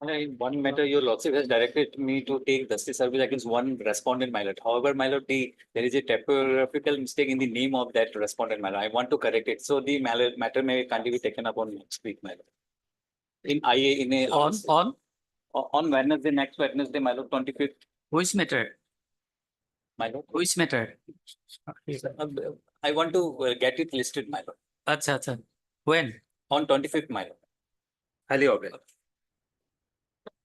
One matter, your lordship has directed me to take justice service against one respondent, my lord. However, my lord, there is a typographical mistake in the name of that respondent, my lord. I want to correct it. So the matter may kindly be taken up on next week, my lord. In IA, in a on Wednesday, next Wednesday, my lord, 25th, Which matter? my lord. Which matter? I want to get it listed, my lord. Acha. When? On 25th, my lord. Highly obliged.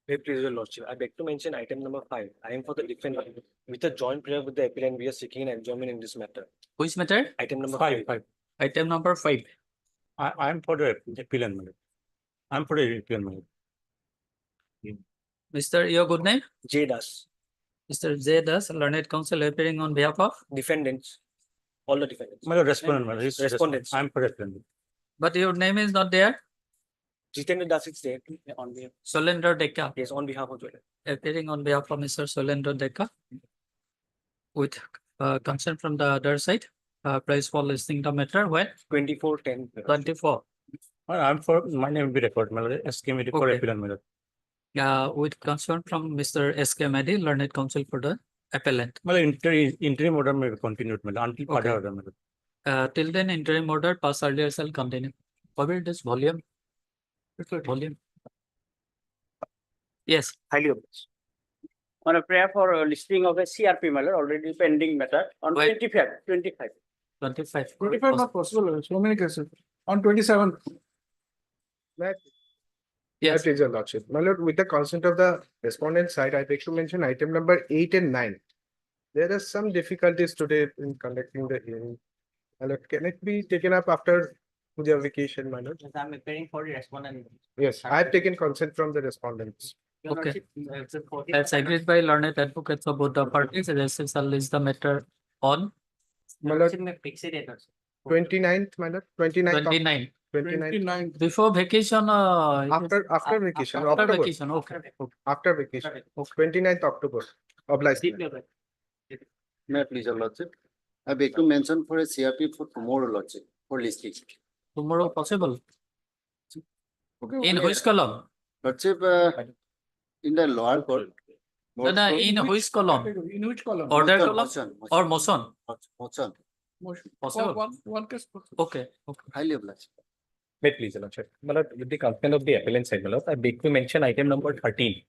Please, your lordship, I beg to mention item number 5. I am for the defendant. With a joint prayer with the appellant, we are seeking an adjournment in this matter. Which matter? Item number Five. 5. Item number 5. I am for the appealant, madam. I'm for the appealant, madam. Mr. Your good name? J. Das. Mr. J. Das, learned counsel appearing on behalf of? Defendants. All the defendants. My respondent, madam. Respondents. I'm for respondent. But your name is not there? Jitendra Das is there on behalf. Solendra Dekka, Yes, on behalf of Joel. appearing on behalf of Mr. Solendra Dekka. With consent from the other side. Price for listing the matter when? 2410. 24. I'm for, my name will be recorded, madam. SK Media for Okay. appealant, madam. With consent from Mr. S.K. Mehdi, learned counsel for the appellant. Madam, interim order may be continued, madam, until further Okay. order, madam. Till then, interim order pass earlier shall continue. Forward this volume. Volume. Yes. Highly obliged. On a prayer for listing of a CRP matter already pending matter on Wait. 25. 25. 25 not possible, so many cases. On 27th. Yes. Please, your lordship. My lord, with the consent of the respondent side, I beg to mention item number 8 and 9. There are some difficulties today in conducting the hearing. My lord, can it be taken up after the vacation, my lord? I'm appearing for the respondent. Yes, I have taken consent from the respondents. Your Okay. Lordship, As agreed by learned advocates of both the parties, the justice shall list the matter on My lord, Lordship may fix it at us. 29th, my lord, 29th. 29. 29th. Before vacation, After vacation, after October. vacation, okay. After vacation, Okay. 29th October. Obliged. Deeply obliged. May I please, your lordship? I beg to mention for a CRP for tomorrow, lordship, for listing. Tomorrow possible. Okay, In which column? Lordship, in the lower court. No, in which column? In which column? Order Motion, column motion, or motion? motion. Motion. Possible. One case. Okay. Highly obliged. Wait, please, your lordship. My lord, with the consent of the appellant side, my lord, I beg to mention item number 13.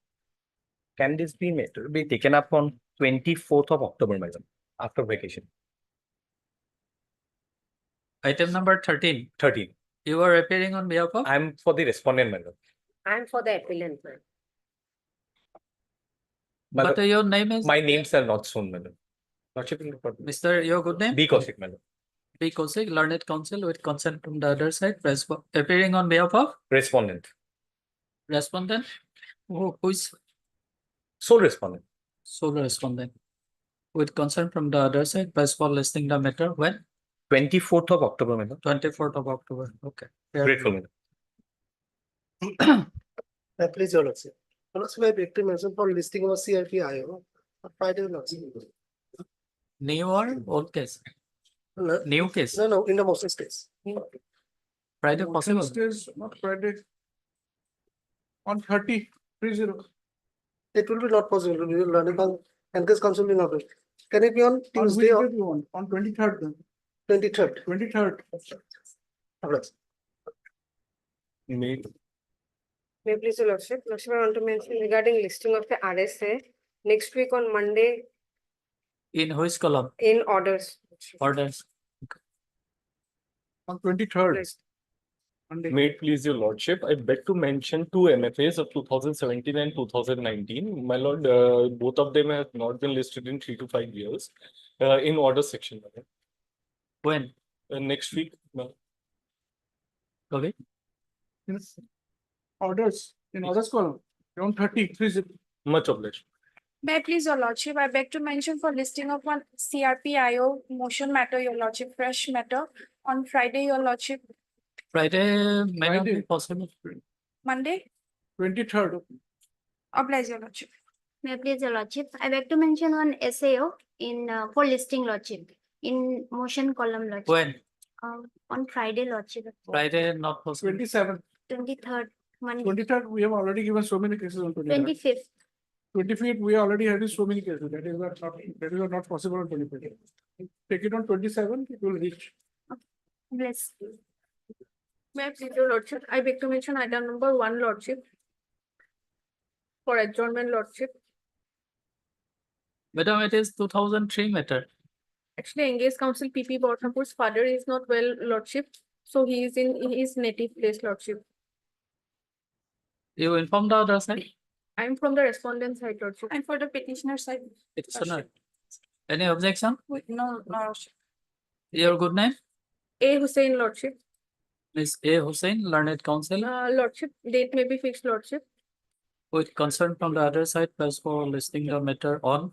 Can this be taken up on 24th of October, madam, after vacation? Item number 13. 13. You are appearing on behalf of? I'm for the respondent, madam. I'm for the appellant, ma'am. But your name is? My names are not shown, madam. Lordship, Mr. Your good name? B. Kaushik, madam. B. Kaushik, learned counsel with consent from the other side, appearing on behalf of Respondent. respondent. Who is Sole respondent. sole respondent? With consent from the other side, press for listing the matter when? 24th of October, madam. 24th of October. Okay. Yeah. Grateful, madam. Please, your lordship. Lordship, I beg to mention for listing of CRPIO. Friday, lordship. New or old case? No, New case. no, in the motion case. Friday possible. Stays not Friday. On 30, 30. It will be not possible. We will run it on, and this council will not be. Can it be on Tuesday or On 23rd then. 23rd? 23rd. Obliged. May May I please, your lordship. Lordship, I want to mention regarding listing of the RSA next week on Monday In which column? in orders. Orders. On 23rd. Please. Monday. May it please your lordship, I beg to mention two MFAs of 2017 and 2019. My lord, both of them have not been listed in 3 to 5 years in order section. When? Next week. Okay. Yes. Orders, in orders column, around 30, 30. Much obliged. May I please, your lordship, I beg to mention for listing of one CRPIO motion matter, your lordship, fresh matter on Friday, your lordship, Friday may not be Friday. possible. Monday, 23rd. oblige your lordship. May I please, your lordship, I beg to mention one SAO in for listing lordship in motion column lordship. When? On Friday lordship. Friday not possible. 27th. 23rd. Monday, 23rd, we have already given so many cases on 23rd. 25th. 25th, we already had so many cases. That is not possible on 25th. Take it on 27th, it will reach. Bless. May I please your lordship, I beg to mention item number 1, lordship. For adjournment, lordship. Madam, it is 2003 matter. Actually, engaged counsel PP Borthampur's father is not well, lordship. So he is in his native place, lordship. You inform the other side, I am from the respondent side, lordship. And for the petitioner side. petitioner. Any objection? No, lordship. Your good name? A Hussein, lordship. Ms. A. Hussein, learned counsel, Lordship, date may be fixed, lordship. with concern from the other side, plus for listing the matter on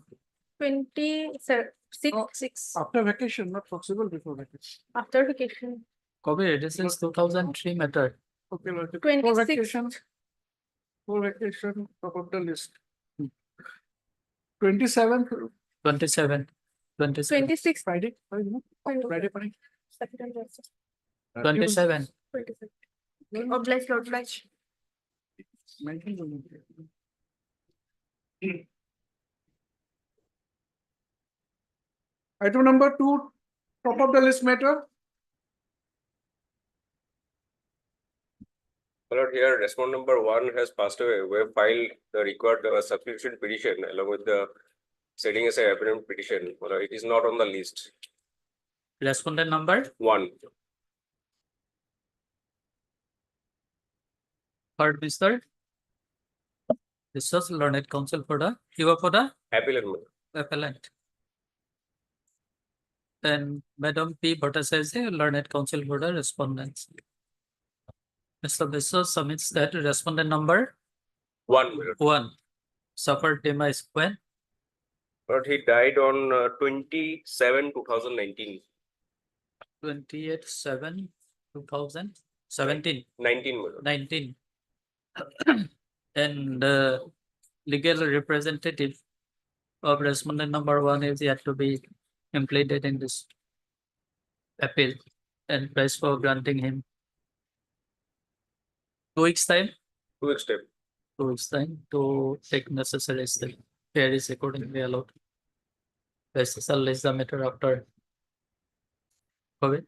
26 After vacation, not possible before vacation. after vacation. COVID. This is 2003 matter. Okay, lordship. 26th. For vacation, top of the list. 27th, 27. 27. 26th. Friday, Friday, Friday. 27. 26th. Oblige, oblige. 19. Item number 2, top of the list matter. Lord, here respondent number 1 has passed away. We have filed the required substitution petition along with the setting as a apparent petition. Lord, it is not on the list. Respondent number 1. heard, Mr. This was learned counsel for the, you are for the Appellant. appellant. Then Madam P. Bhattacharya, learned counsel for the respondents. Mr. Biswas submits that respondent number 1. 1 suffered demise when Lord, he died on 27/2019. 28/7/2017. 19. Lord. 19. And legal representative of respondent number 1 is yet to be implemented in this appeal, and price for granting him 2 weeks time. 2 weeks step. 2 weeks time to take necessary step. Here is accordingly allowed. SSL is the matter after COVID.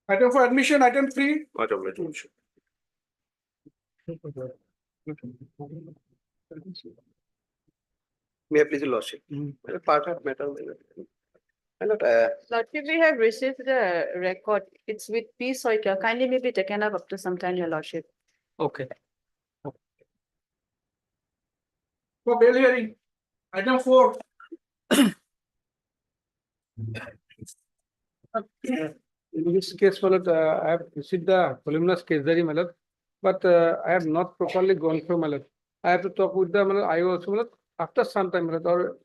Item for admission, item 3. Much obliged. May I please your lordship? Part of matter. Lordship, we have received the record. It's with P. Soika. Kindly may be taken up to some time, your lordship. Okay. For bail hearing, item 4. In this case, I have received the voluminous case diary, but I have not properly gone through. I have to talk with the IO also, after some time, or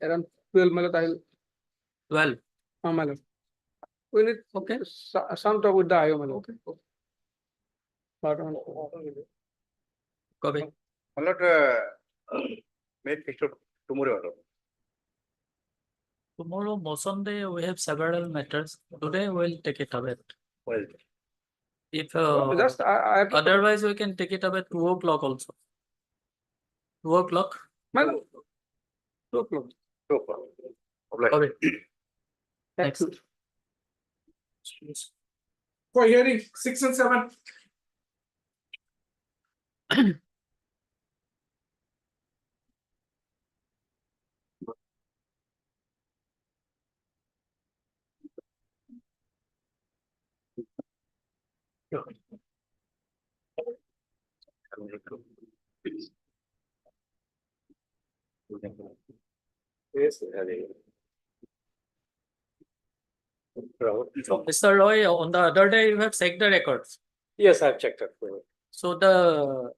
around 12, I will. We need some talk with the IO. Okay. Copy. Made picture tomorrow. Tomorrow, motion day, we have several matters. Today, we'll take it away. Well, If Just I have to otherwise, we can take it away 2 o'clock also. 2 o'clock. 2 o'clock. Okay. Next. For hearing 6 and 7. Yes, Mr. Roy, on the other day, you have checked the records. Yes, I have checked it. So the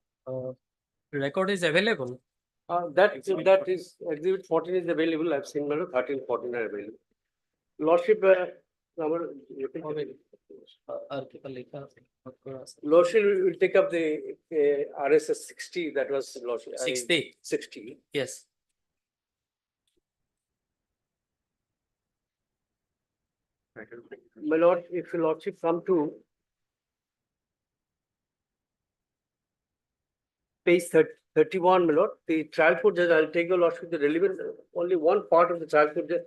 record is available. That is exhibit 14 is available. I've seen 13, 14 are available. Lordship, Lordship will take up the RSS 60 that was Lordship. 60. 60. Yes. My lord, if your lordship come to page 31, my lord, the trial court judge, I'll take your lordship the relevant, only one part of the trial court judge,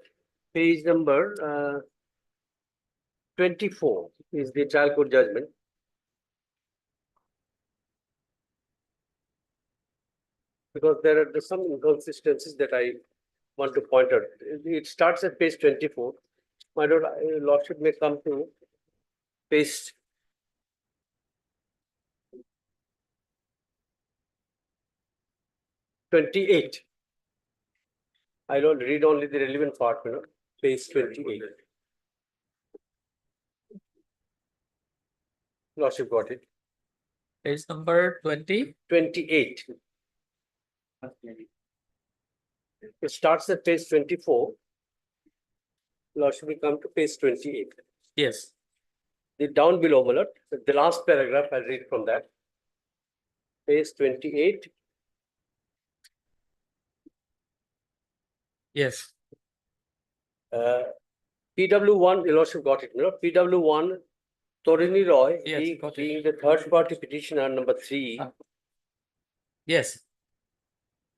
page number 24 is the trial court judgment. Because there are some inconsistencies that I want to point out. It starts at page 24. My lordship may come to page 28. I don't read only the relevant part, you know, page 28. Lordship got it. Page number 20. 28. It starts at page 24. Lordship will come to page 28. Yes. The down below, my lord, the last paragraph, I'll read from that. Page 28. Yes. PW1, your lordship got it, no? PW1, Torini Roy, Yes, got it. being the third party petitioner number 3, Yes.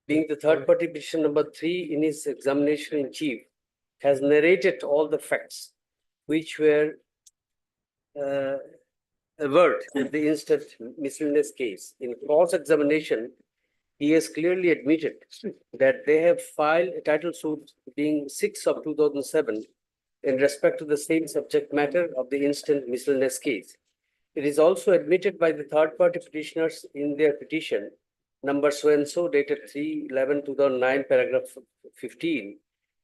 being the third party petitioner number 3 in his examination in chief, has narrated all the facts which were averred in the instant miscellaneous case. In cross examination, he has clearly admitted that they have filed a title suit being 6 of 2007 in respect to the same subject matter of the instant miscellaneous case. It is also admitted by the third party petitioners in their petition number so and so dated 3/11/2009 paragraph 15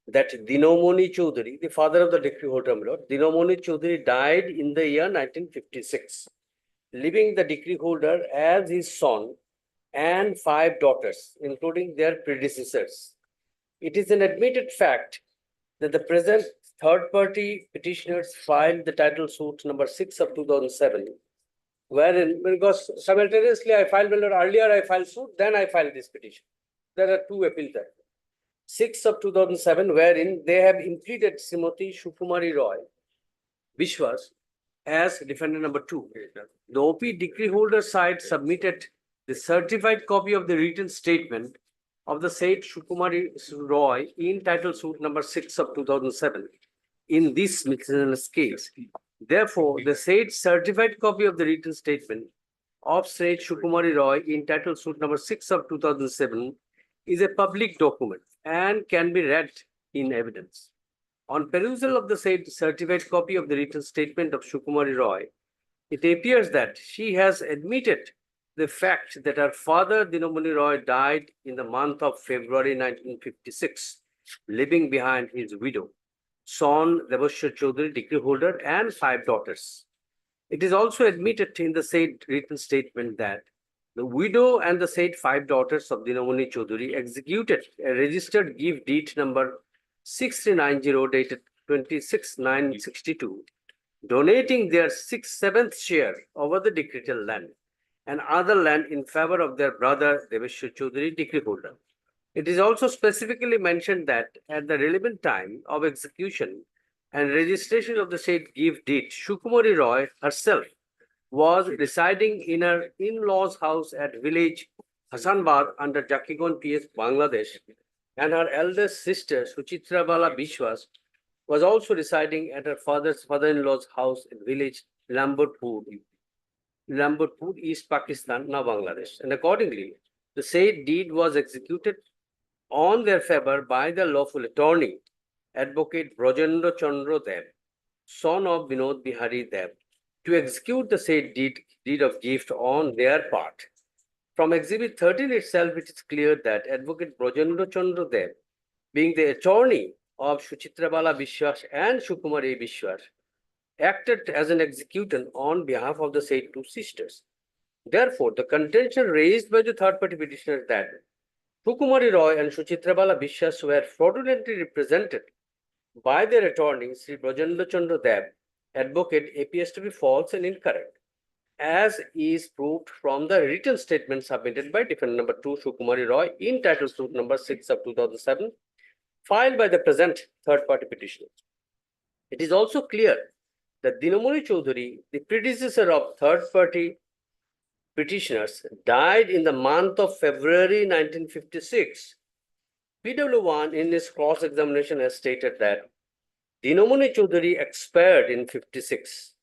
that Dinomoni Chaudhary, the father of the decree holder, my lord, Dinomoni Chaudhary died in the year 1956, leaving the decree holder as his son and 5 daughters, including their predecessors. It is an admitted fact that the present third-party petitioners filed the title suit number 6 of 2007, wherein, because simultaneously I filed, earlier I filed suit, then I filed this petition. There are 2 appeals there. 6 of 2007, wherein they have impleaded Srimati Shukumari Roy Vishwas as defendant number 2. The OP decree holder side submitted the certified copy of the written statement of the said Shukumari Roy in title suit number 6 of 2007 in this miscellaneous case. Therefore, the said certified copy of the written statement of said Shukumari Roy in title suit number 6 of 2007 is a public document and can be read in evidence. On perusal of the said certified copy of the written statement of Shukumari Roy, it appears that she has admitted the fact that her father, Dinomoni Roy, died in the month of February 1956, leaving behind his widow, son Devashya Chaudhary, decree holder, and 5 daughters. It is also admitted in the said written statement that the widow and the said 5 daughters of Dinomoni Chaudhary executed a registered gift deed number 6390 dated 26/9/62, donating their 6/7 share over the decretal land and other land in favor of their brother Devashya Chaudhary, decree holder. It is also specifically mentioned that at the relevant time of execution and registration of the said gift deed, Shukumari Roy herself was residing in her in-laws' house at village Hasanbad under Jakigon PS, Bangladesh, and her eldest sister Suchitra Bala Bishwas was also residing at her father-in-law's house in village Lamberpur, East Pakistan, now Bangladesh. And accordingly, the said deed was executed on their favor by the lawful attorney, Advocate Brajendra Chandra Dev, son of Vinod Bihari Dev, to execute the said deed of gift on their part. From Exhibit 13 itself, it is clear that Advocate Brajendra Chandra Dev, being the attorney of Suchitra Bala Bishwas and Shukumari Bishwas, acted as an executant on behalf of the said 2 sisters. Therefore, the contention raised by the third-party petitioners that Shukumari Roy and Suchitra Bala Bishwas were fraudulently represented by their attorney, Sri Brajendra Chandra Dev, advocate, appears to be false and incorrect, as is proved from the written statement submitted by defendant number 2, Shukumari Roy, in title suit number 6 of 2007, filed by the present third-party petitioner. It is also clear that Dinamoni Chaudhary, the predecessor of third-party petitioners, died in the month of February 1956. PW1 in his cross-examination has stated that Dinamoni Chaudhary expired in 56.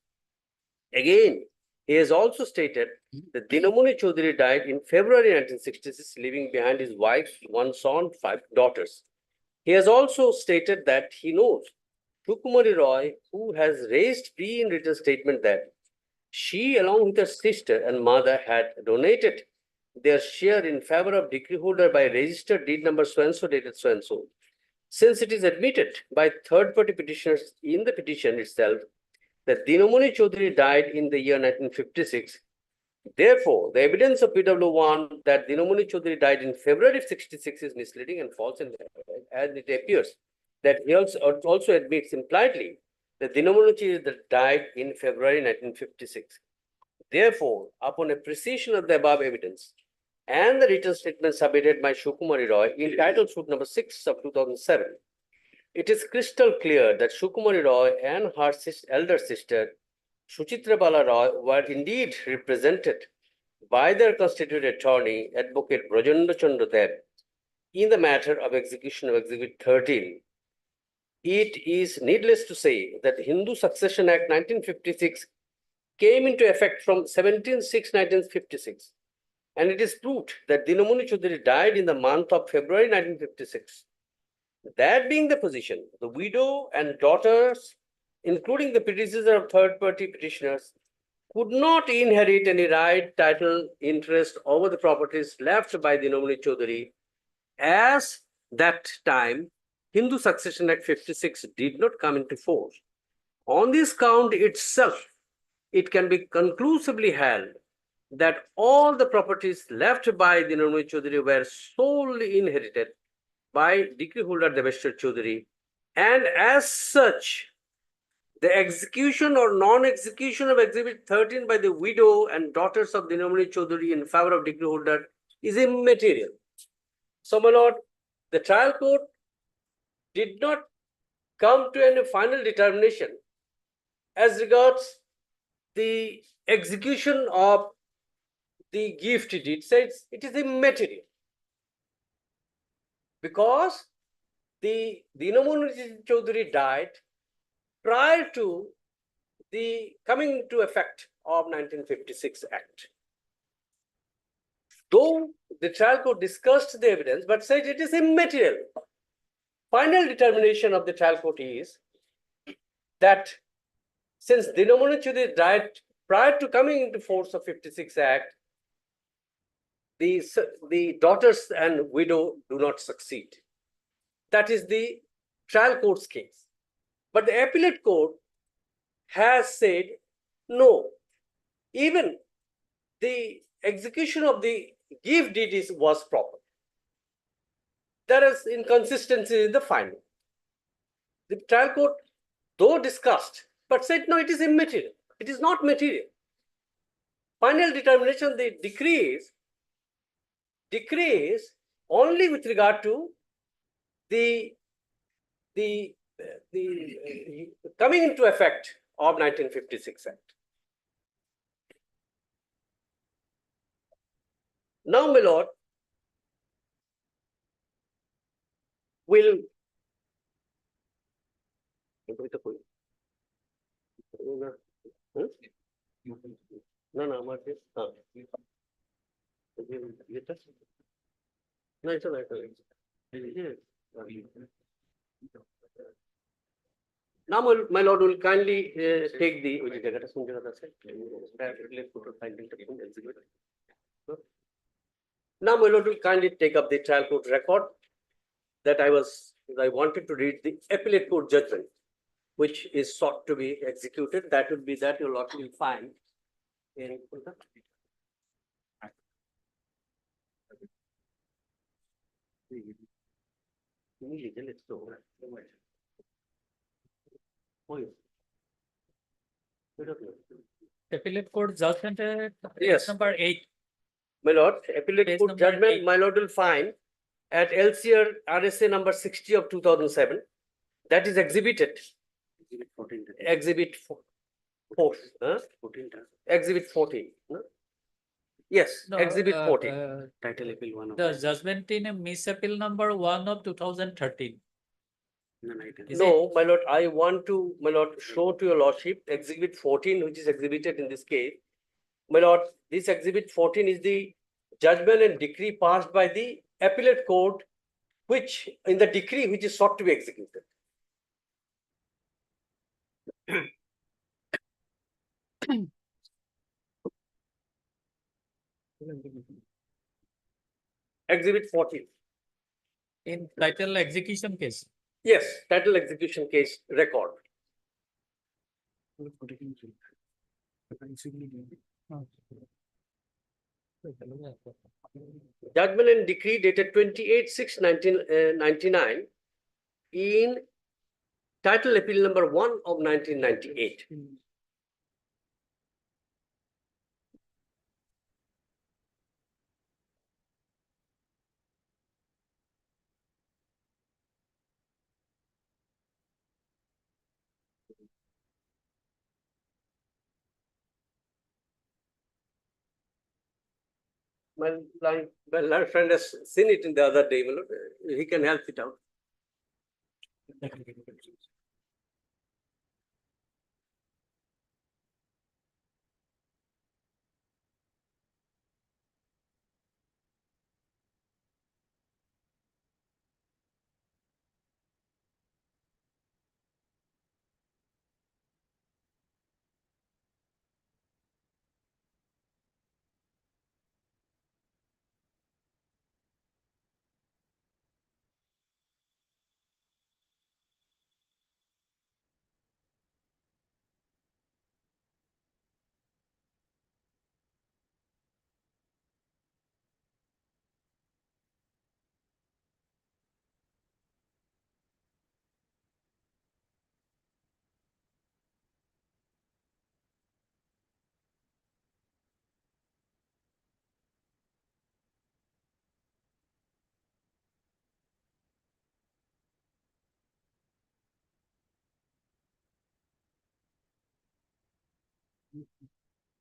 Again, he has also stated that Dinamoni Chaudhary died in February 1966, leaving behind his wife, 1 son, 5 daughters. He has also stated that he knows Sukumari Roy, who has raised plea in written statement that she, along with her sister and mother, had donated their share in favor of decree holder by registered deed number so-and-so dated so-and-so. Since it is admitted by third-party petitioners in the petition itself that Dinamoni Chaudhary died in the year 1956, therefore, the evidence of PW1 that Dinamoni Chaudhary died in February of 66 is misleading and false, and as it appears that he also admits impliedly that Dinamoni Chaudhary died in February 1956. Therefore, upon appreciation of the above evidence and the written statement submitted by Sukumari Roy in title suit number 6 of 2007, it is crystal clear that Sukumari Roy and her elder sister Suchitra Bala Roy were indeed represented by their constituted attorney, Advocate Brajendra Chandra Deb, in the matter of execution of Exhibit 13. It is needless to say that the Hindu Succession Act 1956 came into effect from 17/6/1956, and it is proved that Dinamoni Chaudhary died in the month of February 1956. That being the position, the widow and daughters, including the predecessor of third-party petitioners, could not inherit any right, title, interest over the properties left by Dinamoni Chaudhary, as that time Hindu Succession Act 56 did not come into force. On this count itself, it can be conclusively held that all the properties left by Dinamoni Chaudhary were solely inherited by decree holder Deveshwar Chaudhary, and as such, the execution or non-execution of Exhibit 13 by the widow and daughters of Dinamoni Chaudhary in favor of decree holder is immaterial. So, my lord, the trial court did not come to any final determination as regards the execution of the gift deed. Says it is immaterial, because the Dinamoni Chaudhary died prior to the coming into effect of 1956 Act. Though the trial court discussed the evidence, but said it is immaterial. Final determination of the trial court is that since Dinamoni Chaudhary died prior to coming into force of 56 Act, the daughters and widow do not succeed. That is the trial court's case. But the appellate court has said, no, even the execution of the gift deed was proper. There is inconsistency in the finding. The trial court, though discussed, but said, no, it is immaterial. It is not material. Final determination, the decrees only with regard to the coming into effect of 1956 Act. Now, my lord, will Now, my lord will kindly take the Now, my lord will kindly take up the trial court record that I wanted to read the appellate court judgment, which is sought to be executed. That would be that your lord will find in Appellate court judgment Yes. number 8. My lord, appellate Page court number judgment, 8. my lord will find at LCR RSA number 60 of 2007, that is exhibited Exhibit 4, Exhibit 14. No? Yes, No, Exhibit 14. Title appeal one. The judgment in a miss appeal number 1 of 2013. Is it? No, my lord, I want to, my lord, show to your lordship Exhibit 14, which is exhibited in this case. My lord, this Exhibit 14 is the judgment and decree passed by the appellate court, which in the decree which is sought to be executed. Exhibit 14. In title execution case. Yes, title execution case record. Judgment and decree dated 28/6/1999 in title appeal number 1 of 1998. My learned friend has seen it in the other day, my lord. He can help it out.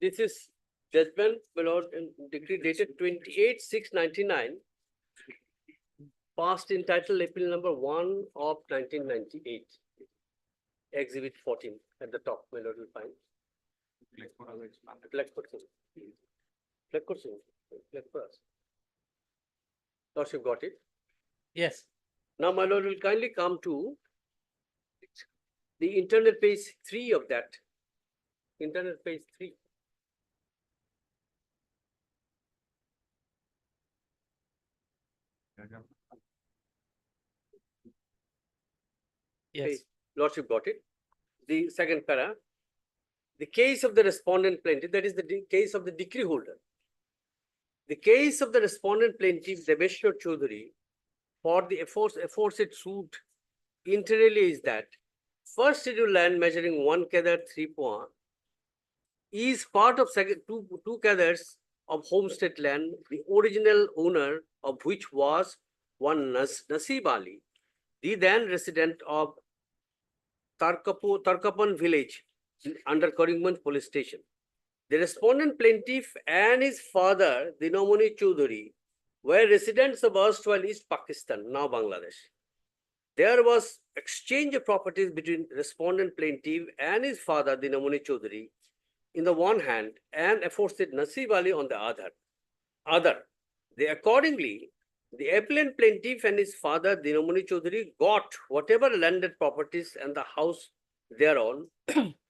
This is judgment, my lord, and decree dated 28/6/99, passed in title appeal number 1 of 1998. Exhibit 14 at the top, my lord will find. Blackford Singh. Blackford Singh. Blackford. Lordship got it. Yes. Now, my lord will kindly come to the internal page 3 of that. Internal page 3. Yes. Lordship got it. The second para. The case of the respondent plaintiff, that is the case of the decree holder. The case of the respondent plaintiff, Deveshwar Chaudhary, for the aforesaid suit inter alia is that first scheduled land measuring 1 kadar 3 poa is part of two kadars of homestead land, the original owner of which was one Nasib Ali, the then resident of Tarkapan village under Karimganj police station. The respondent plaintiff and his father, Dinamoni Chaudhary, were residents of erstwhile East Pakistan, now Bangladesh. There was exchange of properties between respondent plaintiff and his father, Dinamoni Chaudhary, in the one hand, and aforesaid Nasib Ali on the other. They accordingly, the appellant plaintiff and his father, Dinamoni Chaudhary, got whatever landed properties and the house thereon,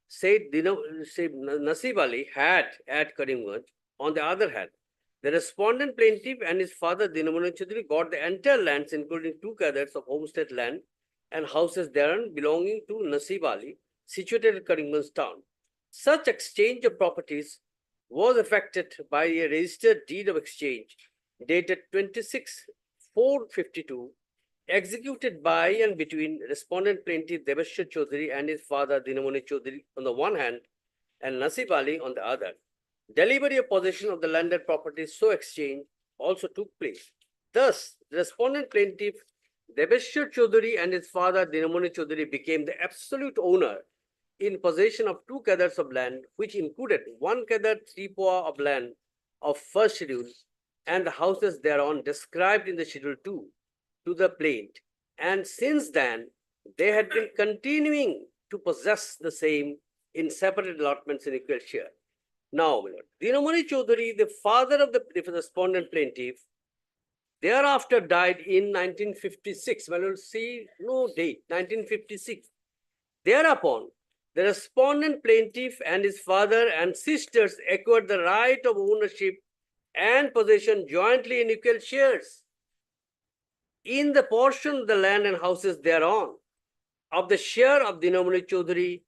said Nasib Ali had at Karimganj. On the other hand, the respondent plaintiff and his father, Dinamoni Chaudhary, got the entire lands, including 2 kadars of homestead land and houses thereon belonging to Nasib Ali, situated at Karimganj town. Such exchange of properties was effected by a registered deed of exchange dated 26/4/52, executed by and between respondent plaintiff Deveshwar Chaudhary and his father Dinamoni Chaudhary on the one hand and Nasib Ali on the other. Delivery of possession of the landed properties so exchanged also took place. Thus, the respondent plaintiff Debeshwar Chaudhary and his father Dinamoni Chaudhary became the absolute owner in possession of 2 kadars of land, which included 1 kadar 3 poa of land of first schedule and the houses thereon described in the schedule 2 to the plaint. And since then, they had been continuing to possess the same in separate allotments in equal share. Now, my lord, Dinamoni Chaudhary, the father of the respondent plaintiff, thereafter died in 1956. Well, we'll see no date, 1956. Thereupon, the respondent plaintiff and his father and sisters acquired the right of ownership and possession jointly in equal shares in the portion of the land and houses thereon of the share of Dinamoni Chaudhary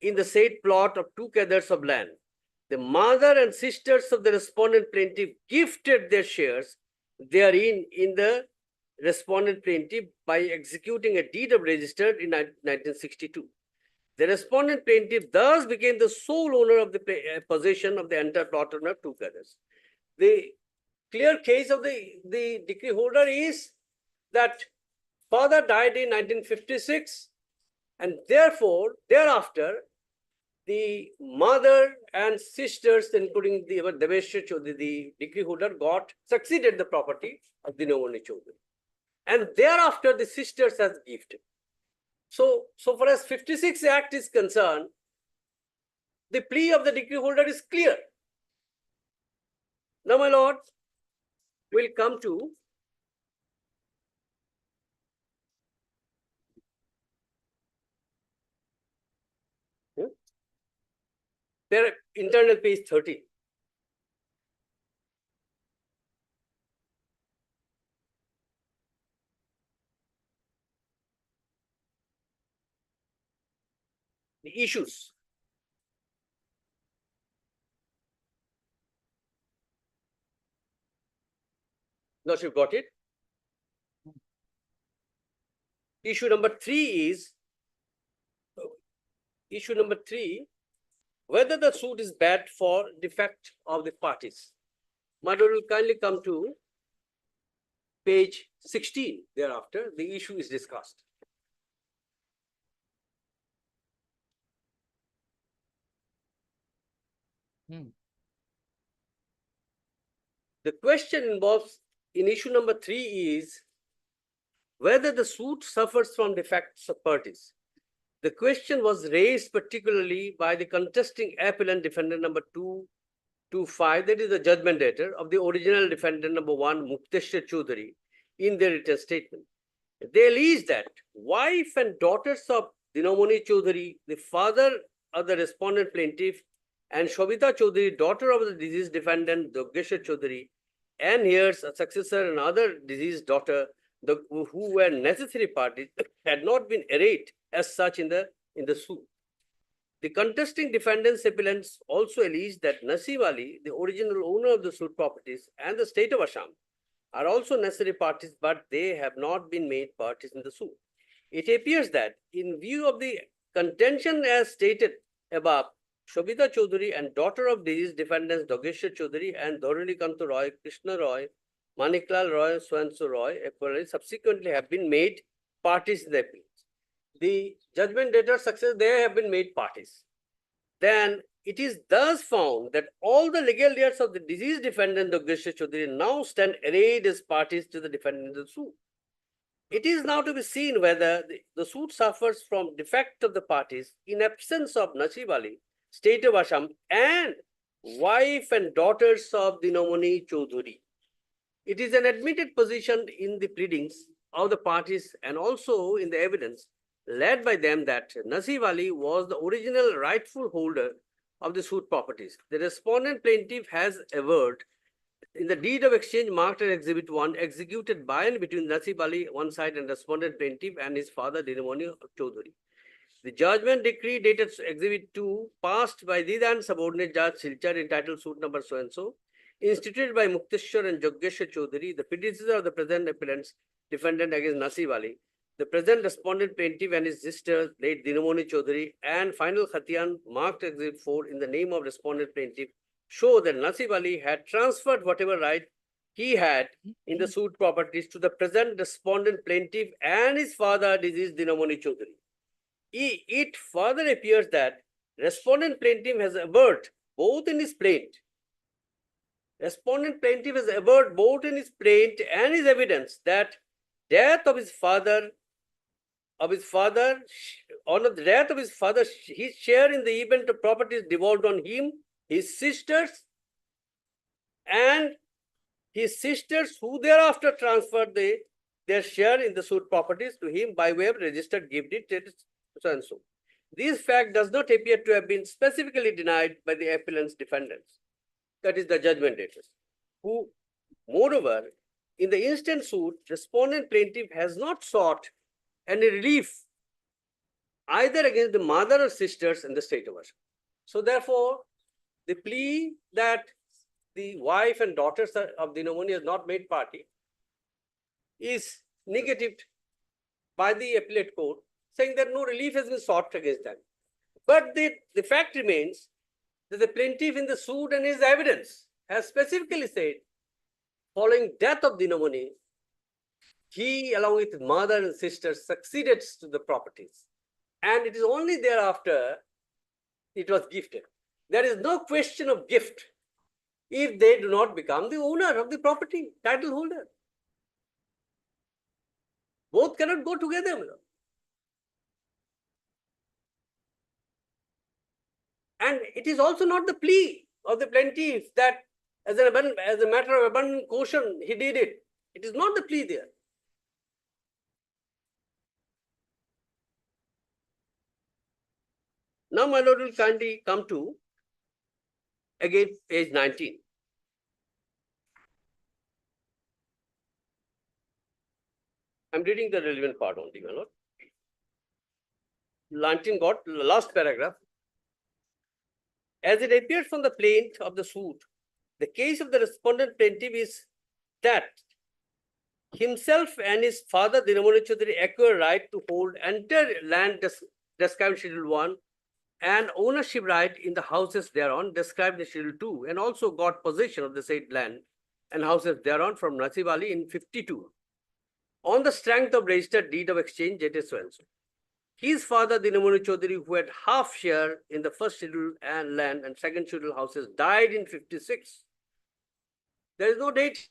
in the said plot of 2 kadars of land. The mother and sisters of the respondent plaintiff gifted their shares therein in the respondent plaintiff by executing a deed of register in 1962. The respondent plaintiff thus became the sole owner of the possession of the entire plot of 2 kadars. The clear case of the decree holder is that father died in 1956, and therefore, thereafter, the mother and sisters, including the Debeshwar Chaudhary, the decree holder, succeeded the property of Dinamoni Chaudhary. And thereafter, the sisters has gifted. So far as 56 Act is concerned, the plea of the decree holder is clear. Now, my lord, we'll come to their internal page 30. The issues. Now, you've got it. Issue number 3 is whether the suit is bad for defect of the parties. Madam will kindly come to page 16. Thereafter, the issue is discussed. The question involves in issue number 3 is whether the suit suffers from defects of parties. The question was raised particularly by the contesting appellant defendant number 225, that is the judgment debtor of the original defendant number 1, Mukteshwar Chaudhary, in their written statement. They allege that wife and daughters of Dinamoni Chaudhary, the father of the respondent plaintiff, and Shobita Chaudhary, daughter of the deceased defendant Yogeshwar Chaudhary, and heirs, a successor and other deceased daughter, who were necessary parties, had not been arrayed as such in the suit. The contesting defendants appellants also allege that Nasib Ali, the original owner of the suit properties, and the state of Assam are also necessary parties, but they have not been made parties in the suit. It appears that in view of the contention as stated above, Shobita Chaudhary and daughter of deceased defendants Yogeshwar Chaudhary and Dhoranikanto Roy, Krishna Roy, Maniklal Roy, Swanso Roy, subsequently have been made parties in the appeal. The judgment debtor success, they have been made parties. Then it is thus found that all the legal heirs of the deceased defendant Yogeshwar Chaudhary now stand arrayed as parties to the defendant in the suit. It is now to be seen whether the suit suffers from defect of the parties in absence of Nasib Ali, state of Assam, and wife and daughters of Dinamoni Chaudhary. It is an admitted position in the pleadings of the parties and also in the evidence led by them that Nasib Ali was the original rightful holder of the suit properties. The respondent plaintiff has averred in the deed of exchange marked as Exhibit 1, executed by and between Nasib Ali one side and respondent plaintiff and his father Dinamoni Chaudhary. The judgment decree dated Exhibit 2 passed by the then subordinate Judge Silchar entitled suit number so and so, instituted by Mukteshwar and Yogeshwar Chaudhary, the predecessor of the present appellant's defendant against Nasib Ali, the present respondent plaintiff and his sister, late Dinamoni Chaudhary, and final Khatian marked Exhibit 4 in the name of respondent plaintiff show that Nasib Ali had transferred whatever right he had in the suit properties to the present respondent plaintiff and his father, deceased Dinamoni Chaudhary. It further appears that respondent plaintiff has averred both in his plaint. Respondent plaintiff has averred both in his plaint and his evidence that death of his father, on the death of his father, his share in the event of properties devolved on him, his sisters, and his sisters who thereafter transferred their share in the suit properties to him by way of registered gift deed, so and so. This fact does not appear to have been specifically denied by the appellant's defendants, that is the judgment debtors, who, moreover, in the instant suit, respondent plaintiff has not sought any relief either against the mother or sisters in the state of Assam. So therefore, the plea that the wife and daughters of Dinamoni has not made party is negatived by the appellate court, saying that no relief has been sought against them. But the fact remains that the plaintiff in the suit and his evidence has specifically said, following death of Dinamoni, he, along with mother and sisters, succeeded to the properties. And it is only thereafter it was gifted. There is no question of gift if they do not become the owner of the property, title holder. Both cannot go together. And it is also not the plea of the plaintiff that as a matter of abundant caution, he did it. It is not the plea there. Now, my lord will kindly come to, again, page 19. I'm reading the relevant part only, my lord. 19 got last paragraph. As it appears from the plaint of the suit, the case of the respondent plaintiff is that himself and his father, Dinamoni Chaudhary, acquire right to hold entire land described in Schedule 1 and ownership right in the houses thereon described in Schedule 2, and also got possession of the said land and houses thereon from Nasib Ali in 52 on the strength of registered deed of exchange dated so and so. His father, Dinamoni Chaudhary, who had half share in the first schedule and land and second schedule houses, died in 56. There is no date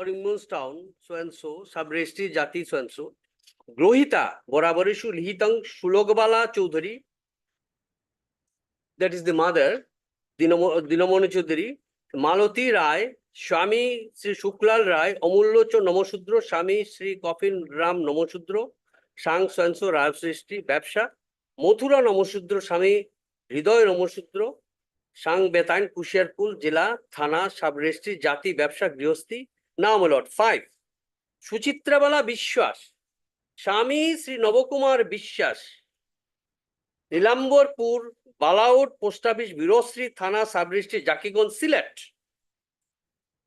Karimbunj town, so and so, Sabresti Jati, so and so. Grohita, Borabarishu Lihitang Shulogbala Chaudhary. That is the mother, Dinamoni Chaudhary. Maloti Rai, Swami Sri Shuklal Rai, Amullocho Namosudro, Swami Sri Kofin Ram Namosudro, Sang so and so Rav Srishti, Babsha, Mothura Namosudro, Swami Hridoy Namosudro, Sang Betain Kushiarpul, Jila, Thana, Sabresti, Jati, Babsha, Griosti. Now, my lord, 5. Suchitrabala Bishwas, Swami Sri Navakumar Bishwas, Nilamborpur, Balaud, Post Office, Birosri, Thana, Sabresti, Jakigon, Silet.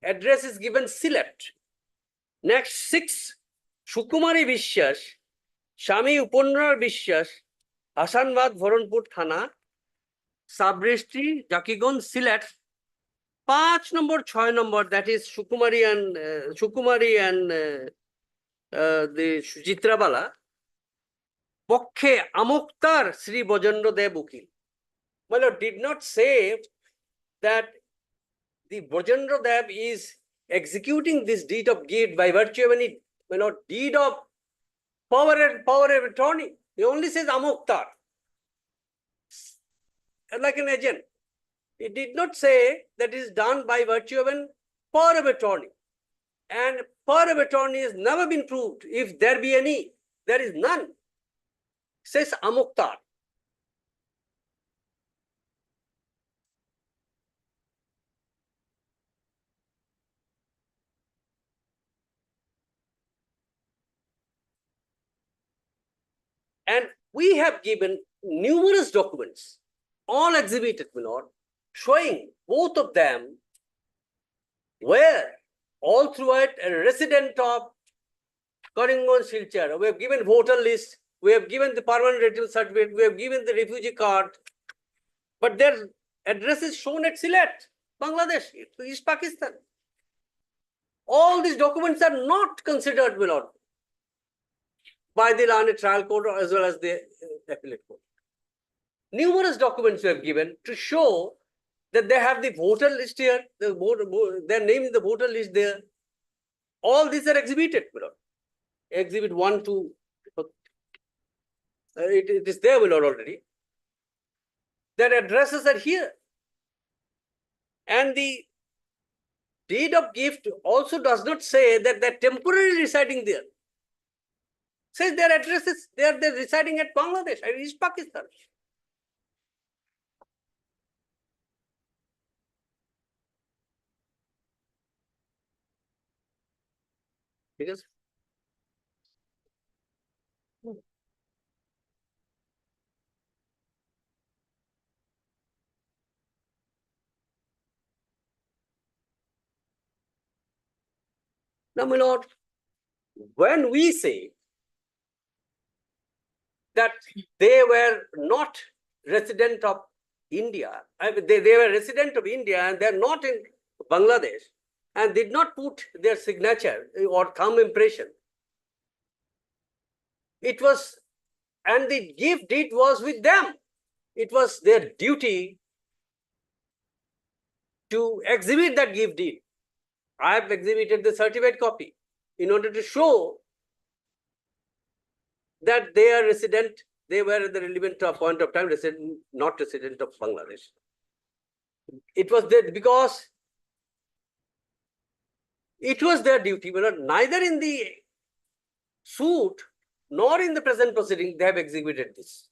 Address is given Silet. Next 6, Sukumari Bishwas, Swami Uponrar Bishwas, Hasanbad, Voronpur, Thana, Sabresti, Jakigon, Silet. 5 number, 6 number, that is Sukumari and the Suchitrabala. Pokkhe Amoktar Sri Bojendra Dev Ukil. My lord, did not say that the Bojendra Dev is executing this deed of gift by virtue of any, my lord, deed of power of attorney. He only says Amoktar, like an agent. It did not say that it is done by virtue of an power of attorney. And power of attorney has never been proved. If there be any, there is none. It says Amuktar. And we have given numerous documents, all exhibited, my lord, showing both of them were all throughout a resident of Karimganj, Silchar. We have given voter list, we have given the permanent residence certificate, we have given the refugee card, but their address is shown at Sylhet, Bangladesh, East Pakistan. All these documents are not considered, my lord, by the Learned Trial Court as well as the Appellate Court. Numerous documents we have given to show that they have the voter list here, their name in the voter list there. All these are exhibited, my lord. Exhibit 1, 2. It is there, my lord, already. Their addresses are here. And the deed of gift also does not say that they're temporarily residing there. Says their addresses, they're residing at Bangladesh, East Pakistan. Because now, my lord, when we say that they were not resident of India, they were resident of India and they're not in Bangladesh and did not put their signature or thumb impression. It was, and the gift deed was with them. It was their duty to exhibit that gift deed. I have exhibited the certified copy in order to show that they are resident, they were at the relevant point of time resident, not resident of Bangladesh. It was there because it was their duty, but neither in the suit nor in the present proceeding they have exhibited this.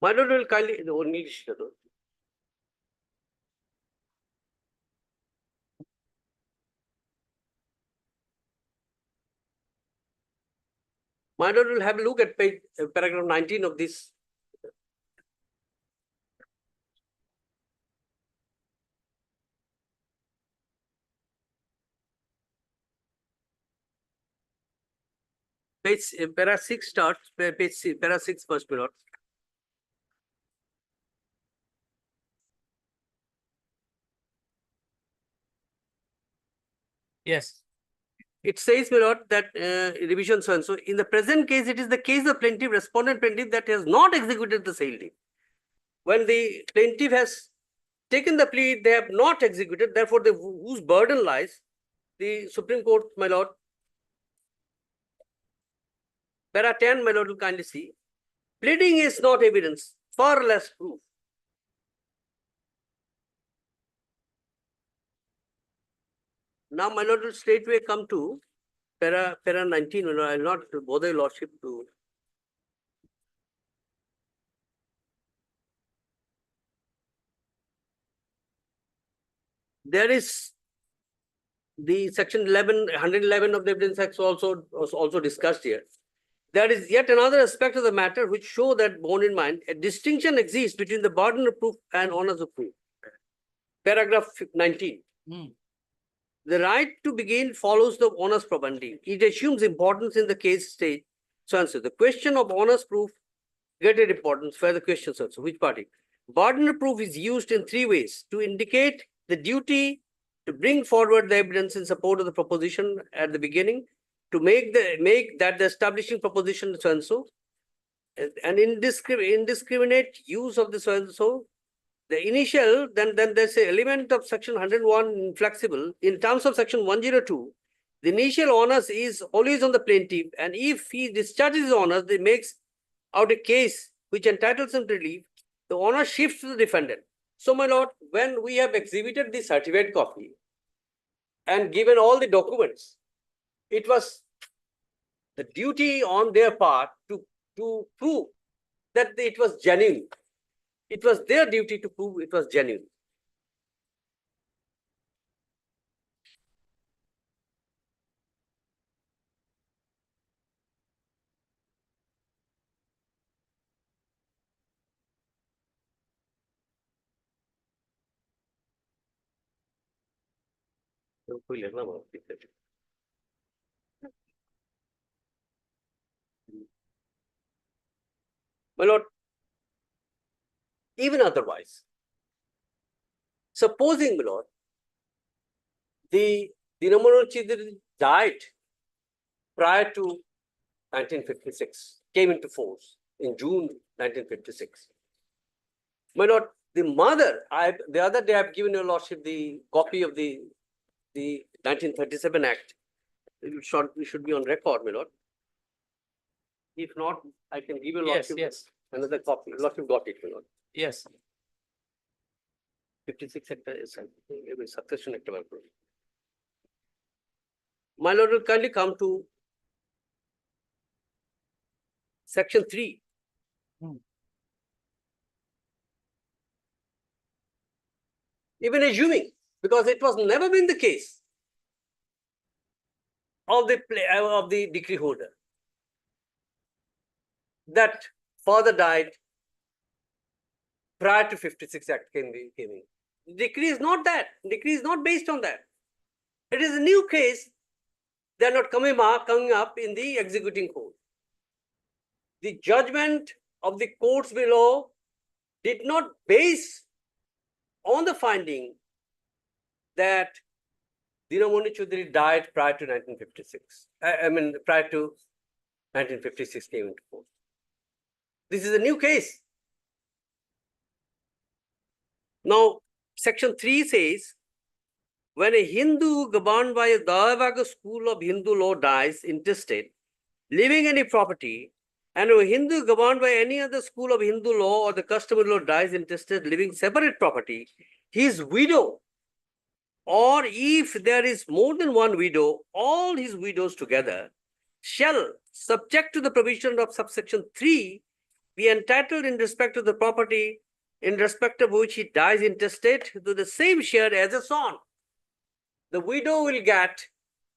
My lord will kindly my lord will have a look at page paragraph 19 of this. Page para 6 starts, page para 6 first, my lord. Yes. It says, my lord, that revision so and so. In the present case, it is the case of plaintiff, respondent plaintiff that has not executed the sale deed. When the plaintiff has taken the plea, they have not executed, therefore, whose burden lies, the Supreme Court, my lord. Para 10, my lord, will kindly see. Pleading is not evidence, far less proof. Now, my lord will straightway come to para 19. I will not bother your lordship to. There is the section 111 of the Evidence Act was also discussed here. There is yet another aspect of the matter which show that, borne in mind, a distinction exists between the burden of proof and honors of proof. Paragraph 19. The right to begin follows the honors probandi. It assumes importance in the case stage. So answer. The question of honors proof greater importance for the questions also. Which party? Burden of proof is used in 3 ways: to indicate the duty to bring forward the evidence in support of the proposition at the beginning, to make that the establishing proposition so and so, and indiscriminate use of the so and so. The initial, then there's an element of section 101 inflexible. In terms of section 102, the initial honors is always on the plaintiff, and if he discharges his honors, he makes out a case which entitles him to relief, the honor shifts to the defendant. So, my lord, when we have exhibited the certificate copy and given all the documents, it was the duty on their part to prove that it was genuine. It was their duty to prove it was genuine. My lord, even otherwise, supposing, my lord, the Dinamono Chidri died prior to 1956, came into force in June 1956. My lord, the mother, the other day I've given your lordship the copy of the 1937 Act. It should be on record, my lord. If not, I can give your lordship another copy. Lordship got it, my lord. Yes. 56 Act is a succession act. My lord will kindly come to section 3. Even assuming, because it was never been the case of the decree holder that father died prior to 56 Act came in. The decree is not that. The decree is not based on that. It is a new case. They are not coming up in the executing court. The judgment of the courts below did not base on the finding that Dinamoni Chaudhary died prior to 1956. Prior to 1956 came into force. This is a new case. Now, section 3 says, when a Hindu governed by a Dayavaga school of Hindu law dies intestate, leaving any property, and a Hindu governed by any other school of Hindu law or the customary law dies intestate, leaving separate property, his widow, or if there is more than one widow, all his widows together, shall, subject to the provision of subsection 3, be entitled in respect of the property in respect of which he dies intestate to the same share as a son. The widow will get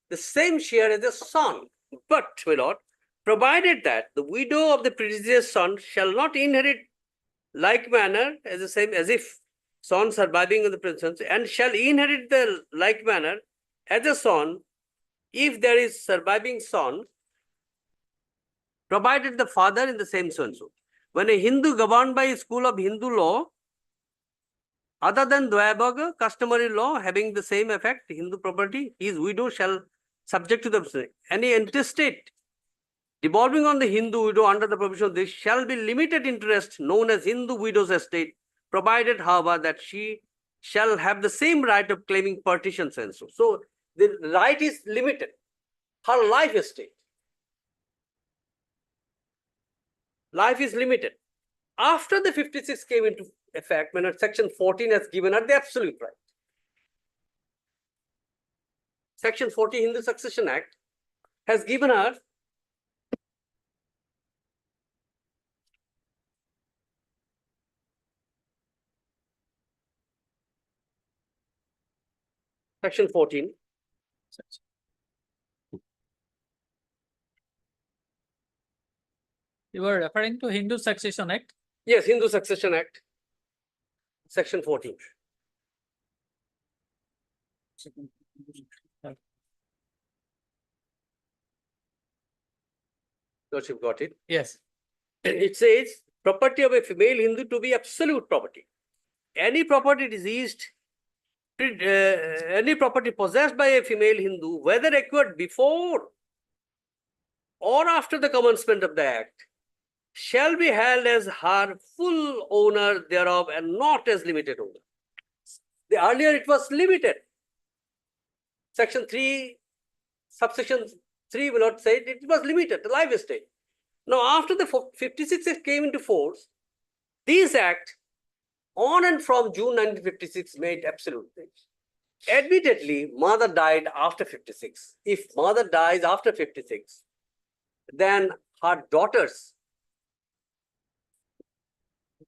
the same share as a son, but, my lord, provided that the widow of the predecessor son shall not inherit like manner as the same as if son surviving of the predecessor, and shall inherit the like manner as a son if there is surviving son, provided the father in the same so and so. When a Hindu governed by a school of Hindu law Other than Dvayabaga, customary law having the same effect, Hindu property, his widow shall subject to the any intestate devolving on the Hindu widow under the provision of this shall be limited interest known as Hindu widow's estate, provided, however, that she shall have the same right of claiming partitions and so. So the right is limited. Her life estate. Life is limited. After the 56 came into effect, when section 14 has given her the absolute right. Section 40 Hindu Succession Act has given her section 14. You were referring to Hindu Succession Act? Yes, Hindu Succession Act, section 14. Lordship got it. Yes. It says property of a female Hindu to be absolute property. Any property diseased, any property possessed by a female Hindu, whether acquired before or after the commencement of the act, shall be held as her full owner thereof and not as limited owner. Earlier it was limited. Section 3, subsection 3 will not say it was limited, the life estate. Now, after the 56 Act came into force, this act on and from June 1956 made absolute things. Admittedly, mother died after 56. If mother dies after 56, then her daughters,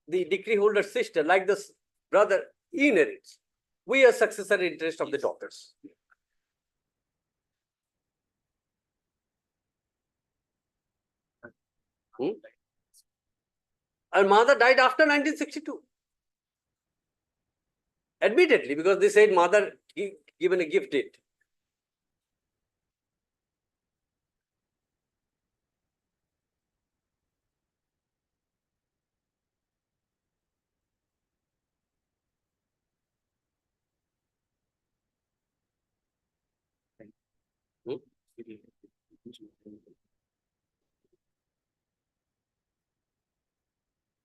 the decree holder sister, like this brother, inherits. We are successor interest of the daughters. Her mother died after 1962. Admittedly, because they said mother given a gift date.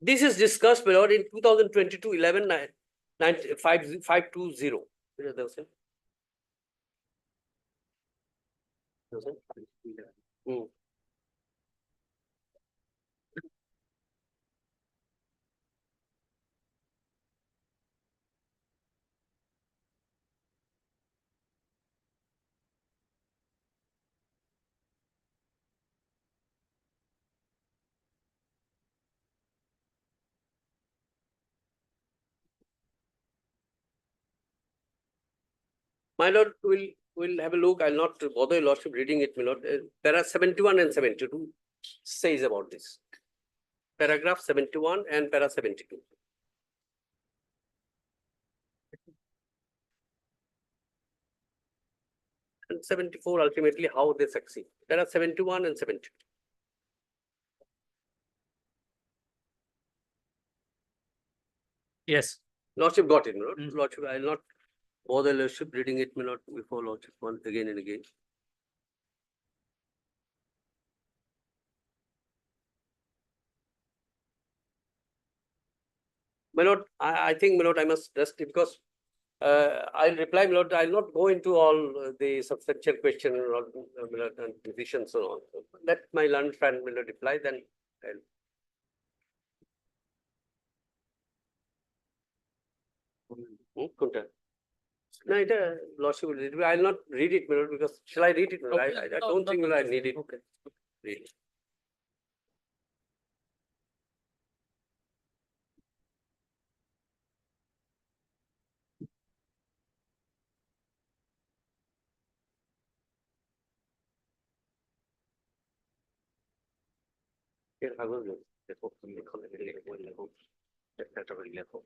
This is discussed, my lord, in 2022 11 520. My lord, will have a look. I'll not bother your lordship reading it, my lord. Para 71 and 72 says about this. Paragraph 71 and para 72. And 74 ultimately how they succeed. There are 71 and 72. Yes. Lordship got it, my lord. Lordship, I'll not bother lordship reading it, my lord, before lordship once again and again. My lord, I think, my lord, I must rest because I'll reply, my lord, I'll not go into all the substantial question and decisions and all. Let my learned friend, my lord, reply, then I'll. Kuntal. No, lordship will read it. I'll not read it, my lord, because shall I read it? My lord? I don't think, my lord, I need it. Okay. Read it. এর কাগজ দেখো লেখো লেখো লেখো একটা করে লেখো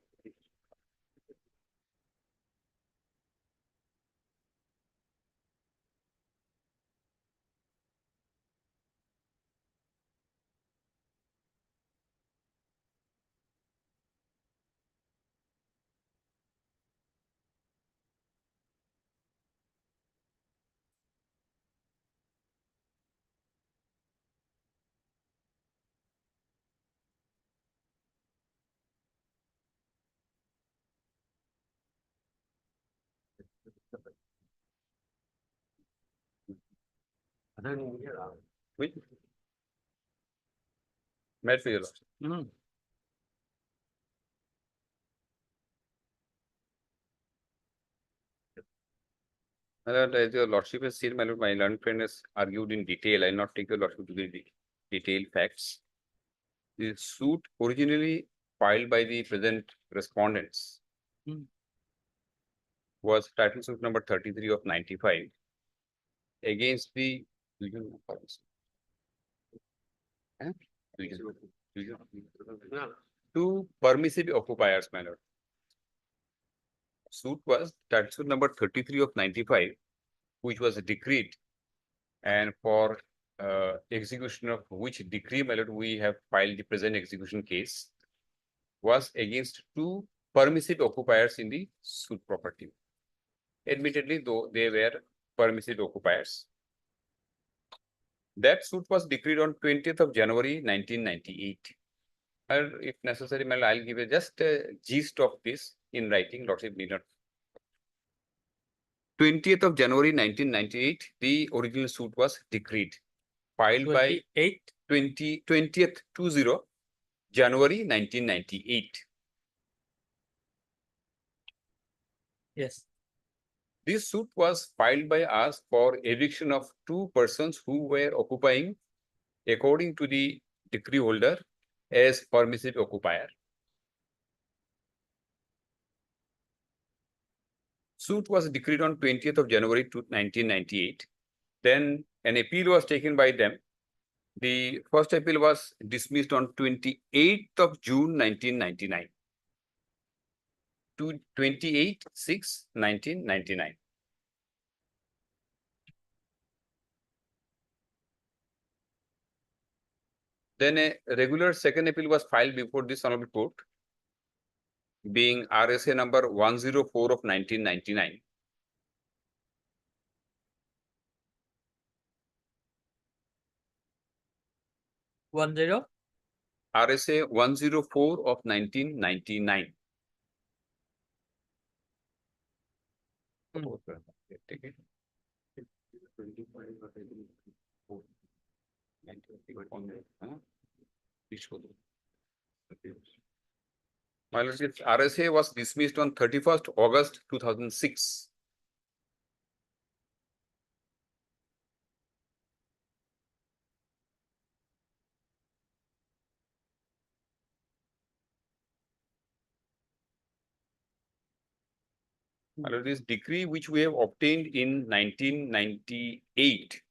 Which? Met for your lordship. My lord, as your lordship has seen, my lord, my learned friend has argued in detail. I will not take your lordship to the detailed facts. The suit originally filed by the present respondents was title suit number 33 of 95 against the two permissive occupiers, my lord. Suit was title suit number 33 of 95, which was decreed, and for execution of which decree, my lord, we have filed the present execution case, was against two permissive occupiers in the suit property. Admittedly, though they were permissive occupiers. That suit was decreed on 20th of January 1998. And if necessary, my lord, I'll give you just a gist of this in writing. Lordship need not. 20th of January 1998, the original suit was decreed, filed by 20th January 1998. Yes. This suit was filed by us for eviction of two persons who were occupying, according to the decree holder, as permissive occupier. Suit was decreed on 20th of January 1998. Then an appeal was taken by them. The first appeal was dismissed on 28th of June 1999. To 28/6/1999. Then a regular second appeal was filed before this honorable court, being RSA number 104 of 1999. RSA 104 of 1999. Take it. My lordship, RSA was dismissed on 31st August 2006. My lord, this decree which we have obtained in 1998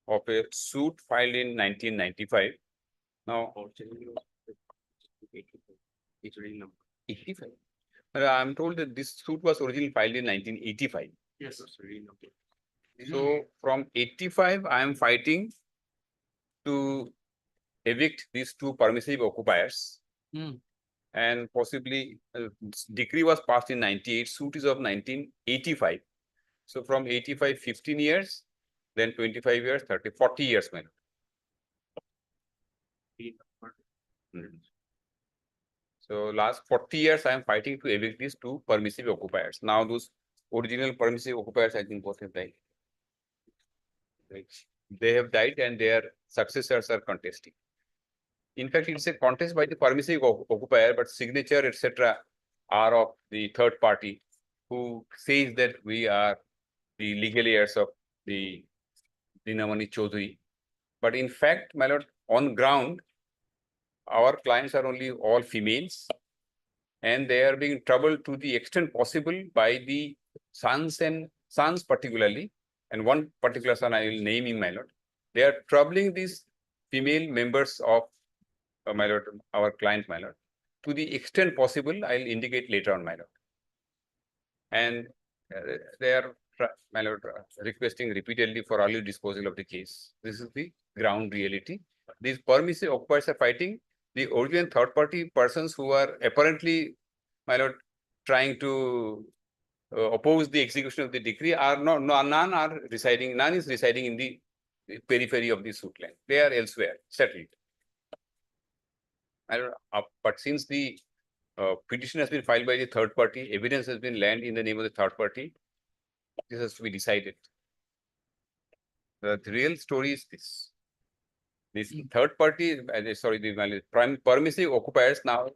of a suit filed in 1995. Now, 85. I'm told that this suit was originally filed in 1985. Yes, sir. So from 85, I am fighting to evict these two permissive occupiers. And possibly decree was passed in 98, suit is of 1985. So from 85, 15 years, then 25 years, 30, 40 years, man. So last 40 years, I am fighting to evict these two permissive occupiers. Now those original permissive occupiers, I think, both have died. Right. They have died and their successors are contesting. In fact, it's a contest by the permissive occupier, but signature, etc., are of the third party who says that we are the legal heirs of the Dinamani Chaudhary. But in fact, my lord, on ground, our clients are only all females, and they are being troubled to the extent possible by the sons particularly, and one particular son I will name him, my lord. They are troubling these female members of my lord, our client, my lord, to the extent possible. I'll indicate later on, my lord. And they are, my lord, requesting repeatedly for early disposal of the case. This is the ground reality. These permissive occupiers are fighting the original third party persons who are apparently, my lord, trying to oppose the execution of the decree are none is residing in the periphery of the suit land. They are elsewhere, settled. But since the petition has been filed by the third party, evidence has been laid in the name of the third party. This has to be decided. The real story is this. This third party, sorry, the permissive occupiers now,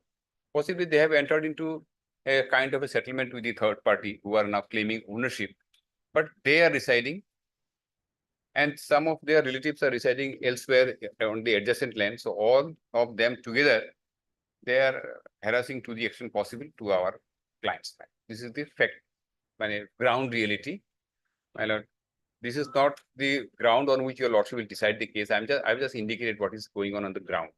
possibly they have entered into a kind of a settlement with the third party who are now claiming ownership, but they are residing and some of their relatives are residing elsewhere on the adjacent land. So all of them together, they are harassing to the extent possible to our clients. This is the fact, ground reality. My lord, this is not the ground on which your lordship will decide the case. I've just indicated what is going on the ground.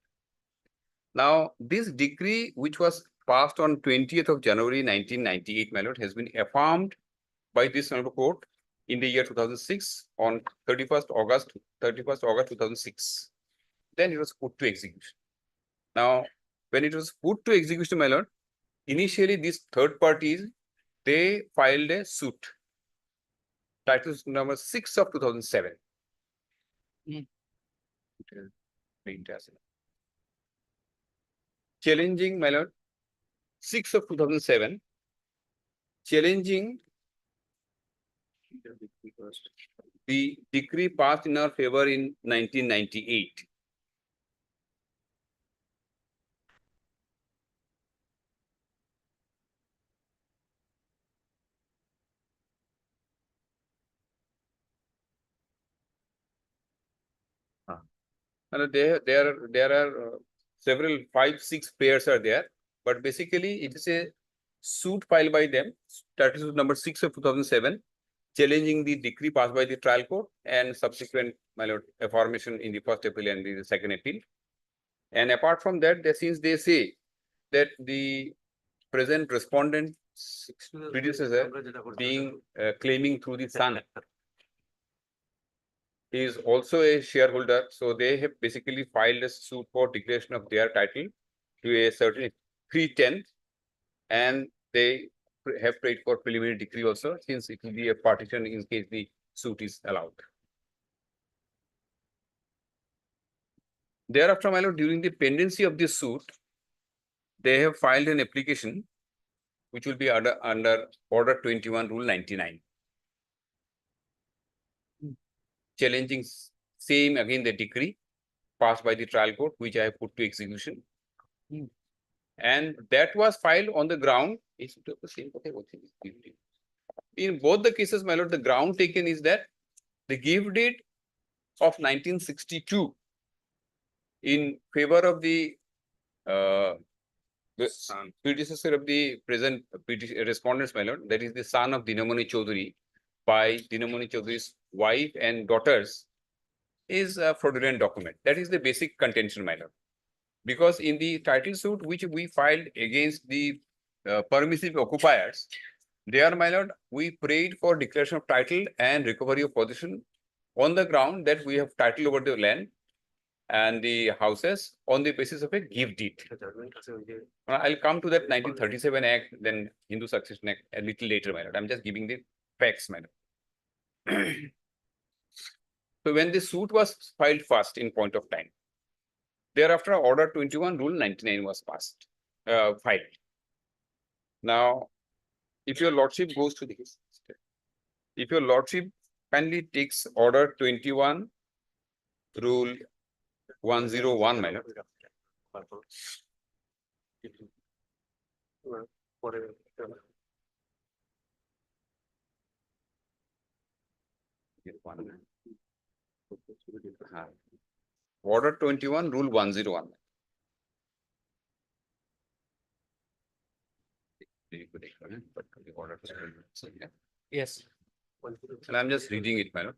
Now, this decree, which was passed on 20th of January 1998, my lord, has been affirmed by this honorable court in the year 2006 on 31st August 2006. Then it was put to execution. Now, when it was put to execution, my lord, initially these third parties, they filed a suit. Title number 6 of 2007. Challenging, my lord, 6 of 2007, challenging the decree passed in our favor in 1998. And there are several 5-6 pairs are there, but basically it is a suit filed by them. That is number 6 of 2007, challenging the decree passed by the trial court and subsequent, my lord, affirmation in the first appeal and the second appeal. And apart from that, since they say that the present respondent predecessor being claiming through the son is also a shareholder, so they have basically filed a suit for declaration of their title to a certain 3/10, and they have prayed for preliminary decree also, since it will be a partition in case the suit is allowed. Thereafter, my lord, during the pendency of this suit, they have filed an application which will be under Order 21, Rule 99. Challenging same again the decree passed by the trial court, which I have put to execution. And that was filed on the ground. In both the cases, my lord, the ground taken is that the gift deed of 1962 in favor of the predecessor of the present respondents, my lord, that is the son of Dinamani Chaudhary, by Dinamani Chaudhary's wife and daughters, is a fraudulent document. That is the basic contention, my lord. Because in the title suit which we filed against the permissive occupiers, there, my lord, we prayed for declaration of title and recovery of possession on the ground that we have title over the land and the houses on the basis of a gift deed. I'll come to that 1937 Act, then Hindu Succession Act a little later, my lord. I'm just giving the facts, my lord. So when the suit was filed first in point of time, thereafter Order 21, Rule 99 was passed, filed. Now, if your lordship goes to this, if your lordship kindly takes Order 21, Rule 101, my lord. Order 21, Rule 101. Yes. And I'm just reading it, my lord.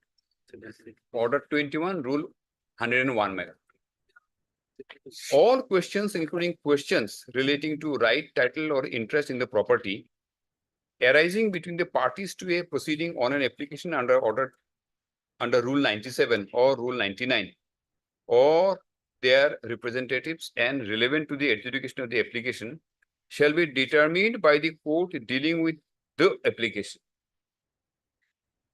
Order 21, Rule 101, my lord. All questions, including questions relating to right, title, or interest in the property arising between the parties to a proceeding on an application under Rule 97 or Rule 99, or their representatives and relevant to the adjudication of the application, shall be determined by the court dealing with the application,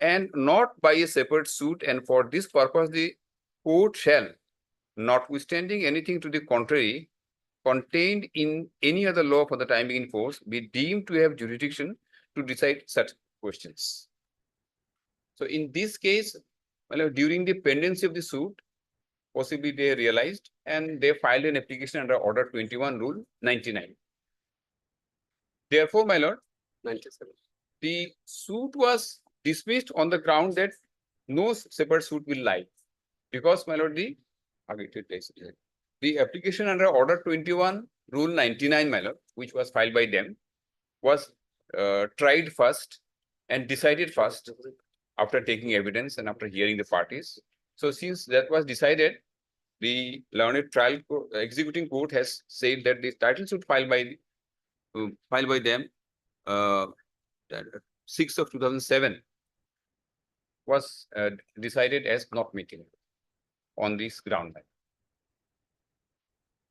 and not by a separate suit. And for this purpose, the court shall, notwithstanding anything to the contrary, contained in any other law for the time being in force be deemed to have jurisdiction to decide such questions. So in this case, well, during the pendency of the suit, possibly they realized and they filed an application under Order 21, Rule 99. Therefore, my lord, 97. the suit was dismissed on the ground that no separate suit will lie. Because, my lord, the application under Order 21, Rule 99, my lord, which was filed by them, was tried first and decided first after taking evidence and after hearing the parties. So since that was decided, the learned trial executing court has said that the title suit filed by them 6th of 2007 was decided as not meeting on this ground.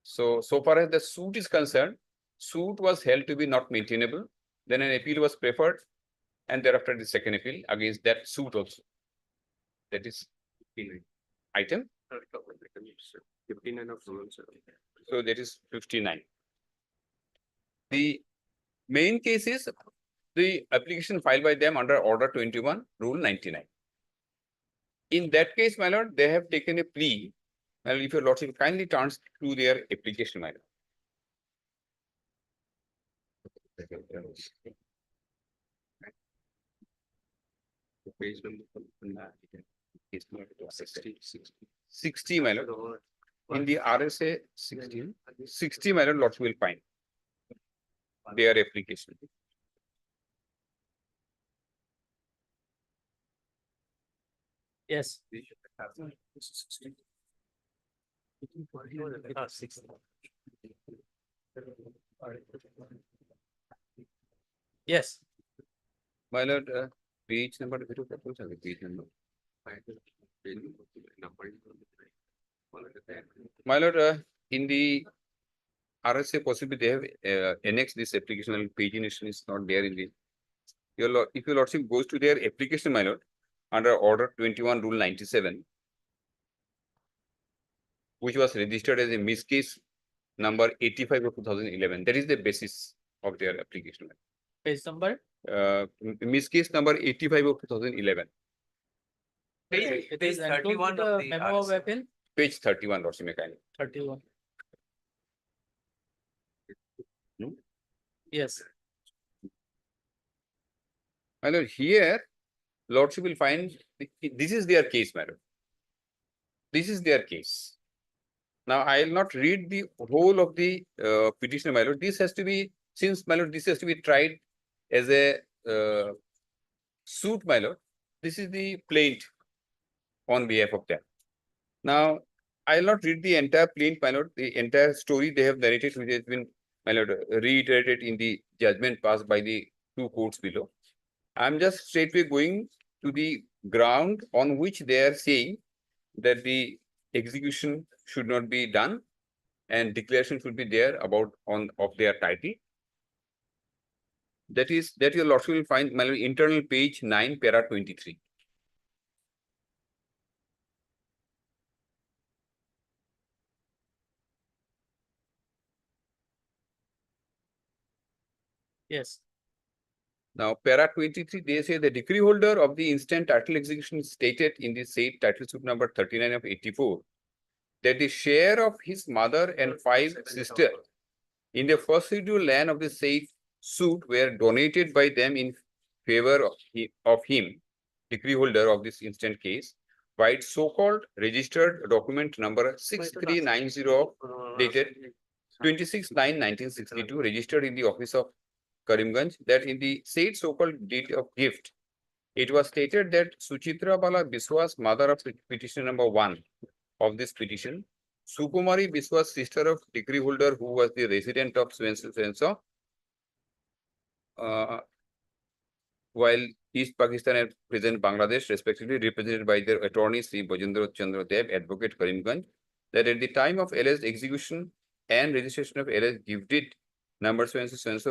So far as the suit is concerned, suit was held to be not maintainable. Then an appeal was preferred, and thereafter the second appeal against that suit also. That is item 59 of So that is 59. The main case is the application filed by them under Order 21, Rule 99. In that case, my lord, they have taken a plea. Well, if your lordship kindly turns to their application, my lord. Page number 60, my lord. In the RSA 60, my lord, lordship will find their application. Yes. Yes. My lord, page number, page number. My lord, in the RSA possibly they have annexed this application and pagination is not there in the. If your lordship goes to their application, my lord, under Order 21, Rule 97, which was registered as a miss case number 85 of 2011. That is the basis of their application. Page number? Miss case number 85 of 2011. It is 31 of the memo of appeal. Page 31, Lordship Mechanic. 31. Hmm? Yes. My lord, here, Lordship will find this is their case, madam. This is their case. Now, I will not read the whole of the petition, my lord. This has to be, since, my lord, this has to be tried as a suit, my lord. This is the plaint on behalf of them. Now, I will not read the entire plaint, my lord. The entire story they have narrated, which has been, my lord, reiterated in the judgment passed by the two courts below. I am just straightway going to the ground on which they are saying that the execution should not be done and declaration should be there about of their title. That your lordship will find, my lord, internal page 9, para 23. Yes. Now, para 23, they say the decree holder of the instant title execution stated in the said title suit number 39 of 84 that the share of his mother and 5 sisters in the first scheduled land of the said suit were donated by them in favor of him, decree holder of this instant case, by its so-called registered document number 6390 dated 26/9/1962, registered in the office of Karimganj, that in the said so-called deed of gift, it was stated that Suchitra Bala Biswas, mother of petition number 1 of this petition, Sukumari Biswas, sister of decree holder who was the resident of so while East Pakistan and present Bangladesh, respectively, represented by their attorney Sri Bajendra Chandra Dev, advocate Karimganj, that at the time of alleged execution and registration of alleged gift deed number so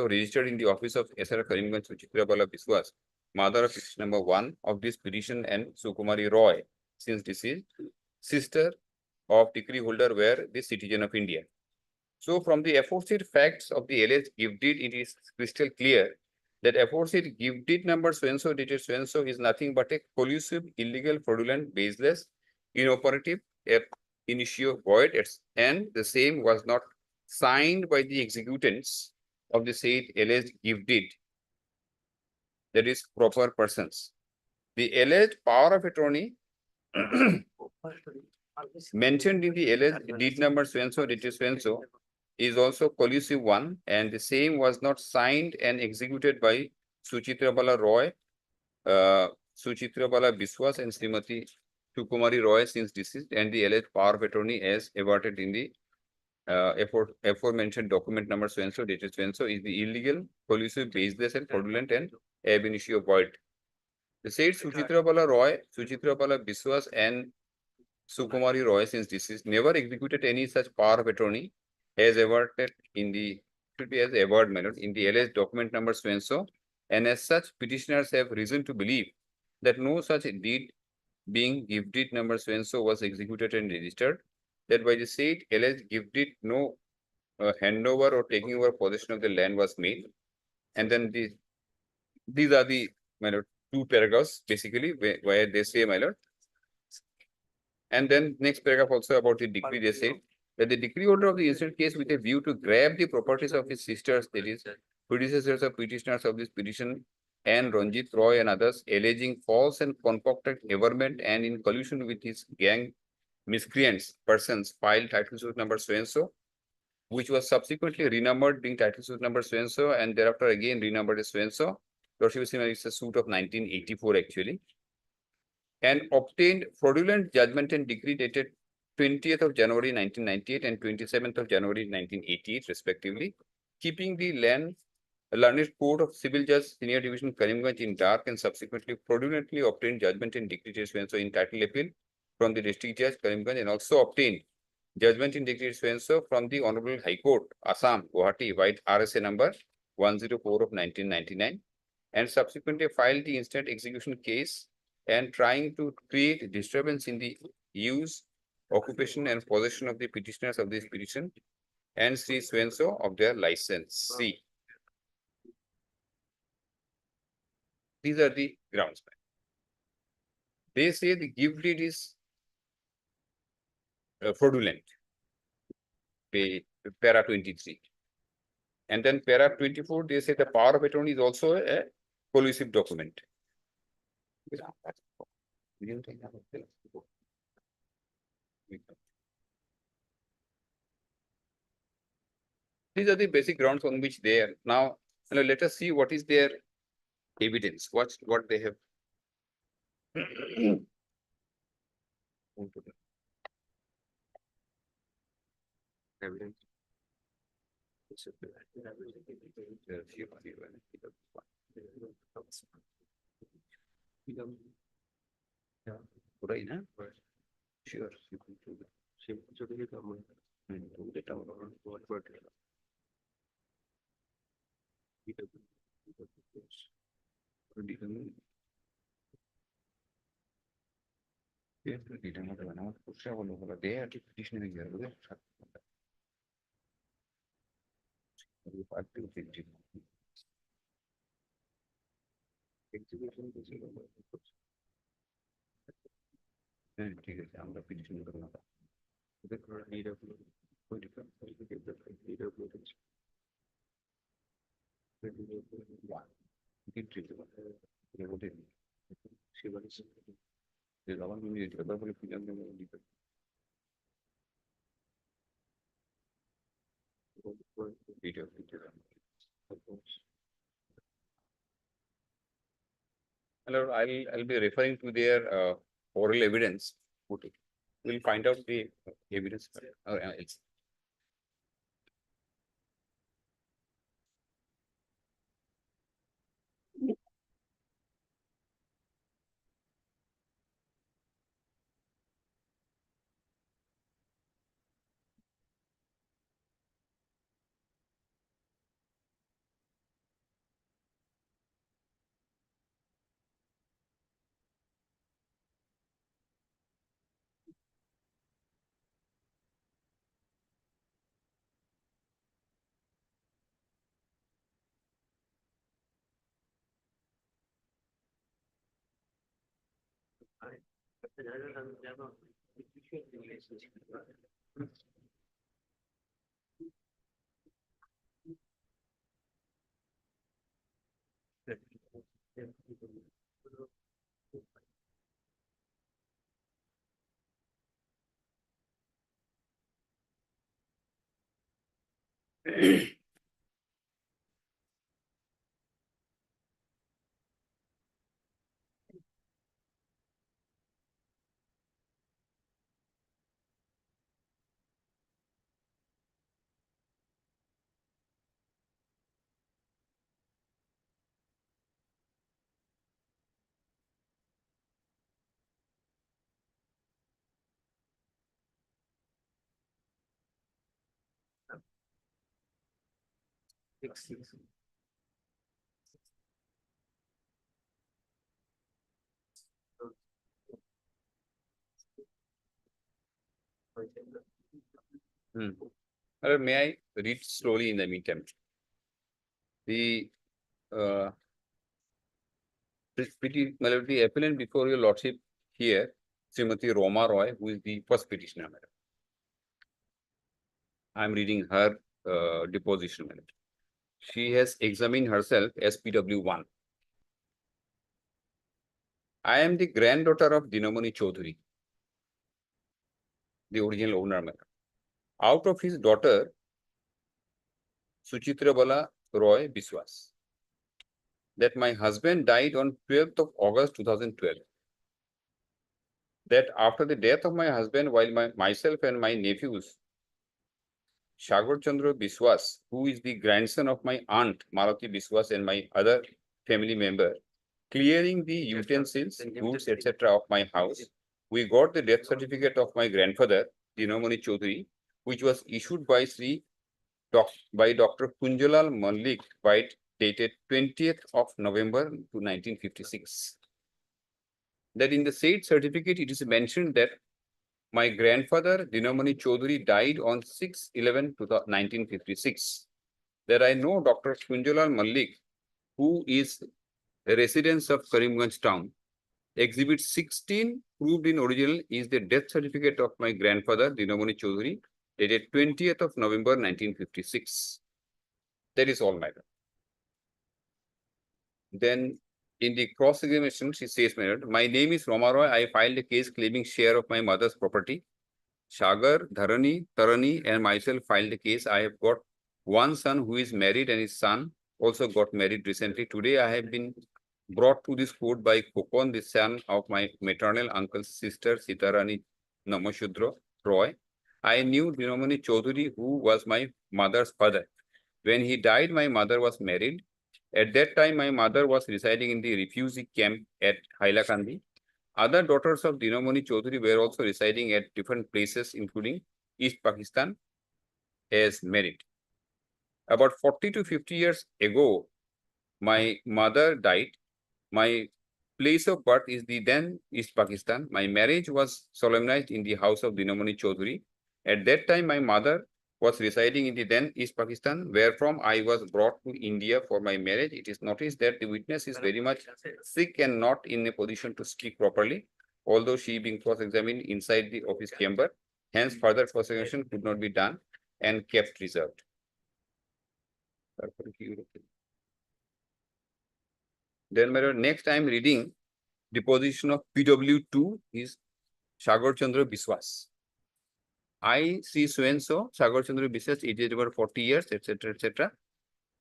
registered in the office of SR Karimganj Suchitra Bala Biswas, mother of petition number 1 of this petition, and Sukumari Roy, since deceased, sister of decree holder, were the citizen of India. So from the aforesaid facts of the alleged gift deed, it is crystal clear that aforesaid gift deed number so-and-so dated so-and-so is nothing but a collusive, illegal, fraudulent, baseless, inoperative, ab initio void, and the same was not signed by the executants of the said alleged gift deed, that is proper persons. The alleged power of attorney mentioned in the alleged deed number so-and-so dated so-and-so is also collusive one, and the same was not signed and executed by Suchitra Bala Roy, Suchitra Bala Biswas and Srimati Sukumari Roy since deceased, and the alleged power of attorney as averted in the aforementioned document number so-and-so dated so-and-so is the illegal, collusive, baseless and fraudulent and ab initio void. The said Suchitra Bala Roy, Suchitra Bala Biswas and Sukumari Roy since deceased never executed any such power of attorney as averted in the, should be as averred manner in the alleged document number so-and-so, and as such petitioners have reason to believe that no such deed being gift deed number so-and-so was executed and registered, that by the said alleged gift deed no handover or taking over possession of the land was made. And then these are the two paragraphs basically where they say, my lord. And then next paragraph also about the decree, they say that the decree holder of the incident case with a view to grab the properties of his sisters, that is predecessors of petitioners of this petition, and Ranjit Roy and others, alleging false and concocted averment and in collusion with his gang miscreants persons, filed title suit number so-and-so, which was subsequently renumbered being title suit number so-and-so, and thereafter again renumbered as so-and-so. It's a suit of 1984 actually, and obtained fraudulent judgment and decree dated 20th of January 1998 and 27th of January 1988 respectively, keeping the learned court of civil judge senior division Karimganj in dark, and subsequently fraudulently obtained judgment and decree so in title appeal from the district judge Karimganj, and also obtained judgment in decree so from the Honorable High Court, Assam, Guwahati, White RSA number 104 of 1999, and subsequently filed the instant execution case and trying to create disturbance in the use, occupation and possession of the petitioners of this petition and see so of their license. C. These are the grounds. They say the gift deed is fraudulent. Para 23. And then para 24, they say the power of attorney is also a collusive document. These are the basic grounds on which they are. Now, let us see what is their evidence, what they have. Evidence. Right, huh? Sure. They are petitioning here. ঠিক আছে আমরা petition করব না Hello, I'll be referring to their oral evidence. We'll find out the evidence. It's May I read slowly in the meantime? The the appellant before your lordship here, Srimati Roma Roy, who is the first petitioner, madam. I am reading her deposition, madam. She has examined herself as PW1. I am the granddaughter of Dinamani Chaudhary, the original owner, madam. Out of his daughter, Suchitra Bala Roy Biswas, that my husband died on 12th of August 2012. That after the death of my husband, while myself and my nephews, Sagar Chandra Biswas, who is the grandson of my aunt Malati Biswas and my other family member, clearing the utensils, goods, etc. of my house, we got the death certificate of my grandfather, Dinamani Chaudhary, which was issued by Dr. Kunjalal Malik, dated 20th of November 1956. That in the said certificate, it is mentioned that my grandfather, Dinamani Chaudhary, died on 6/11/1956. That I know Dr. Kunjalal Malik, who is a resident of Karimganj town. Exhibit 16, proved in original, is the death certificate of my grandfather, Dinamani Chaudhary, dated 20th of November 1956. That is all, madam. Then in the cross-examination, she says, madam, my name is Roma Roy. I filed a case claiming share of my mother's property. Sagar, Dharani, Tarani, and myself filed a case. I have got one son who is married, and his son also got married recently. Today, I have been brought to this court by Kokon, the son of my maternal uncle's sister, Sitarani Namashudra Roy. I knew Dinamani Chaudhary, who was my mother's father. When he died, my mother was married. At that time, my mother was residing in the refugee camp at Hailakandi. Other daughters of Dinamani Chaudhary were also residing at different places, including East Pakistan, as married. About 40 to 50 years ago, my mother died. My place of birth is the then East Pakistan. My marriage was solemnized in the house of Dinamani Chaudhary. At that time, my mother was residing in the then East Pakistan, wherefrom I was brought to India for my marriage. It is noticed that the witness is very much sick and not in a position to speak properly, although she being cross-examined inside the office chamber. Hence, further cross-examination could not be done and kept reserved. Then, madam, next I am reading deposition of PW2 is Sagar Chandra Biswas. I see so-and-so, Sagar Chandra Biswas, age is about 40 years, etc., etc.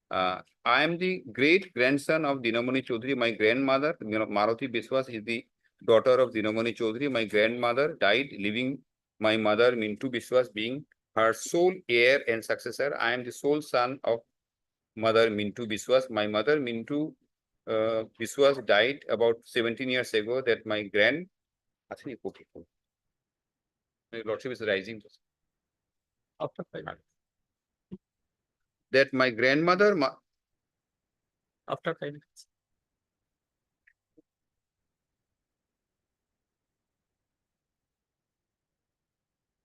I am the great grandson of Dinamani Chaudhary. My grandmother, Maruti Biswas, is the daughter of Dinamani Chaudhary. My grandmother died, leaving my mother, Mintu Biswas, being her sole heir and successor. I am the sole son of mother, Mintu Biswas. My mother, Mintu Biswas, died about 17 years ago. That my my lordship is rising. After 5 minutes. That my grandmother, After 5 minutes.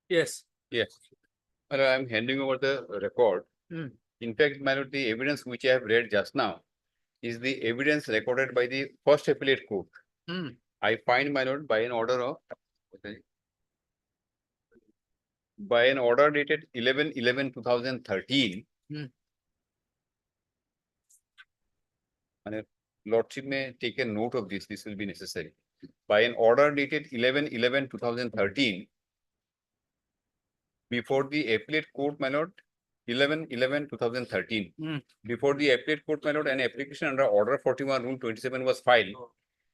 Yes. yes, I am handing over the record. Hmm. In fact, my lord, the evidence which I have read just now is the evidence recorded by the first appellate court. Hmm. I find, my lord, by an order of by an order dated 11/11/2013. And lordship may take a note of this. This will be necessary. By an order dated 11/11/2013, before the appellate court, my lord, 11/11/2013. Before the appellate court, my lord, an application under Order 41 Rule 27 was filed,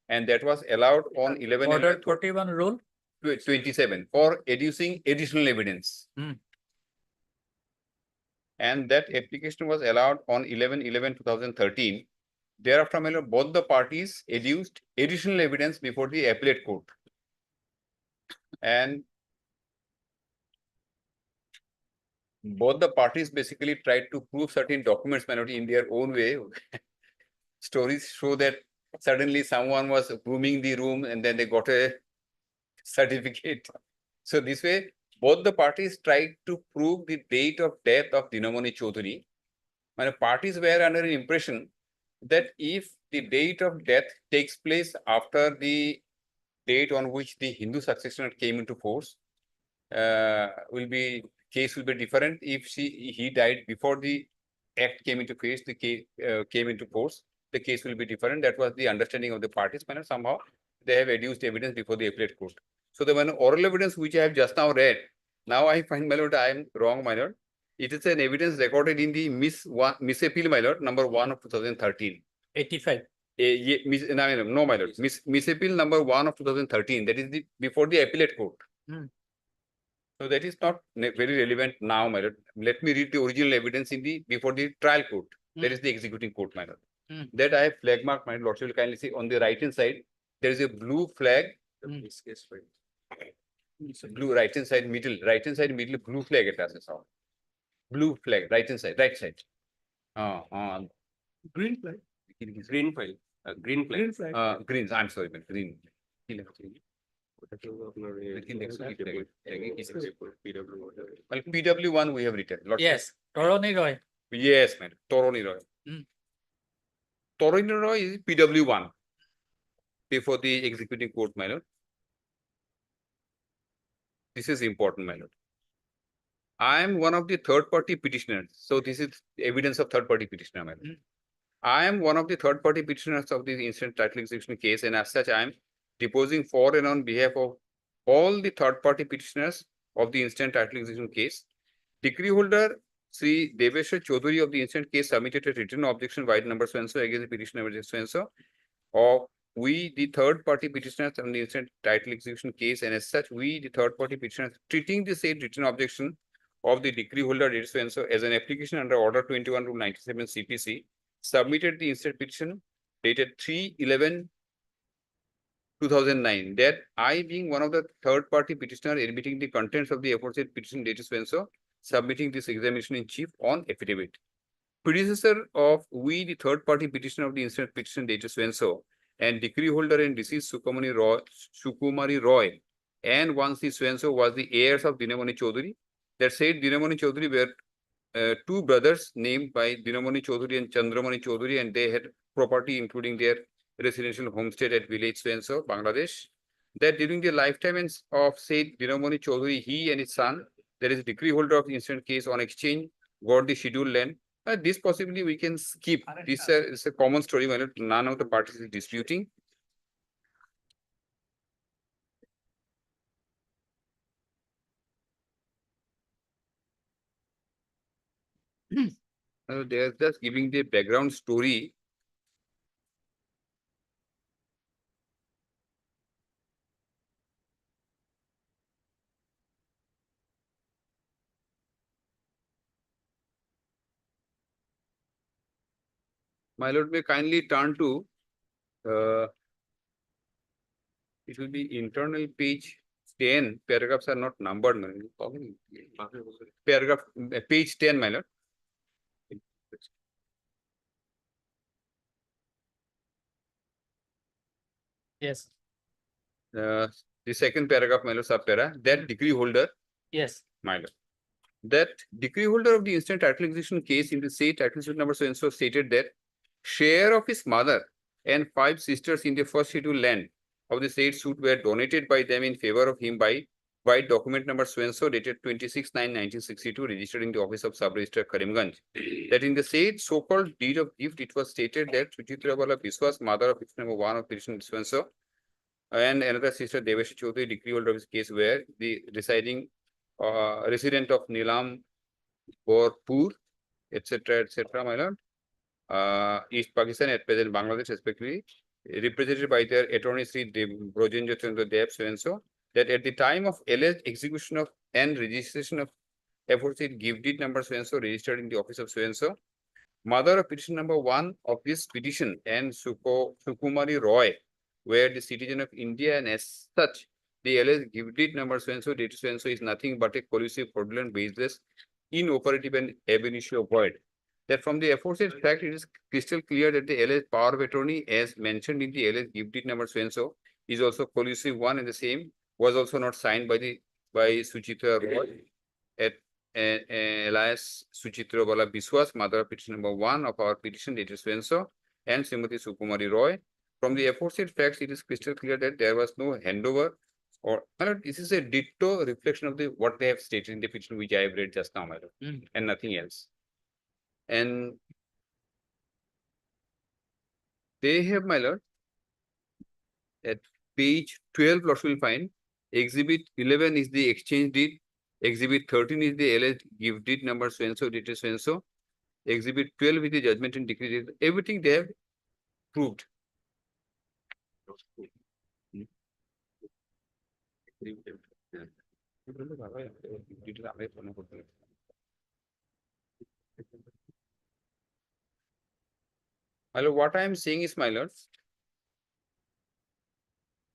and that was allowed on 11 Order 41 rule. 27 for adducing additional evidence. And that application was allowed on 11/11/2013. Thereafter, my lord, both the parties adduced additional evidence before the appellate court. And both the parties basically tried to prove certain documents, my lord, in their own way. Stories show that suddenly someone was grooming the room and then they got a certificate. So this way, both the parties tried to prove the date of death of Dinamani Chaudhary. And parties were under an impression that if the date of death takes place after the date on which the Hindu Succession Act came into force, case will be different. If he died before the act came into force, the case will be different. That was the understanding of the parties. Somehow they have adduced evidence before the appellate court. So the oral evidence which I have just now read, now I find, my lord, I am wrong, my lord. It is an evidence recorded in the Miss Appeal, my lord, number 1 of 2013. 85. No, my lord. Miss Appeal number 1 of 2013. That is before the appellate court. So that is not very relevant now, my lord. Let me read the original evidence before the trial court. That is the executing court, my lord. That I have flag marked, my lord. Will kindly see on the right hand side, there is a blue flag. Blue right hand side middle, blue flag it has a sound. Blue flag, right hand side, right side. Green flag. Green flag. Green flag. Green flag. Green. I'm sorry, but green. Well, PW1 we have written. Yes, Toroni Roy. Yes, man. Toroni Roy. Toroni Roy is PW1 before the executing court, my lord. This is important, my lord. I am one of the third-party petitioners. So this is evidence of third-party petitioner, my lord. I am one of the third-party petitioners of the instant title execution case, and as such, I am deposing for and on behalf of all the third-party petitioners of the instant title execution case. Decree holder Sri Deveshwar Chaudhary of the instant case submitted a written objection by number so-and-so against the petitioner so-and-so. Of we, the third-party petitioners on the instant title execution case, and as such, we, the third-party petitioners, treating the said written objection of the decree holder so-and-so as an application under Order 21 Rule 97 CPC, submitted the instant petition dated 3/11/2009, that I, being one of the third-party petitioners admitting the contents of the aforesaid petition dated so-and-so, submitting this examination in chief on affidavit. Predecessor of we, the third-party petitioner of the instant petition dated so-and-so, and decree holder and deceased Sukumari Roy, and once the so-and-so was the heirs of Dinamani Chaudhary. That said, Dinamani Chaudhary were two brothers named by Dinamani Chaudhary and Chandramani Chaudhary, and they had property including their residential homestead at village so-and-so, Bangladesh. That during the lifetime of said Dinamani Chaudhary, he and his son, that is decree holder of the instant case on exchange, got the scheduled land. This possibly we can skip. This is a common story when none of the parties is disputing. They are just giving the background story. My lord, may kindly turn to it will be internal page 10. Paragraphs are not numbered. Paragraph page 10, my lord. Yes. The second paragraph, my lord, sub-para, that decree holder. Yes. My lord. That decree holder of the instant title execution case in the state title suit number so-and-so stated that share of his mother and 5 sisters in the first scheduled land of the said suit were donated by them in favor of him by document number so-and-so dated 26/9/1962, registered in the office of Sub-Registrar Karimganj, that in the said so-called deed of gift, it was stated that Suchitra Bala Biswas, mother of petition number 1 of petition so-and-so, and another sister Devashi Chaudhary, decree holder of this case, were the resident of Nilam Borpur, etc., my lord, East Pakistan, at present Bangladesh, respectively, represented by their attorney Sri Brojenjo Chandra Dev so-and-so, that at the time of alleged execution of and registration of aforesaid gift deed number so-and-so, registered in the office of so-and-so, mother of petition number 1 of this petition and Sukumari Roy were the citizen of India, and as such, the alleged gift deed number so-and-so, dated so-and-so, is nothing but a collusive, fraudulent, baseless, inoperative, and ab initio void. That from the aforesaid fact, it is crystal clear that the alleged power of attorney, as mentioned in the alleged gift deed number so-and-so, is also collusive one and the same, was also not signed by Suchitra Roy at alias Suchitra Bala Biswas, mother of petition number 1 of our petition dated so-and-so, and Srimati Sukumari Roy. From the aforesaid facts, it is crystal clear that there was no handover, or this is a ditto reflection of what they have stated in the petition which I have read just now, and nothing else. And they have, my lord, at page 12, Lord will find exhibit 11 is the exchange deed, exhibit 13 is the alleged gift deed number so-and-so, dated so-and-so, exhibit 12 is the judgment and decree, everything they have proved. My lord, what I am saying is, my lord,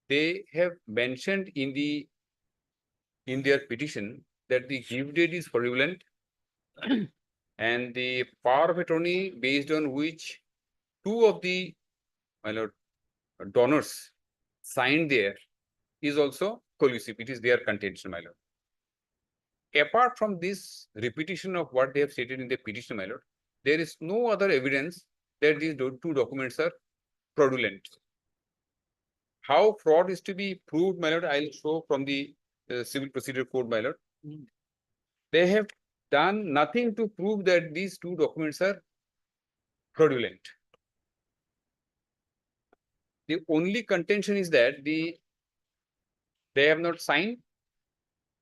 they have mentioned in their petition that the gift deed is fraudulent and the power of attorney based on which 2 of the, my lord, donors signed there is also collusive. It is their contention, my lord. Apart from this repetition of what they have stated in the petition, my lord, there is no other evidence that these 2 documents are fraudulent. How fraud is to be proved, my lord, I'll show from the Civil Procedure Code, my lord. They have done nothing to prove that these 2 documents are fraudulent. The only contention is that they have not signed,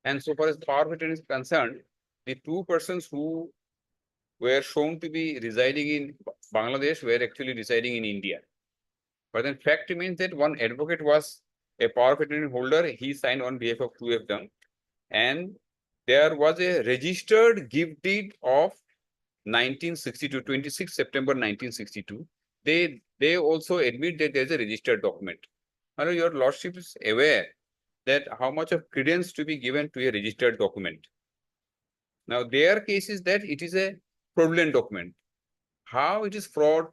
and so far as power of attorney is concerned, the 2 persons who were shown to be residing in Bangladesh were actually residing in India. But then fact remains that one advocate was a power of attorney holder. He signed on behalf of 2 of them, and there was a registered gift deed of 1962, 26 September 1962. They also admit that there is a registered document. Now, your lordship is aware that how much of credence to be given to a registered document. Now, their case is that it is a fraudulent document. How it is fraud?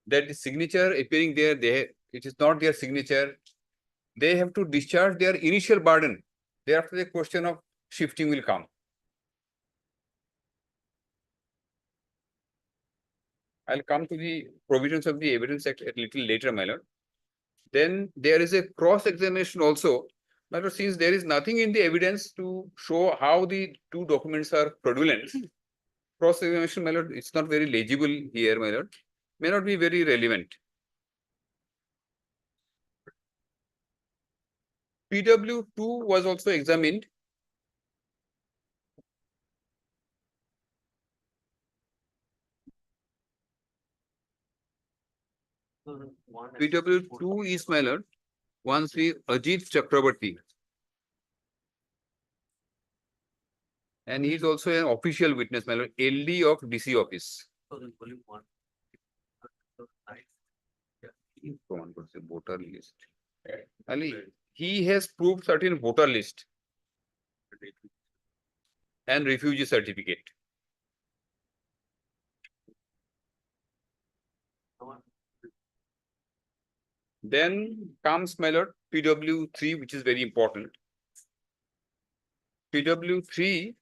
That the signature appearing there, it is not their signature. They have to discharge their initial burden. Thereafter, the question of shifting will come. I'll come to the provisions of the Evidence Act a little later, my lord. Then there is a cross-examination also. My lord, since there is nothing in the evidence to show how the 2 documents are fraudulent, cross-examination, my lord, it's not very legible here, my lord. May not be very relevant. PW2 was also examined. PW2 is, my lord, one Sri Ajit Chakrabarti. And he is also an official witness, my lord, LD of DC office. Voter list. Ali, he has proved certain voter list and refugee certificate. Then comes, my lord, PW3, which is very important. PW3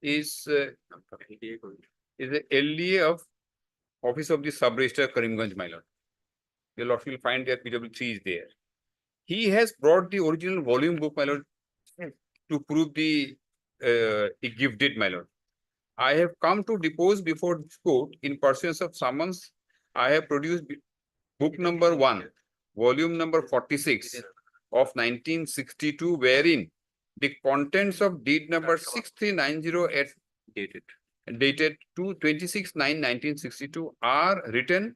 is the LDA of Office of the Sub-Registrar Karimganj, my lord. Your lord will find that PW3 is there. he has brought the original volume book, my lord, to prove the gift deed, my lord. I have come to depose before this court in pursuance of summons. I have produced book number 1, volume number 46 of 1962, wherein the contents of deed number 6390 at dated to 26/9/1962 are written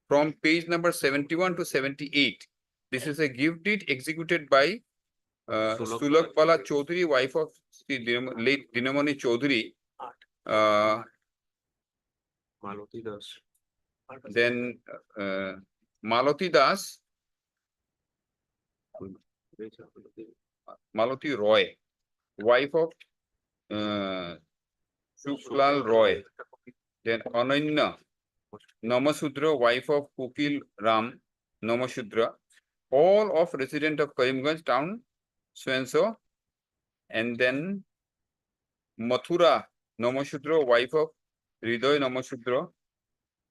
from page number 71 to 78. This is a gift deed executed by Sulakbala Chaudhary, wife of the late Dinamani Chaudhary. Then Malati Das, Malati Roy, wife of Shuklal Roy. Then Ananya Namasudra, wife of Kukil Ram Namasudra, all of resident of Karimganj town, so. And then Mathura Namasudra, wife of Hridoy Namasudra.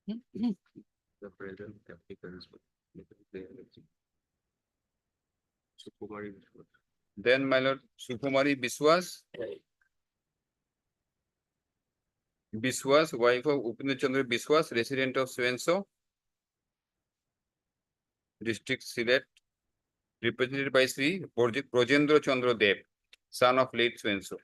The present applicants. Then my lord Sukumari Biswas. Biswas, wife of Upendra Chandra Biswas, resident of Swenso, district Silet, represented by Sri Projendra Chandra Dev, son of late Swenso.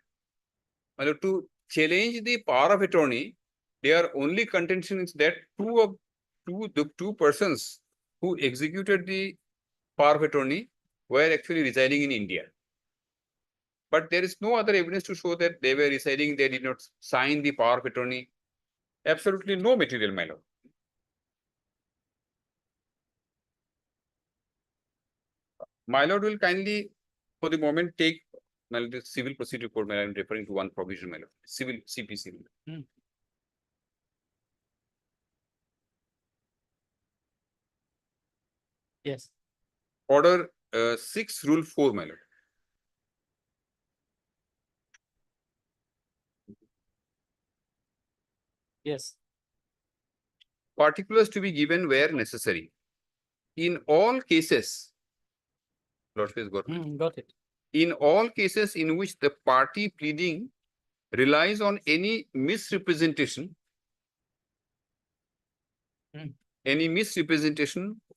To challenge the power of attorney, their only contention is that the two persons who executed the power of attorney were actually residing in India. But there is no other evidence to show that they were residing, they did not sign the power of attorney. Absolutely no material, my lord. My lord will kindly, for the moment, take the civil procedure code. My lord, I'm referring to one provision, my lord. Civil CPC. Yes. Order 6, Rule 4, my lord. Yes. Particulars to be given where necessary. In all cases, Lord, please go. Got it. In all cases in which the party pleading relies on any misrepresentation,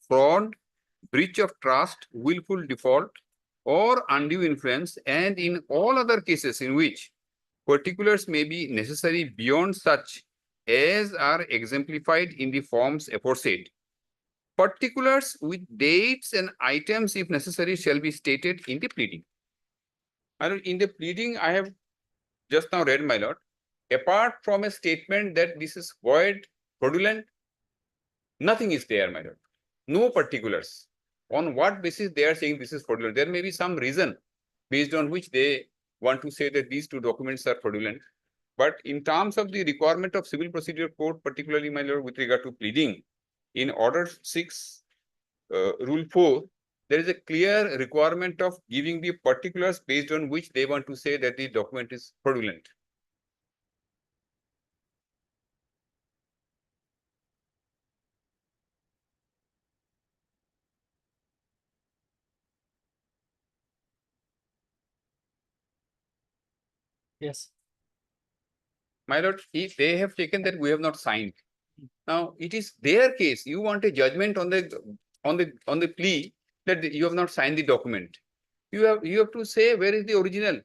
fraud, breach of trust, willful default, or undue influence, and in all other cases in which particulars may be necessary beyond such as are exemplified in the forms aforesaid. Particulars with dates and items, if necessary, shall be stated in the pleading. In the pleading, I have just now read, my lord, apart from a statement that this is void, fraudulent, nothing is there, my lord. No particulars. On what basis they are saying this is fraudulent? There may be some reason based on which they want to say that these two documents are fraudulent. But in terms of the requirement of Civil Procedure Code, particularly, my lord, with regard to pleading, in Order 6, Rule 4, there is a clear requirement of giving the particulars based on which they want to say that the document is fraudulent. Yes. My lord, if they have taken that we have not signed, now it is their case. You want a judgment on the plea that you have not signed the document. You have to say where is the original.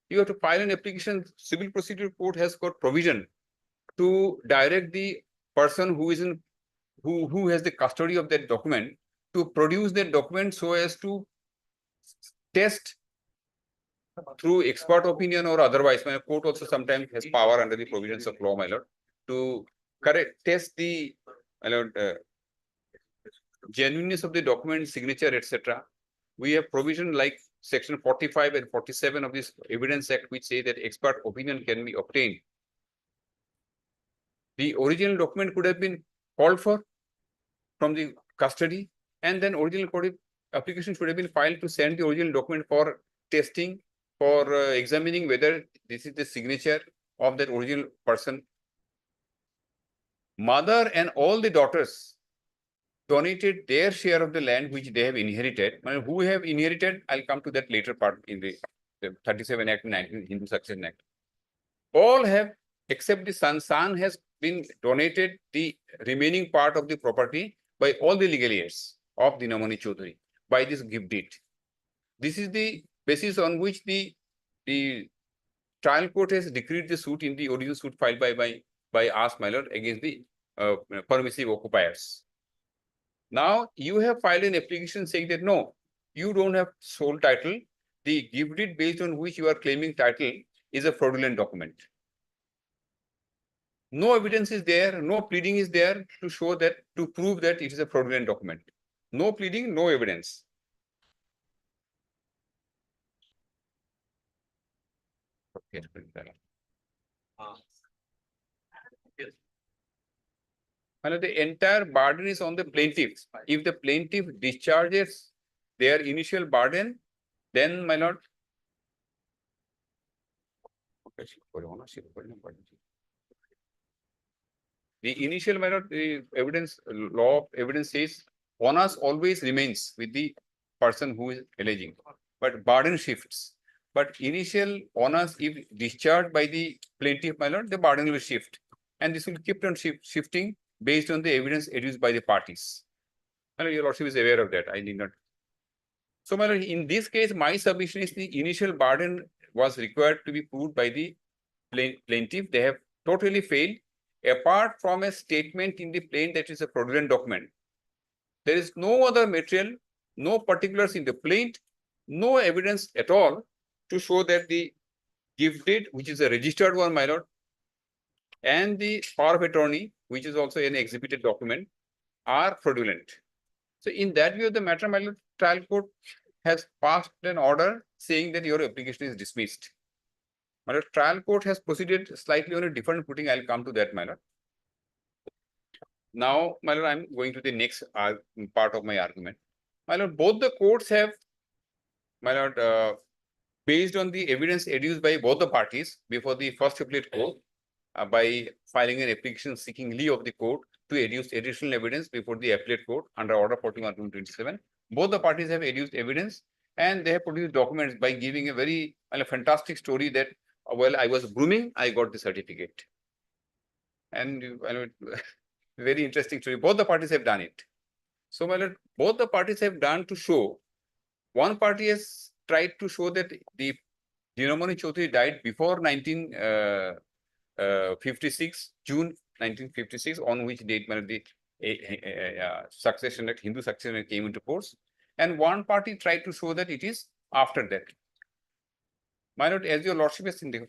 You have to file an application. Civil Procedure Court has got provision to direct the person who is who has the custody of that document to produce that document so as to test through expert opinion or otherwise. My court also sometimes has power under the provisions of law, my lord, to test the genuineness of the document, signature, etc. We have provision like Section 45 and 47 of this Evidence Act, which say that expert opinion can be obtained. The original document could have been called for from the custody, and then original application should have been filed to send the original document for testing, for examining whether this is the signature of that original person. Mother and all the daughters, donated their share of the land which they have inherited. Well, who have inherited, I'll come to that later part in the 37 Act and 19 Hindu Succession Act. All have, except the son. Son has been donated the remaining part of the property by all the legal heirs of Dinamani Chaudhary by this gift deed. This is the basis on which the trial court has decreed the suit in the original suit filed by us, my lord, against the permissive occupiers. Now you have filed an application saying that no, you don't have sole title. The gift deed based on which you are claiming title is a fraudulent document. No evidence is there, no pleading is there to show that, to prove that it is a fraudulent document. No pleading, no evidence. Okay. And the entire burden is on the plaintiff. If the plaintiff discharges their initial burden, then my lord. The initial, my lord, the evidence, law of evidence says onus always remains with the person who is alleging, but burden shifts. But initial onus, if discharged by the plaintiff, my lord, the burden will shift. And this will keep on shifting based on the evidence adduced by the parties. My lord, your lordship is aware of that. I need not. So, my lord, in this case, my submission is the initial burden was required to be proved by the plaintiff. They have totally failed. Apart from a statement in the plaint that is a fraudulent document, there is no other material, no particulars in the plaint, no evidence at all to show that the gift deed, which is a registered one, my lord, and the power of attorney, which is also an exhibited document, are fraudulent. So in that view of the matter, my lord, trial court has passed an order saying that your application is dismissed. My lord, trial court has proceeded slightly on a different footing. I'll come to that, my lord. Now, my lord, I'm going to the next part of my argument. My lord, both the courts have, my lord, based on the evidence adduced by both the parties before the first appellate court, by filing an application seeking leave of the court to adduce additional evidence before the appellate court under Order 41/27. Both the parties have adduced evidence and they have produced documents by giving a very fantastic story that, well, I was grooming, I got the certificate. And very interesting story. Both the parties have done it. So, my lord, both the parties have done to show, one party has tried to show that the Dinamani Chaudhary died before 1956, June 1956, on which date the Succession Act, Hindu Succession Act came into force. And one party tried to show that it is after that. My lord, as your lordship is in the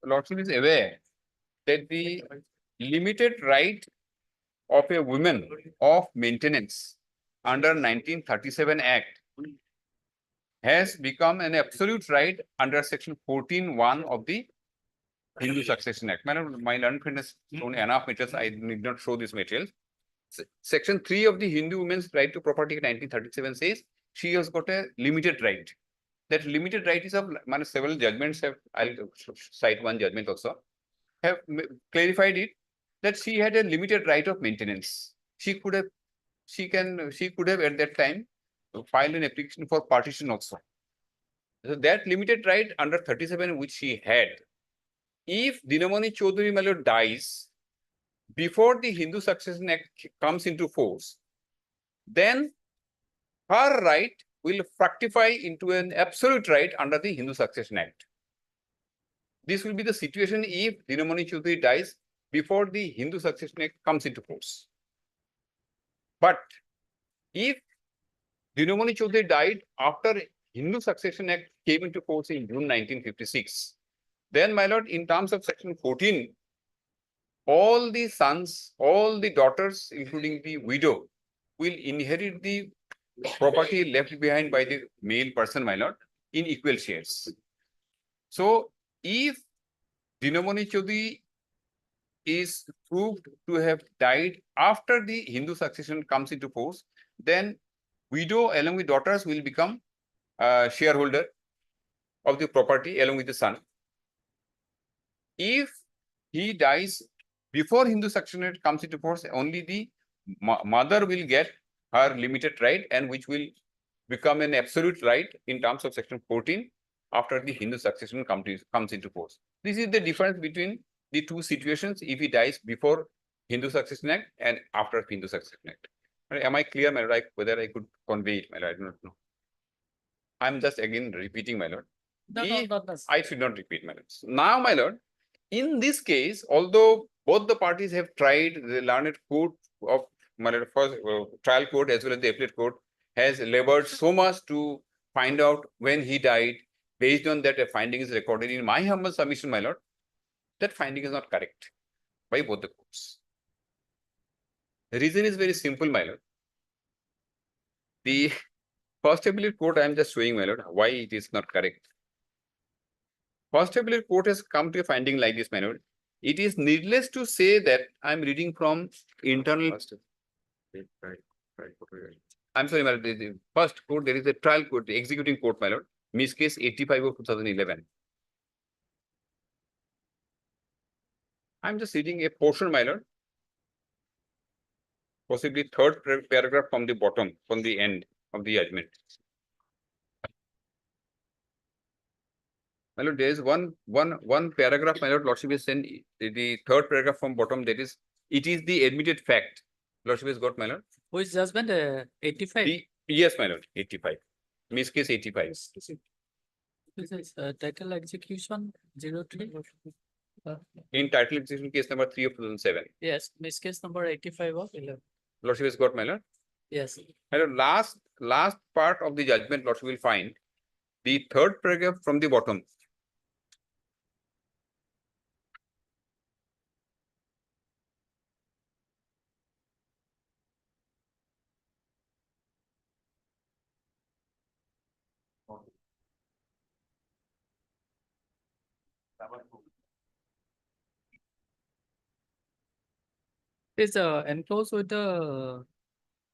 lordship is aware that the limited right of a woman of maintenance under 1937 Act has become an absolute right under section 14(1) of the Hindu Succession Act. My learned friend has shown enough materials. I need not show these materials. Section 3 of the Hindu Women's Right to Property Act 1937 says she has got a limited right. That limited right is of several judgments have, I'll cite one judgment also, have clarified it that she had a limited right of maintenance. She could have at that time filed an application for partition also. So that limited right under 37 which she had, if Dinamani Chaudhary my lord dies before the Hindu Succession Act comes into force, then her right will fructify into an absolute right under the Hindu Succession Act. This will be the situation if Dinamani Chaudhary dies before the Hindu Succession Act comes into force. But if Dinamani Chaudhary died after Hindu Succession Act came into force in June 1956, then, my lord, in terms of section 14, all the sons, all the daughters, including the widow, will inherit the property left behind by the male person, my lord, in equal shares. So, if Dinamani Chaudhary is proved to have died after the Hindu succession comes into force, then widow along with daughters will become shareholder of the property along with the son. If he dies Before Hindu Succession Act comes into force, only the mother will get her limited right and which will become an absolute right in terms of section 14 after the Hindu succession comes into force. This is the difference between the two situations if he dies before Hindu Succession Act and after Hindu Succession Act. Am I clear, my lord? Whether I could convey it, my lord? I do not know. I'm just again repeating, my lord. No, not necessarily. I should not repeat, my lord. Now, my lord, in this case, although both the parties have tried, the learned court of my lord, first trial court as well as the appellate court has labored so much to find out when he died. Based on that, a finding is recorded in my humble submission, my lord. That finding is not correct by both the courts. The reason is very simple, my lord. The first appellate court, I am just showing, my lord, why it is not correct. First appellate court has come to a finding like this, my lord. It is needless to say that I am reading from internal. I'm sorry, my lord, the first court, there is a trial court, the executing court, my lord, Miss case 85 of 2011. I'm just reading a portion, my lord, possibly third paragraph from the bottom, from the end of the judgment. My lord, there is one paragraph, my lord, lordship is saying the third paragraph from bottom, that is, it is the admitted fact. Lordship has got, my lord. Which judgment, 85? Yes, my lord, 85. Miss case 85. This is title execution 03. In title execution case number 3 of 2007. Yes, miss case number 85 of 11. Lordship has got, my lord. Yes. My lord, last part of the judgment, lordship will find the third paragraph from the bottom. Is enclosed with the.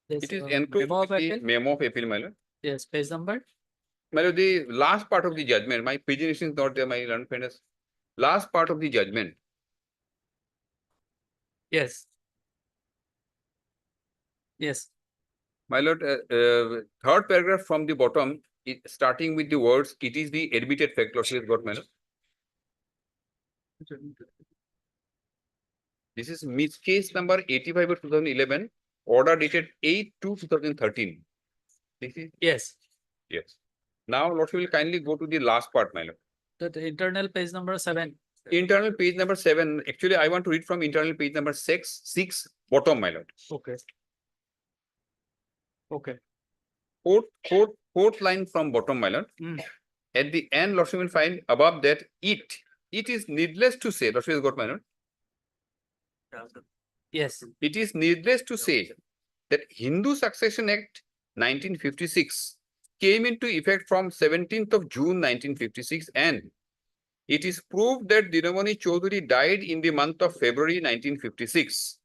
It is enclosed with the memo of appeal, my lord. Yes, page number. My lord, the last part of the judgment, my pagination is not there, my learned friends. Last part of the judgment. Yes. Yes. My lord, third paragraph from the bottom, starting with the words, it is the admitted fact, lordship has got, my lord. This is Miss case number 85 of 2011, order dated 8/2/2013. This is Yes. yes. Now, lordship will kindly go to the last part, my lord. The internal page number 7. Internal page number 7. Actually, I want to read from internal page number 6, bottom, my lord. Okay. Okay. Fourth line from bottom, my lord. At the end, lordship will find above that it is needless to say, lordship has got, my lord. Yes. It is needless to say that Hindu Succession Act 1956 came into effect from 17th of June 1956 and it is proved that Dinamani Chaudhary died in the month of February 1956.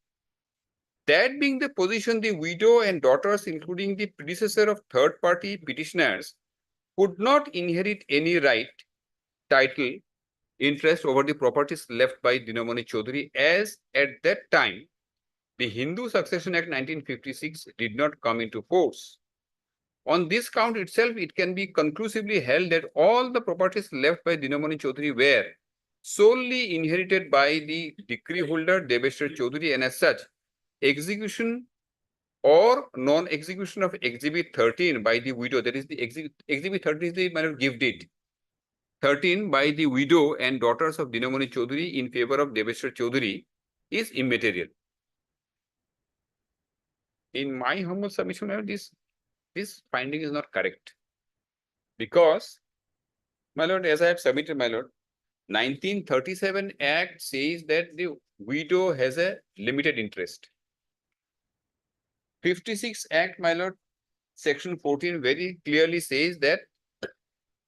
That being the position, the widow and daughters, including the predecessor of third-party petitioners, could not inherit any right, title, interest over the properties left by Dinamani Chaudhary, as at that time, the Hindu Succession Act 1956 did not come into force. On this count itself, it can be conclusively held that all the properties left by Dinamani Chaudhary were solely inherited by the decree holder Deveshwar Chaudhary, and as such, execution or non-execution of Exhibit 13 by the widow, that is the Exhibit 13 is the matter of gift deed. 13 by the widow and daughters of Dinamani Chaudhary in favor of Deveshwar Chaudhary is immaterial. In my humble submission, this finding is not correct. Because, my lord, as I have submitted, my lord, 1937 Act says that the widow has a limited interest. 56 Act, my lord, section 14 very clearly says that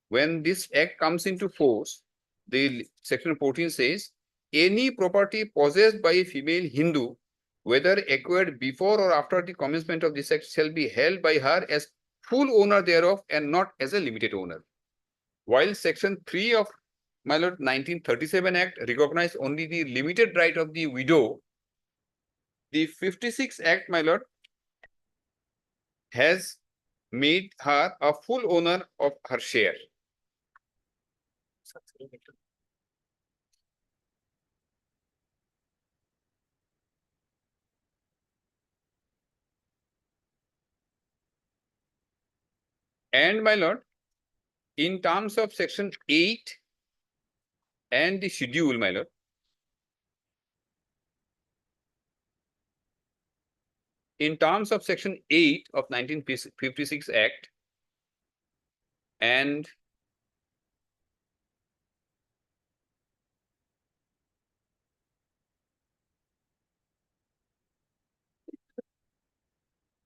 when this act comes into force, the section 14 says, any property possessed by a female Hindu, whether acquired before or after the commencement of this act, shall be held by her as full owner thereof and not as a limited owner. While section 3 of my lord, 1937 Act recognized only the limited right of the widow. The 56 Act, my lord, has made her a full owner of her share. And my lord, in terms of section 8 and the schedule, my lord, in terms of section 8 of 1956 Act and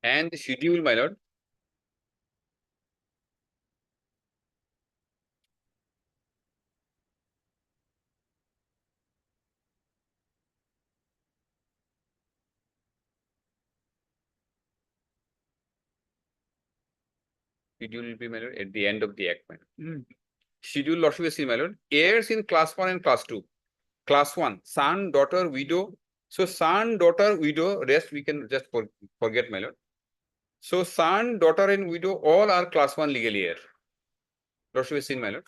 the schedule, my lord, schedule will be, my lord, at the end of the act, my lord. Schedule, lordship will see, my lord, heirs in class 1 and class 2. Class 1, son, daughter, widow. So son, daughter, widow, rest we can just forget, my lord. So son, daughter and widow, all are class 1 legal heir. Lordship will see, my lord.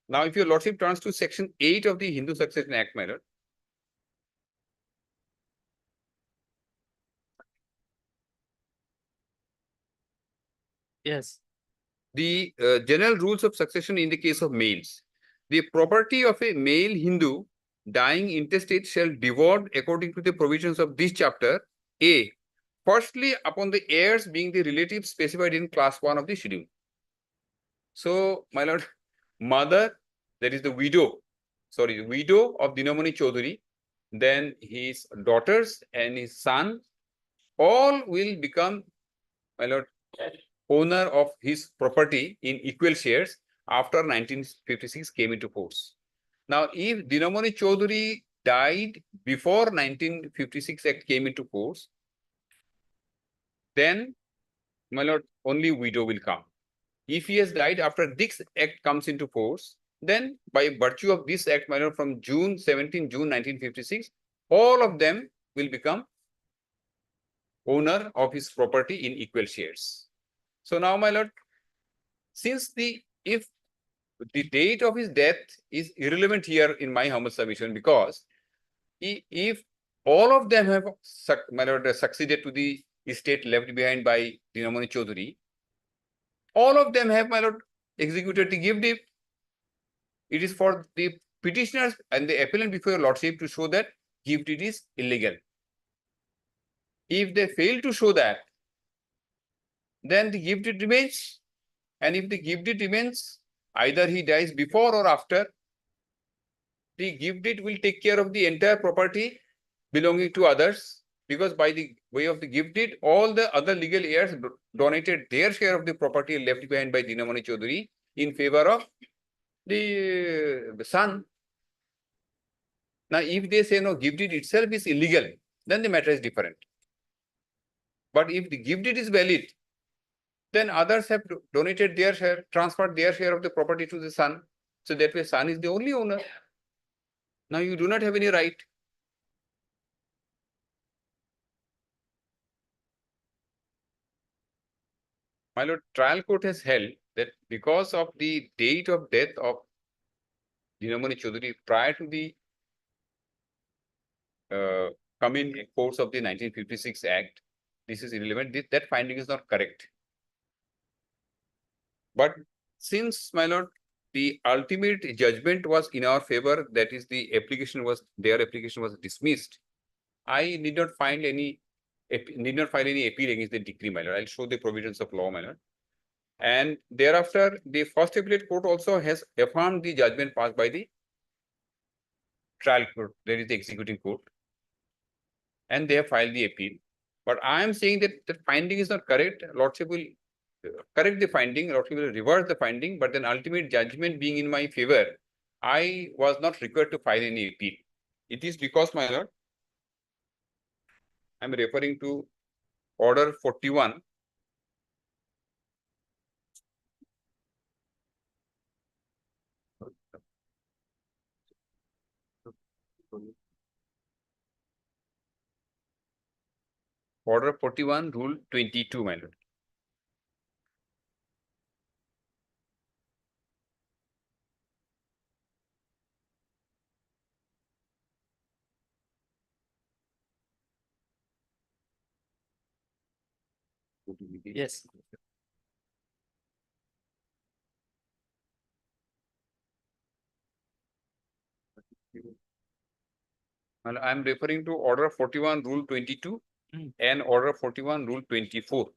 Now, if your lordship turns to section 8 of the Hindu Succession Act, my lord, Yes. the general rules of succession in the case of males. The property of a male Hindu dying intestate shall devolve according to the provisions of this chapter. A. Firstly, upon the heirs being the relatives specified in class 1 of the schedule. So, my lord, mother, that is the widow, sorry, the widow of Dinamani Chaudhary, then his daughters and his son, all will become, my lord, owner of his property in equal shares after 1956 came into force. Now, if Dinamani Chaudhary died before 1956 Act came into force, then, my lord, only widow will come. If he has died after this Act comes into force, then by virtue of this Act, my lord, from June 1956, all of them will become owner of his property in equal shares. So now, my lord, since if the date of his death is irrelevant here in my humble submission, because if all of them have succeeded to the estate left behind by Dinamani Chaudhary, all of them have, my lord, executed the gift deed. It is for the petitioners and the appellant before your lordship to show that gift deed is illegal. If they fail to show that, then the gift deed remains. And if the gift deed remains, either he dies before or after, the gift deed will take care of the entire property belonging to others, because by the way of the gift deed, all the other legal heirs donated their share of the property left behind by Dinamani Chaudhary in favor of the son. Now, if they say no, gift deed itself is illegal, then the matter is different. But if the gift deed is valid, then others have donated their share, transferred their share of the property to the son. So that way, son is the only owner. Now you do not have any right. My lord, trial court has held that because of the date of death of Dinamani Chaudhary prior to the coming force of the 1956 Act, this is irrelevant. That finding is not correct. But since, my lord, the ultimate judgment was in our favor, that is their application was dismissed, I need not file any appeal against the decree, my lord. I'll show the provisions of law, my lord. And thereafter, the first appellate court also has affirmed the judgment passed by the trial court, that is the executing court, and they have filed the appeal. But I am saying that the finding is not correct. Lordship will correct the finding, Lordship will reverse the finding, but then ultimate judgment being in my favor, I was not required to file any appeal. It is because, my lord, I am referring to Order 41. Order 41, Rule 22, my lord. Yes. Well, I'm referring to Order 41, Rule 22 Hmm. and Order 41, Rule 24.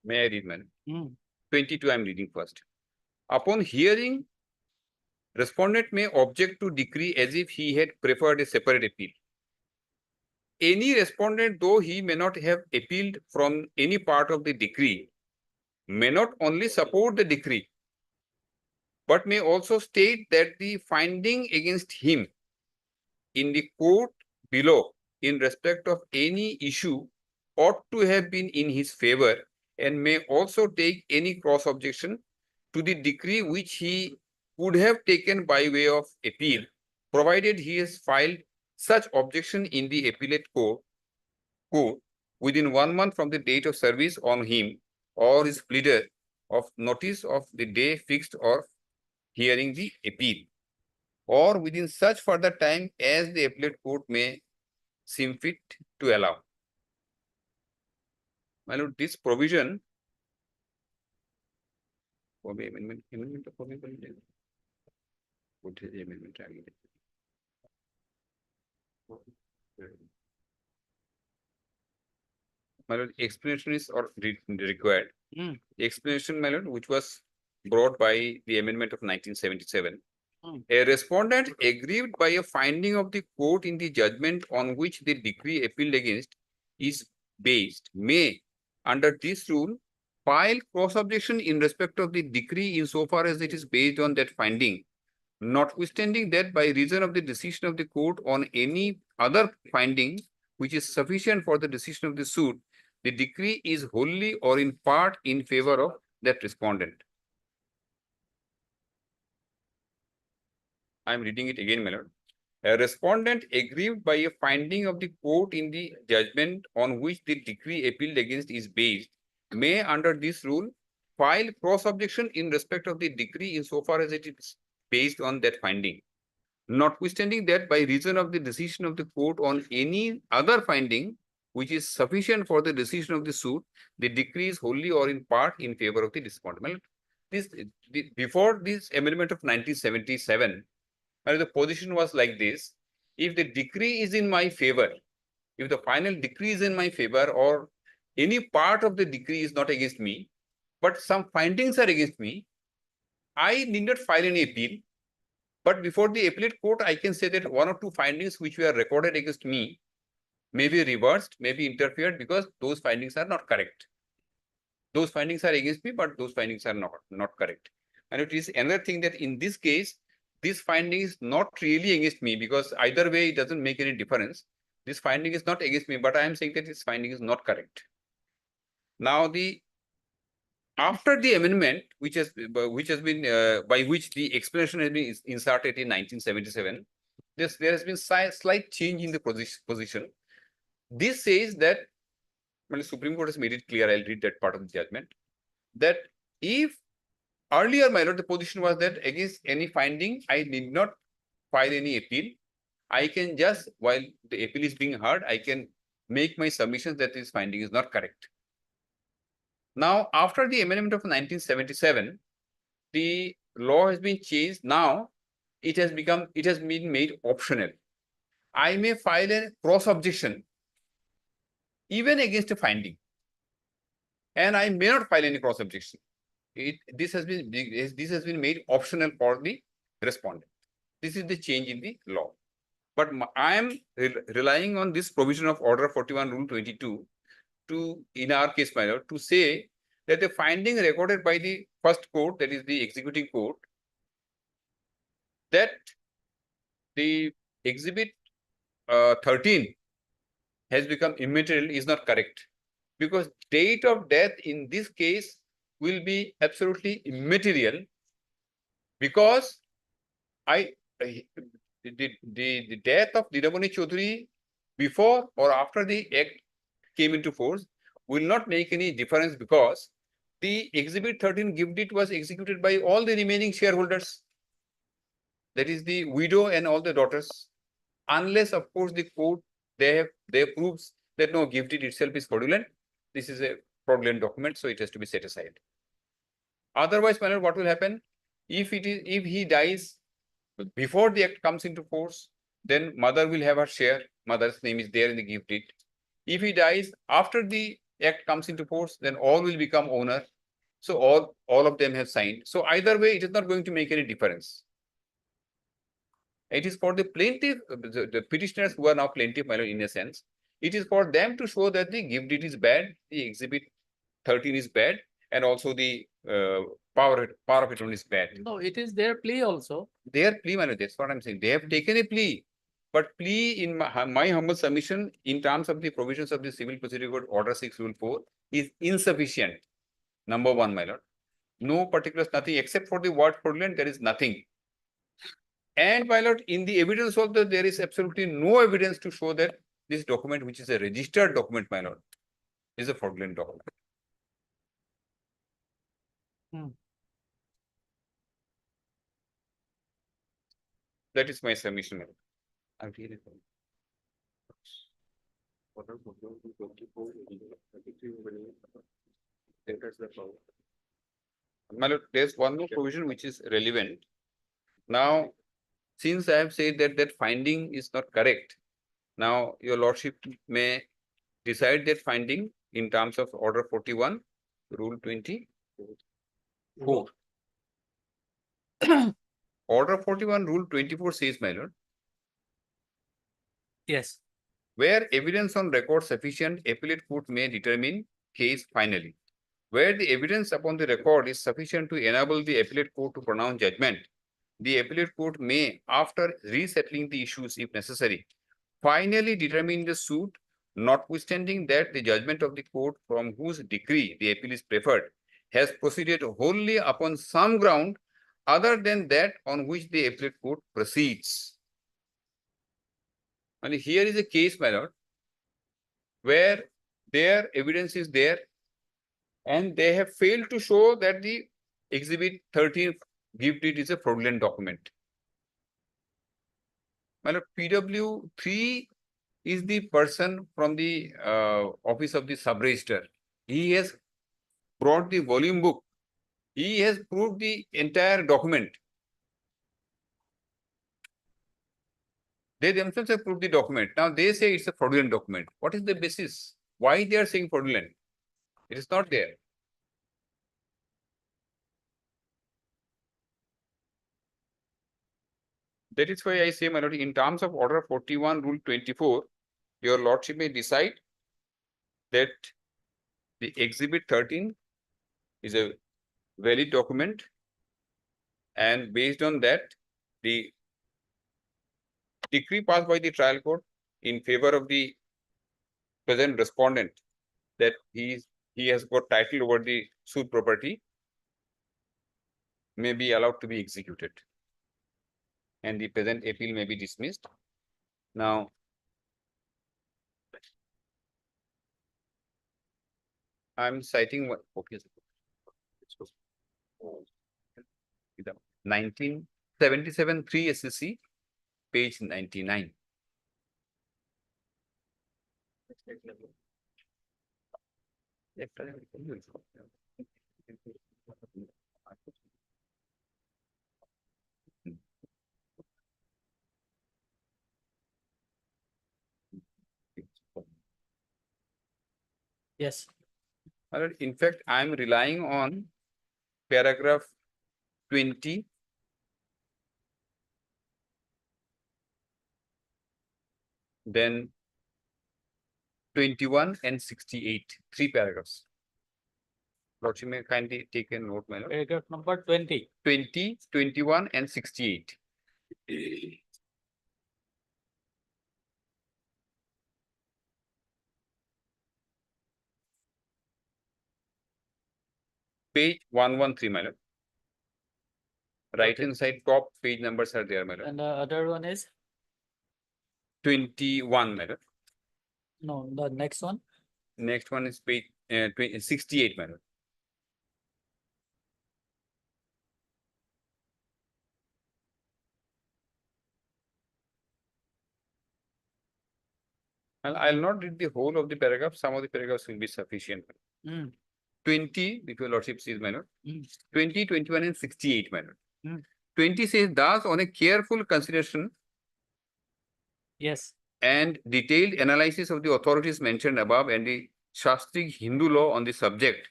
May I read, madam? 22, I'm reading first. Upon hearing, respondent may object to decree as if he had preferred a separate appeal. Any respondent, though he may not have appealed from any part of the decree, may not only support the decree, but may also state that the finding against him in the court below in respect of any issue ought to have been in his favor, and may also take any cross objection to the decree which he would have taken by way of appeal, provided he has filed such objection in the appellate court within 1 month from the date of service on him or his pleader of notice of the day fixed or hearing the appeal, or within such further time as the appellate court may seem fit to allow. My lord, this provision for the amendment of what is the amendment? My lord, explanation is required. Hmm. Explanation, my lord, which was brought by the amendment of 1977. Hmm. A respondent aggrieved by a finding of the court in the judgment on which the decree appealed against is based may, under this rule, file cross objection in respect of the decree insofar as it is based on that finding, notwithstanding that by reason of the decision of the court on any other finding which is sufficient for the decision of the suit, the decree is wholly or in part in favor of that respondent. I am reading it again, my lord. A respondent aggrieved by a finding of the court in the judgment on which the decree appealed against is based may, under this rule, file cross objection in respect of the decree insofar as it is based on that finding, notwithstanding that by reason of the decision of the court on any other finding which is sufficient for the decision of the suit, the decree is wholly or in part in favor of the respondent. Before this amendment of 1977, the position was like this: if the decree is in my favor, if the final decree is in my favor, or any part of the decree is not against me, but some findings are against me, I need not file any appeal. But before the appellate court, I can say that 1 or 2 findings which were recorded against me may be reversed, may be interfered, because those findings are not correct. Those findings are against me, but those findings are not correct. And it is another thing that in this case, this finding is not really against me, because either way it doesn't make any difference. This finding is not against me, but I am saying that this finding is not correct. Now, after the amendment, which has been by which the explanation has been inserted in 1977, there has been slight change in the position. This says that, well, the Supreme Court has made it clear. I'll read that part of the judgment, that if earlier, my lord, the position was that against any finding, I need not file any appeal. I can just, while the appeal is being heard, I can make my submissions that this finding is not correct. Now, after the amendment of 1977, the law has been changed. Now, it has been made optional. I may file a cross objection even against a finding, and I may not file any cross objection. This has been made optional for the respondent. This is the change in the law. But I am relying on this provision of Order 41, Rule 22 in our case, my lord, to say that the finding recorded by the first court, that is the executing court, that the exhibit 13 has become immaterial is not correct, because date of death in this case will be absolutely immaterial Because the death of Dinamani Chaudhary before or after the act came into force will not make any difference because the Exhibit 13 gift deed was executed by all the remaining shareholders. That is the widow and all the daughters. Unless, of course, the court they proves that no gift deed itself is fraudulent. This is a fraudulent document, so it has to be set aside. Otherwise, my lord, what will happen? If he dies before the act comes into force, then mother will have her share. Mother's name is there in the gift deed. If he dies after the act comes into force, then all will become owner. So all of them have signed. So either way, it is not going to make any difference. It is for the plaintiff, the petitioners who are now plaintiff, my lord, in a sense. It is for them to show that the gift deed is bad, the Exhibit 13 is bad, and also the power of attorney is bad. No, it is their plea also. Their plea, my lord, that's what I'm saying. They have taken a plea. But plea, in my humble submission, in terms of the provisions of the Civil Procedure Code Order 6 Rule 4, is insufficient. Number one, my lord. No particulars, nothing except for the word fraudulent, there is nothing. And my lord, in the evidence also, there is absolutely no evidence to show that this document, which is a registered document, my lord, is a fraudulent document. That is my submission, my lord. I'm really sorry. My lord, there's one more provision which is relevant. Now, since I have said that that finding is not correct, now your lordship may decide that finding in terms of Order 41, Rule 24. Order 41, Rule 24 says, my lord, Yes. where evidence on record sufficient, appellate court may determine case finally. Where the evidence upon the record is sufficient to enable the appellate court to pronounce judgment, the appellate court may, after resettling the issues if necessary, finally determine the suit, notwithstanding that the judgment of the court from whose decree the appeal is preferred has proceeded wholly upon some ground other than that on which the appellate court proceeds. And here is a case, my lord, where their evidence is there and they have failed to show that the Exhibit 13 gift deed is a fraudulent document. My lord, PW3 is the person from the office of the sub-register. He has brought the volume book. He has proved the entire document. They themselves have proved the document. Now they say it's a fraudulent document. What is the basis? Why they are saying fraudulent? It is not there. That is why I say, my lord, in terms of Order 41, Rule 24, your lordship may decide that the Exhibit 13 is a valid document, and based on that, the decree passed by the trial court in favor of the present respondent that he has got title over the suit property may be allowed to be executed, and the present appeal may be dismissed. Now, I'm citing what, okay, 1977 3 SSC, page 99. Yes. In fact, I'm relying on paragraph 20. Then 21 and 68, 3 paragraphs. Lordship may kindly take a note, my lord. Paragraph number 20. 20, 21 and 68. Page 113, my lord. Right Okay. hand side top page numbers are there, my lord. And the other one is, 21, my lord. no, the next one. Next one is page 68, my lord. I'll not read the whole of the paragraph. Some of the paragraphs will be sufficient. Mm. 20, if your lordship sees, my lord. Mm. 20, 21, and 68, my lord. Mm. 20 says, thus, on a careful consideration Yes. and detailed analysis of the authorities mentioned above and the Shastric Hindu law on the subject,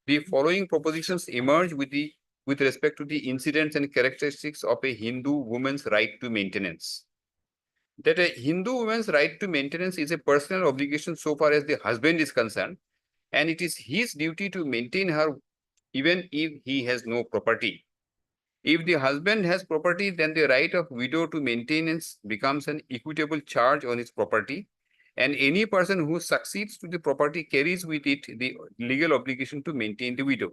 the following propositions emerge with respect to the incidents and characteristics of a Hindu woman's right to maintenance. That a Hindu woman's right to maintenance is a personal obligation so far as the husband is concerned, and it is his duty to maintain her even if he has no property. If the husband has property, then the right of widow to maintenance becomes an equitable charge on his property, and any person who succeeds to the property carries with it the legal obligation to maintain the widow.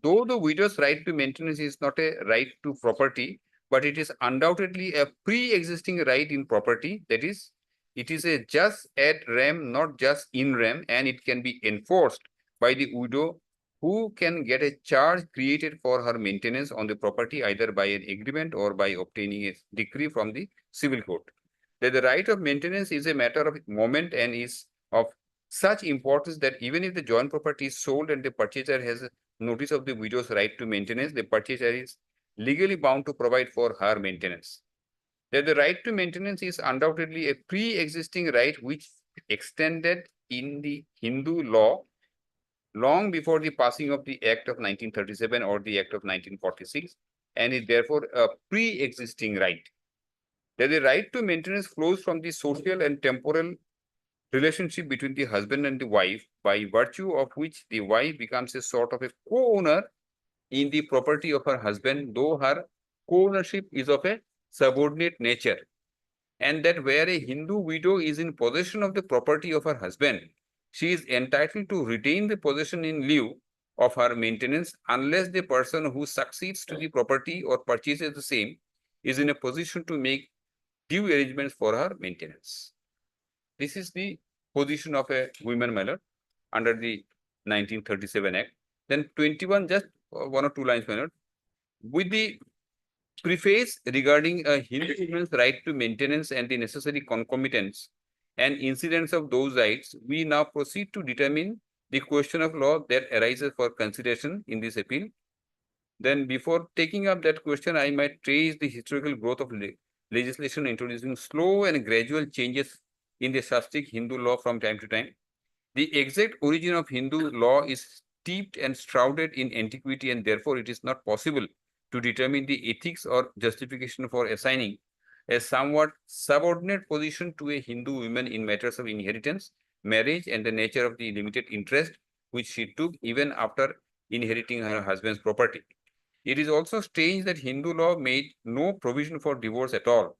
Though the widow's right to maintenance is not a right to property, but it is undoubtedly a pre-existing right in property. That is, it is a jus ad rem, not just in rem, and it can be enforced by the widow who can get a charge created for her maintenance on the property either by an agreement or by obtaining a decree from the civil court. That the right of maintenance is a matter of moment and is of such importance that even if the joint property is sold and the purchaser has notice of the widow's right to maintenance, the purchaser is legally bound to provide for her maintenance. That the right to maintenance is undoubtedly a pre-existing right which extended in the Hindu law long before the passing of the Act of 1937 or the Act of 1946, and is therefore a pre-existing right. That the right to maintenance flows from the social and temporal relationship between the husband and the wife, by virtue of which the wife becomes a sort of a co-owner in the property of her husband, though her co-ownership is of a subordinate nature. And that where a Hindu widow is in possession of the property of her husband, she is entitled to retain the possession in lieu of her maintenance unless the person who succeeds to the property or purchases the same is in a position to make due arrangements for her maintenance. This is the position of a woman, my lord, under the 1937 Act. Then 21, just one or two lines, my lord. With the preface regarding a Hindu woman's right to maintenance and the necessary concomitants and incidents of those rights, we now proceed to determine the question of law that arises for consideration in this appeal. Then before taking up that question, I might trace the historical growth of legislation introducing slow and gradual changes in the Shastric Hindu law from time to time. The exact origin of Hindu law is steeped and shrouded in antiquity, and therefore it is not possible to determine the ethics or justification for assigning a somewhat subordinate position to a Hindu woman in matters of inheritance, marriage, and the nature of the limited interest which she took even after inheriting her husband's property. It is also strange that Hindu law made no provision for divorce at all.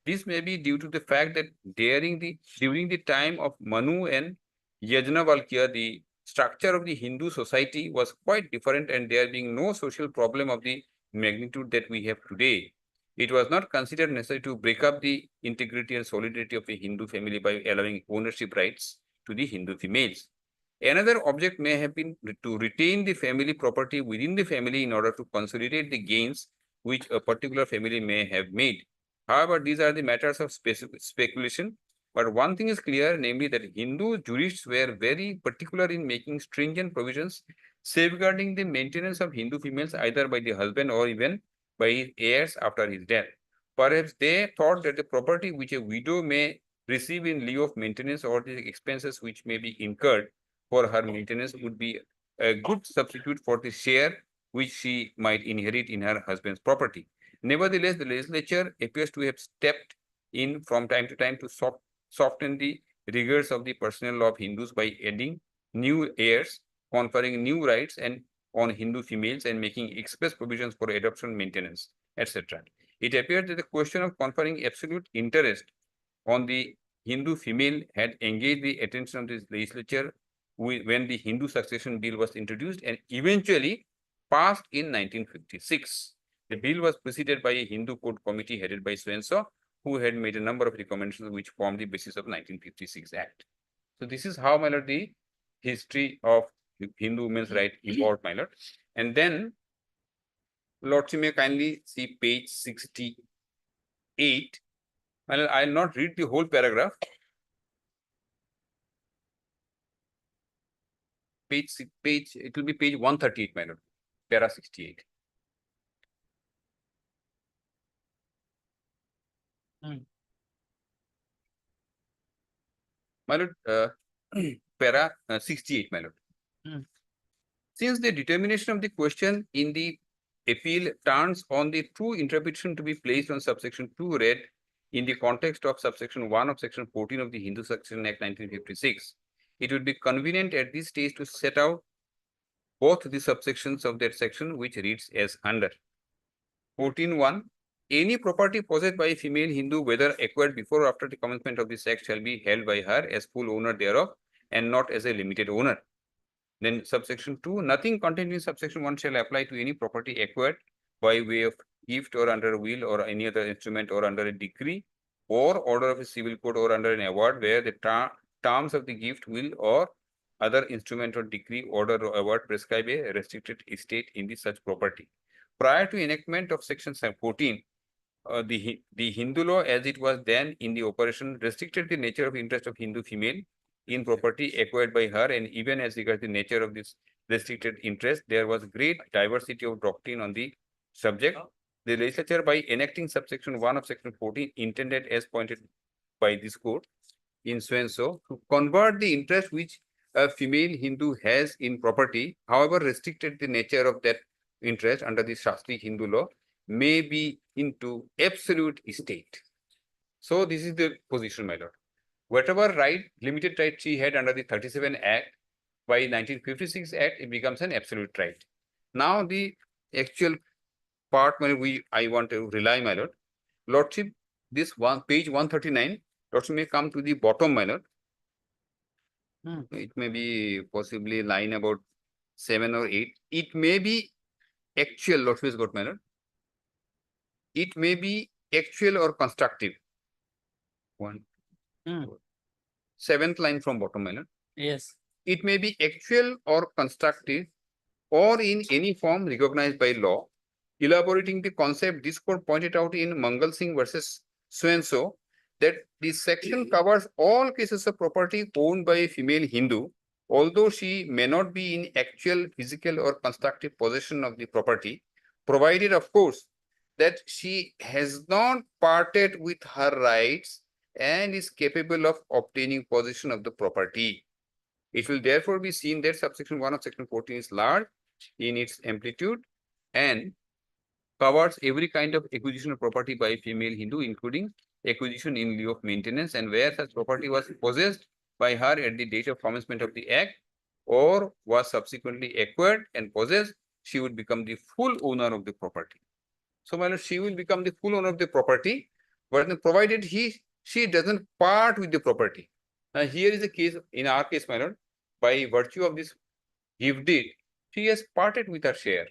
This may be due to the fact that during the time of Manu and Yajnavalkya, the structure of the Hindu society was quite different, and there being no social problem of the magnitude that we have today, it was not considered necessary to break up the integrity and solidity of the Hindu family by allowing ownership rights to the Hindu females. Another object may have been to retain the family property within the family in order to consolidate the gains which a particular family may have made. However, these are the matters of speculation. But one thing is clear, namely that Hindu jurists were very particular in making stringent provisions safeguarding the maintenance of Hindu females either by the husband or even by his heirs after his death. Perhaps they thought that the property which a widow may receive in lieu of maintenance or the expenses which may be incurred for her maintenance would be a good substitute for the share which she might inherit in her husband's property. Nevertheless, the legislature appears to have stepped in from time to time to soften the rigors of the personal law of Hindus by adding new heirs, conferring new rights and on Hindu females and making express provisions for adoption, maintenance, etc. It appeared that the question of conferring absolute interest on the Hindu female had engaged the attention of the legislature when the Hindu succession bill was introduced and eventually passed in 1956. The bill was preceded by a Hindu Code Committee headed by so who had made a number of recommendations which formed the basis of 1956 Act. So this is how, my lord, the history of Hindu women's right evolved, my lord. And then, Lordship may kindly see page 68. My lord, I'll not read the whole paragraph. It will be page 138, my lord, para 68. My lord, para 68, my lord. Since the determination of the question in the appeal turns on the true interpretation to be placed on subsection 2 read in the context of subsection 1 of section 14 of the Hindu Succession Act 1956, it would be convenient at this stage to set out both the subsections of that section, which reads as under. 14.1. Any property possessed by a female Hindu, whether acquired before or after the commencement of this act, shall be held by her as full owner thereof and not as a limited owner. Then subsection 2, nothing contained in subsection 1 shall apply to any property acquired by way of gift or under a will or any other instrument or under a decree or order of a civil court or under an award where the terms of the gift, will or other instrument or decree, order or award prescribe a restricted estate in the such property. Prior to enactment of section 14, the Hindu law as it was then in the operation restricted the nature of interest of Hindu female in property acquired by her, and even as regards the nature of this restricted interest, there was great diversity of doctrine on the subject. The legislature, by enacting subsection 1 of section 14, intended as pointed by this court in so and so to convert the interest which a female Hindu has in property, however restricted the nature of that interest under the Shastri Hindu law, may be into absolute estate. So this is the position, my lord. Whatever right, limited right she had under the 37 Act, by 1956 Act, it becomes an absolute right. Now the actual part I want to rely, my lord. Lordship, this one page 139, Lordship may come to the bottom, my lord. It may be possibly line about 7 or 8. It may be actual, Lordship has got, my lord. It may be actual or constructive. 7th line from bottom, my lord. Yes. It may be actual or constructive or in any form recognized by law. Elaborating the concept, this court pointed out in Mangal Singh versus so and so that this section covers all cases of property owned by a female Hindu, although she may not be in actual physical or constructive possession of the property, provided, of course, that she has not parted with her rights and is capable of obtaining possession of the property. It will therefore be seen that subsection 1 of section 14 is large in its amplitude and covers every kind of acquisition of property by a female Hindu, including acquisition in lieu of maintenance, and where such property was possessed by her at the date of commencement of the act or was subsequently acquired and possessed, she would become the full owner of the property. So, my lord, she will become the full owner of the property, but then provided she doesn't part with the property. Now, here is a case, in our case, my lord, by virtue of this gift deed, she has parted with her share.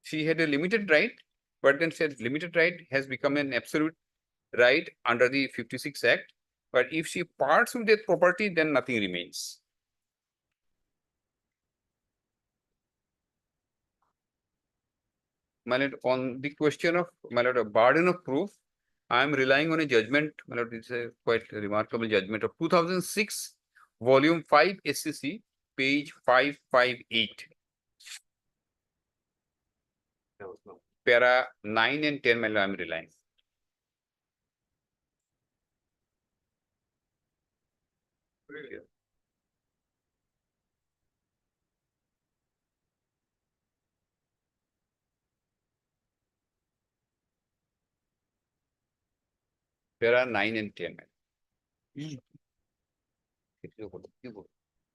She had a limited right, but then said limited right has become an absolute right under the 56 Act. But if she parts with that property, then nothing remains. My lord, on the question of, my lord, a burden of proof, I am relying on a judgment, my lord, it's a quite remarkable judgment of 2006, volume 5 SCC, page 558. Para 9 and 10, my lord, I am relying. Para 9 and 10.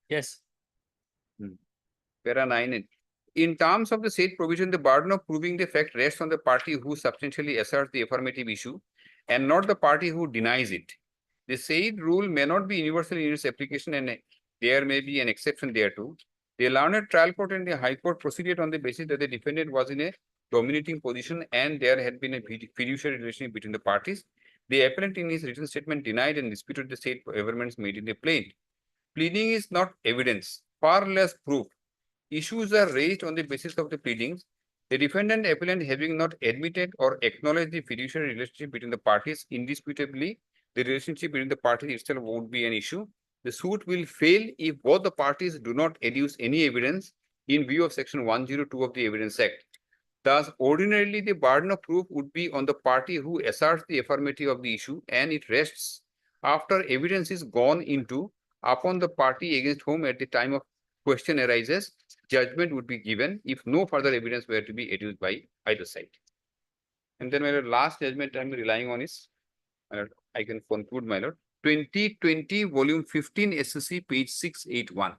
Yes. Para 9 and in terms of the said provision, the burden of proving the fact rests on the party who substantially asserts the affirmative issue and not the party who denies it. The said rule may not be universal in its application and there may be an exception thereto. The learned trial court and the high court proceeded on the basis that the defendant was in a dominating position and there had been a fiduciary relationship between the parties. The appellant in his written statement denied and disputed the state averments made in the plaint. Pleading is not evidence, far less proof. Issues are raised on the basis of the pleadings. The defendant appellant having not admitted or acknowledged the fiduciary relationship between the parties, indisputably, the relationship between the parties itself won't be an issue. The suit will fail if both the parties do not adduce any evidence in view of section 102 of the Evidence Act. Thus, ordinarily, the burden of proof would be on the party who asserts the affirmative of the issue, and it rests after evidence is gone into upon the party against whom at the time of question arises, judgment would be given if no further evidence were to be adduced by either side. And then my lord, last judgment I'm relying on is, my lord, I can conclude, my lord, 2020 volume 15 SCC page 681.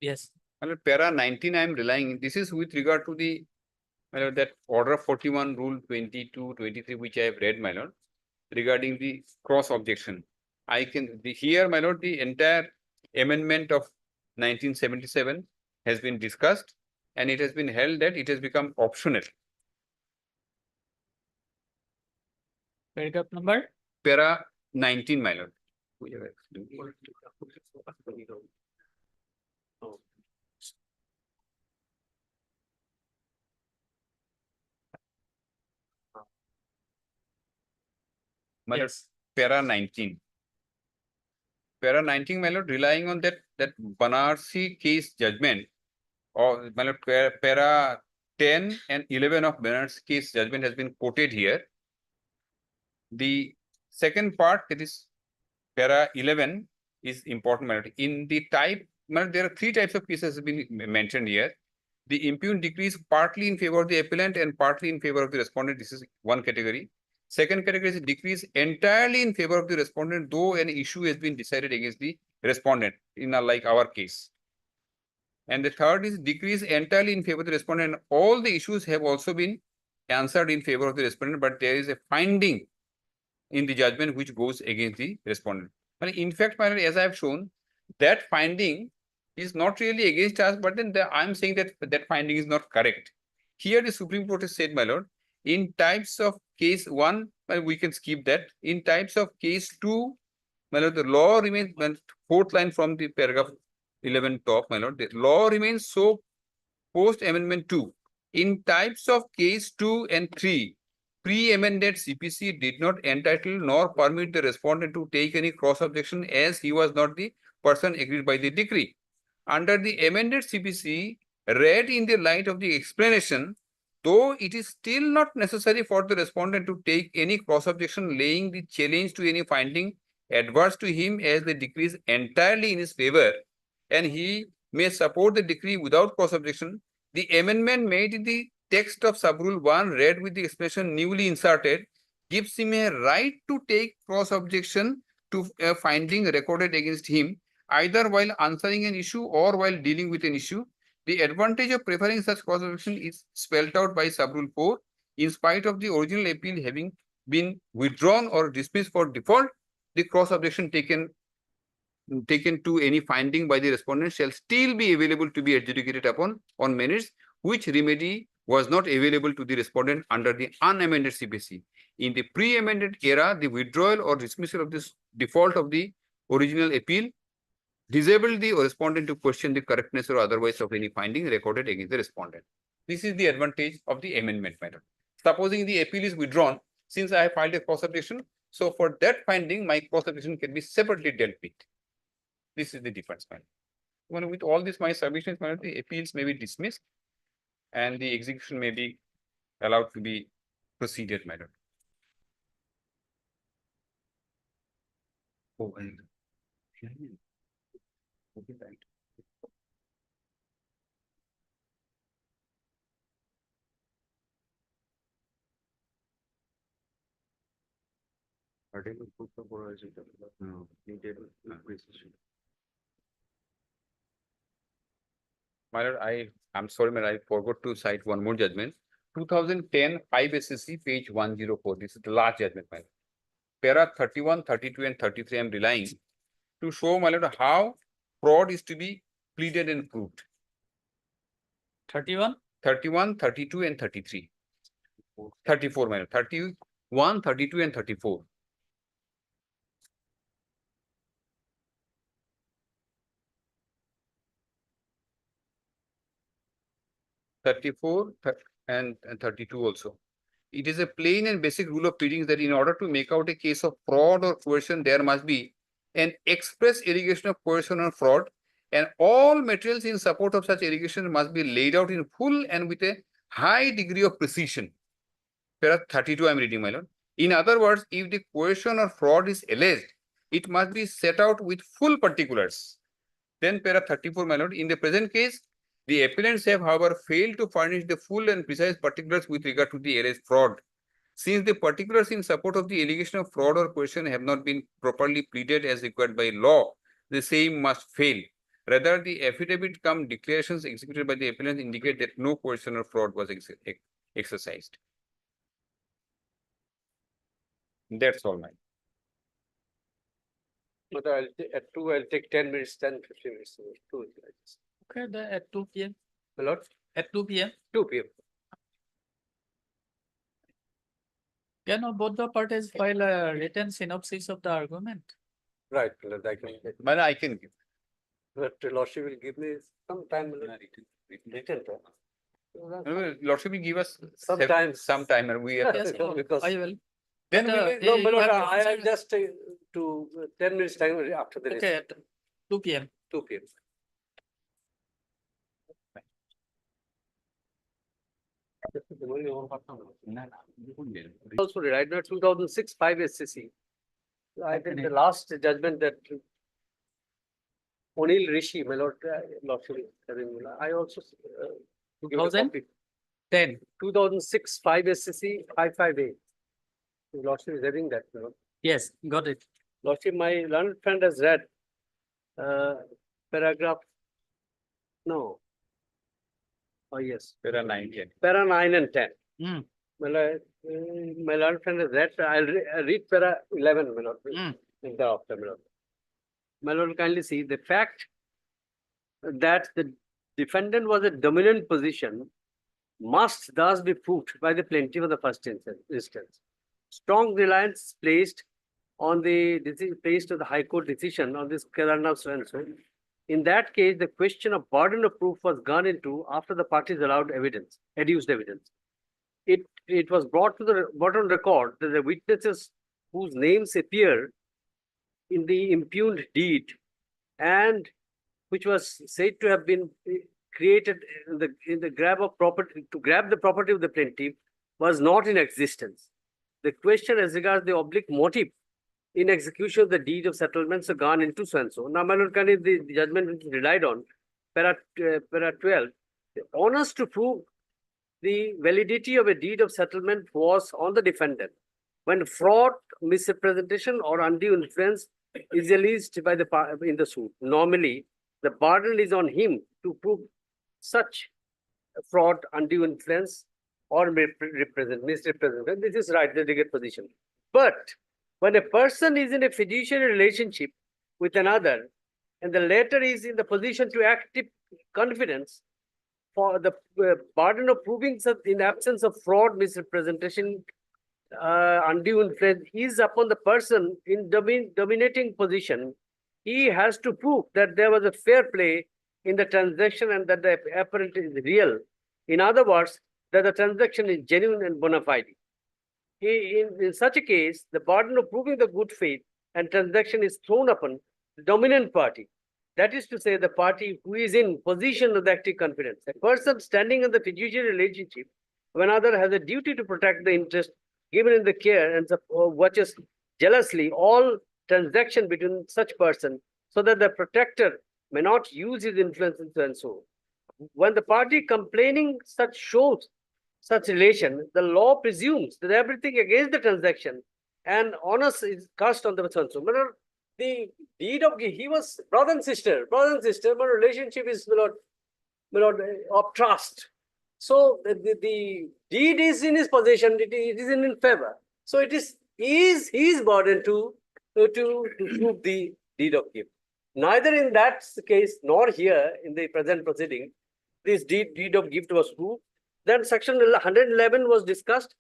Yes. My lord, para 19 I am relying, this is with regard to the, my lord, that order 41 rule 22, 23, which I have read, my lord, regarding the cross objection. I can, here, my lord, the entire amendment of 1977 has been discussed and it has been held that it has become optional. Paragraph number? Para 19, my lord. My lord, Yes. para 19. Para 19, my lord, relying on that Banarsi case judgment, or my lord, para 10 and 11 of Banarsi case judgment has been quoted here. The second part, that is para 11, is important, my lord. In the type, my lord, there are three types of cases have been mentioned here. The impugned decree is partly in favor of the appellant and partly in favor of the respondent. This is one category. Second category is decrees entirely in favor of the respondent, though an issue has been decided against the respondent, in like our case. And the third is decrees entirely in favor of the respondent. All the issues have also been answered in favor of the respondent, but there is a finding in the judgment which goes against the respondent. And in fact, my lord, as I have shown, that finding is not really against us, but then I'm saying that that finding is not correct. Here, the Supreme Court has said, my lord, in types of case 1, well, we can skip that. In types of case 2, my lord, the law remains, well, fourth line from the paragraph 11 top, my lord, the law remains so post amendment 2. In types of case 2 and 3, pre-amended CPC did not entitle nor permit the respondent to take any cross objection as he was not the person agreed by the decree. Under the amended CPC, read in the light of the explanation, though it is still not necessary for the respondent to take any cross objection laying the challenge to any finding adverse to him as the decree is entirely in his favor and he may support the decree without cross objection, the amendment made in the text of subrule 1 read with the expression newly inserted gives him a right to take cross objection to a finding recorded against him either while answering an issue or while dealing with an issue. The advantage of preferring such cross objection is spelled out by subrule 4. In spite of the original appeal having been withdrawn or dismissed for default, the cross objection taken to any finding by the respondent shall still be available to be adjudicated upon on merits, which remedy was not available to the respondent under the unamended CPC. In the pre-amended era, the withdrawal or dismissal of this default of the original appeal disabled the respondent to question the correctness or otherwise of any finding recorded against the respondent. This is the advantage of the amendment method. Supposing the appeal is withdrawn, since I have filed a cross objection, so for that finding, my cross objection can be separately dealt with. This is the difference, man. Well, with all this, my submissions, the appeals may be dismissed and the execution may be allowed to be proceeded, madam. Oh, and okay, right. My lord, I'm sorry, my lord, I forgot to cite one more judgment. 2010 5 SCC page 104. This is the last judgment, my lord. Para 31, 32, and 33. I'm relying to show, my lord, how fraud is to be pleaded and proved. 31? 31, 32, and 33. 34, my lord. 31, 32, and 34. And 32 also. It is a plain and basic rule of pleading that in order to make out a case of fraud or coercion, there must be an express allegation of coercion or fraud, and all materials in support of such allegation must be laid out in full and with a high degree of precision. Para 32, I'm reading, my lord. In other words, if the coercion or fraud is alleged, it must be set out with full particulars. Then para 34, my lord, in the present case, the appellants have, however, failed to furnish the full and precise particulars with regard to the alleged fraud. Since the particulars in support of the allegation of fraud or coercion have not been properly pleaded as required by law, the same must fail. Rather, the affidavit cum declarations executed by the appellant indicate that no coercion or fraud was exercised. That's all, my. But at 2, I'll take 10 minutes, 10, 15 minutes. 2. Okay, at 2 p.m. My lord, At 2 p.m. 2 p.m. Can both the parties file a written synopsis of the argument? Right, my lord, I can. But I can give. But Lordship will give me some time. My lord. Written time. Lordship will give us Some time. some time, and we have. Yes, Because- I will. Then But, we will. No, you my lord, have to I consider- just to 10 minutes time after the. Okay, at 2 p.m. 2 p.m. Also, right now 2006 5 SCC. I think the last judgment that O'Neill Rishi, my lord, Lordship, I also. give a 2000? copy. 10. 2006 5 SCC 55A. Lordship is having that, my lord. Yes, got it. Lordship, my learned friend has read paragraph. No. Oh, yes. Para 9, 10. Para 9 and 10. Hmm. My learned friend has read, I'll read para 11, my lord. Mm. Thereafter, my lord. My lord, kindly see the fact that the defendant was a dominant position must thus be proved by the plaintiff of the first instance. Strong reliance placed on the High Court decision on this Kerala so and so. In that case, the question of burden of proof was gone into after the parties allowed evidence, adduced evidence. It was brought on record that the witnesses whose names appear in the impugned deed and which was said to have been created in the grab of property to grab the property of the plaintiff was not in existence. The question as regards the oblique motive in execution of the deed of settlements are gone into so and so. Now, my lord, the judgment which is relied on, para 12, the onus to prove the validity of a deed of settlement was on the defendant. When fraud, misrepresentation, or undue influence is alleged by in the suit, normally the burden is on him to such fraud, undue influence, or misrepresentation. This is right, the legal position. But when a person is in a fiduciary relationship with another, and the latter is in the position to act with confidence, for the burden of proving in the absence of fraud, misrepresentation, undue influence is upon the person in dominating position. He has to prove that there was a fair play in the transaction and that the apparent is real. In other words, that the transaction is genuine and bona fide. In such a case, the burden of proving the good faith and transaction is thrown upon the dominant party. That is to say, the party who is in position of the active confidence. A person standing in the fiduciary relationship of another has a duty to protect the interest given in the care and watches jealously all transaction between such person so that the protector may not use his influence and so. When the party complaining shows such relation, the law presumes that everything against the transaction and onus is cast on the so. The deed of he was brother and sister, but relationship is not my lord, of trust. So the deed is in his possession, it is in his favor. So it is his burden to prove the deed of gift. Neither in that case nor here in the present proceeding, this deed of gift was proved. Then section 111 was discussed,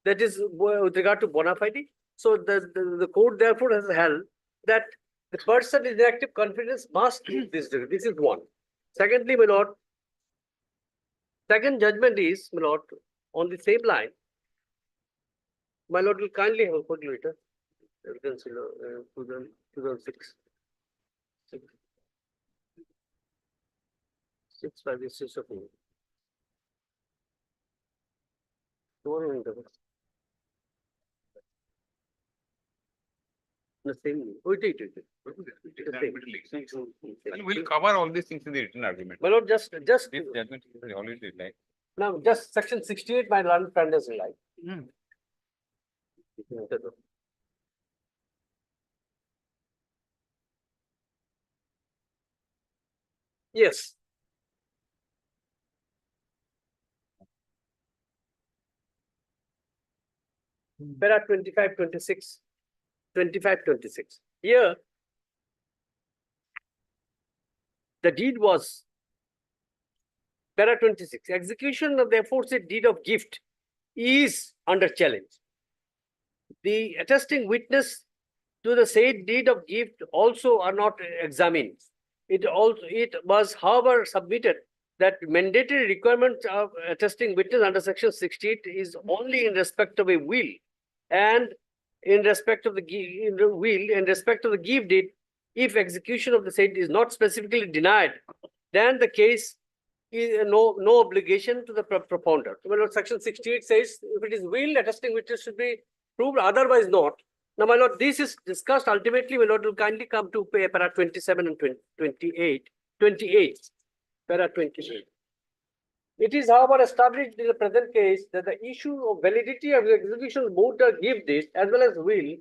that is with regard to bona fide. So the court therefore has held that the person in active confidence must do this. This is one. Secondly, my lord, second judgment is, my lord, on the same line. My lord will kindly have a calculator. Evidence, 2006. 6 5 is 6 of me. The same. Wait. And we'll cover all these things in the written argument. My lord, just This judgment is already like. now, just section 68, my learned friend is like. Yes. Para 25, 26. 25, 26. Here, the deed was para 26. Execution of the aforesaid deed of gift is under challenge. The attesting witness to the said deed of gift also are not examined. It was, however, submitted that mandatory requirement of attesting witness under section 68 is only in respect of a will, and in respect of the gift deed, if execution of the said is not specifically denied, then the case is no obligation to the propounder. Well, section 68 says if it is will, attesting witness should be proved, otherwise not. Now, my lord, this is discussed ultimately. My lord will kindly come to para 27 and 28. Para 28. It is, however, established in the present case that the issue of validity of the execution of both the gift deed as well as will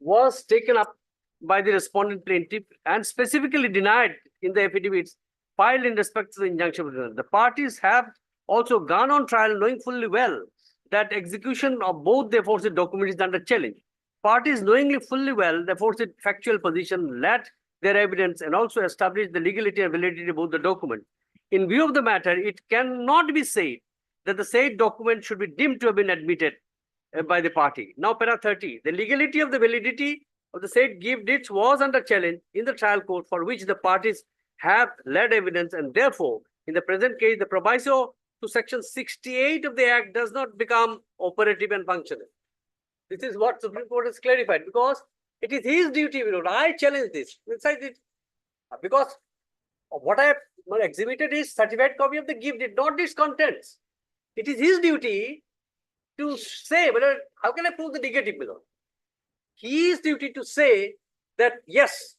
was taken up by the respondent plaintiff and specifically denied in the affidavits filed in respect to the injunction. The parties have also gone on trial knowing fully well that execution of both the aforesaid documents is under challenge. Parties knowingly fully well the aforesaid factual position led their evidence and also established the legality and validity of both the documents. In view of the matter, it cannot be said that the said document should be deemed to have been admitted by the party. Now, para 30, the legality of the validity of the said gift deeds was under challenge in the trial court, for which the parties have led evidence, and therefore, in the present case, the proviso to section 68 of the Act does not become operative and functional. This is what Supreme Court has clarified, because it is his duty. I challenge this. Besides it, because what I have exhibited is certified copy of the gift deed, not its contents. It is his duty to say whether, how can I prove the negative below? His duty to say that yes,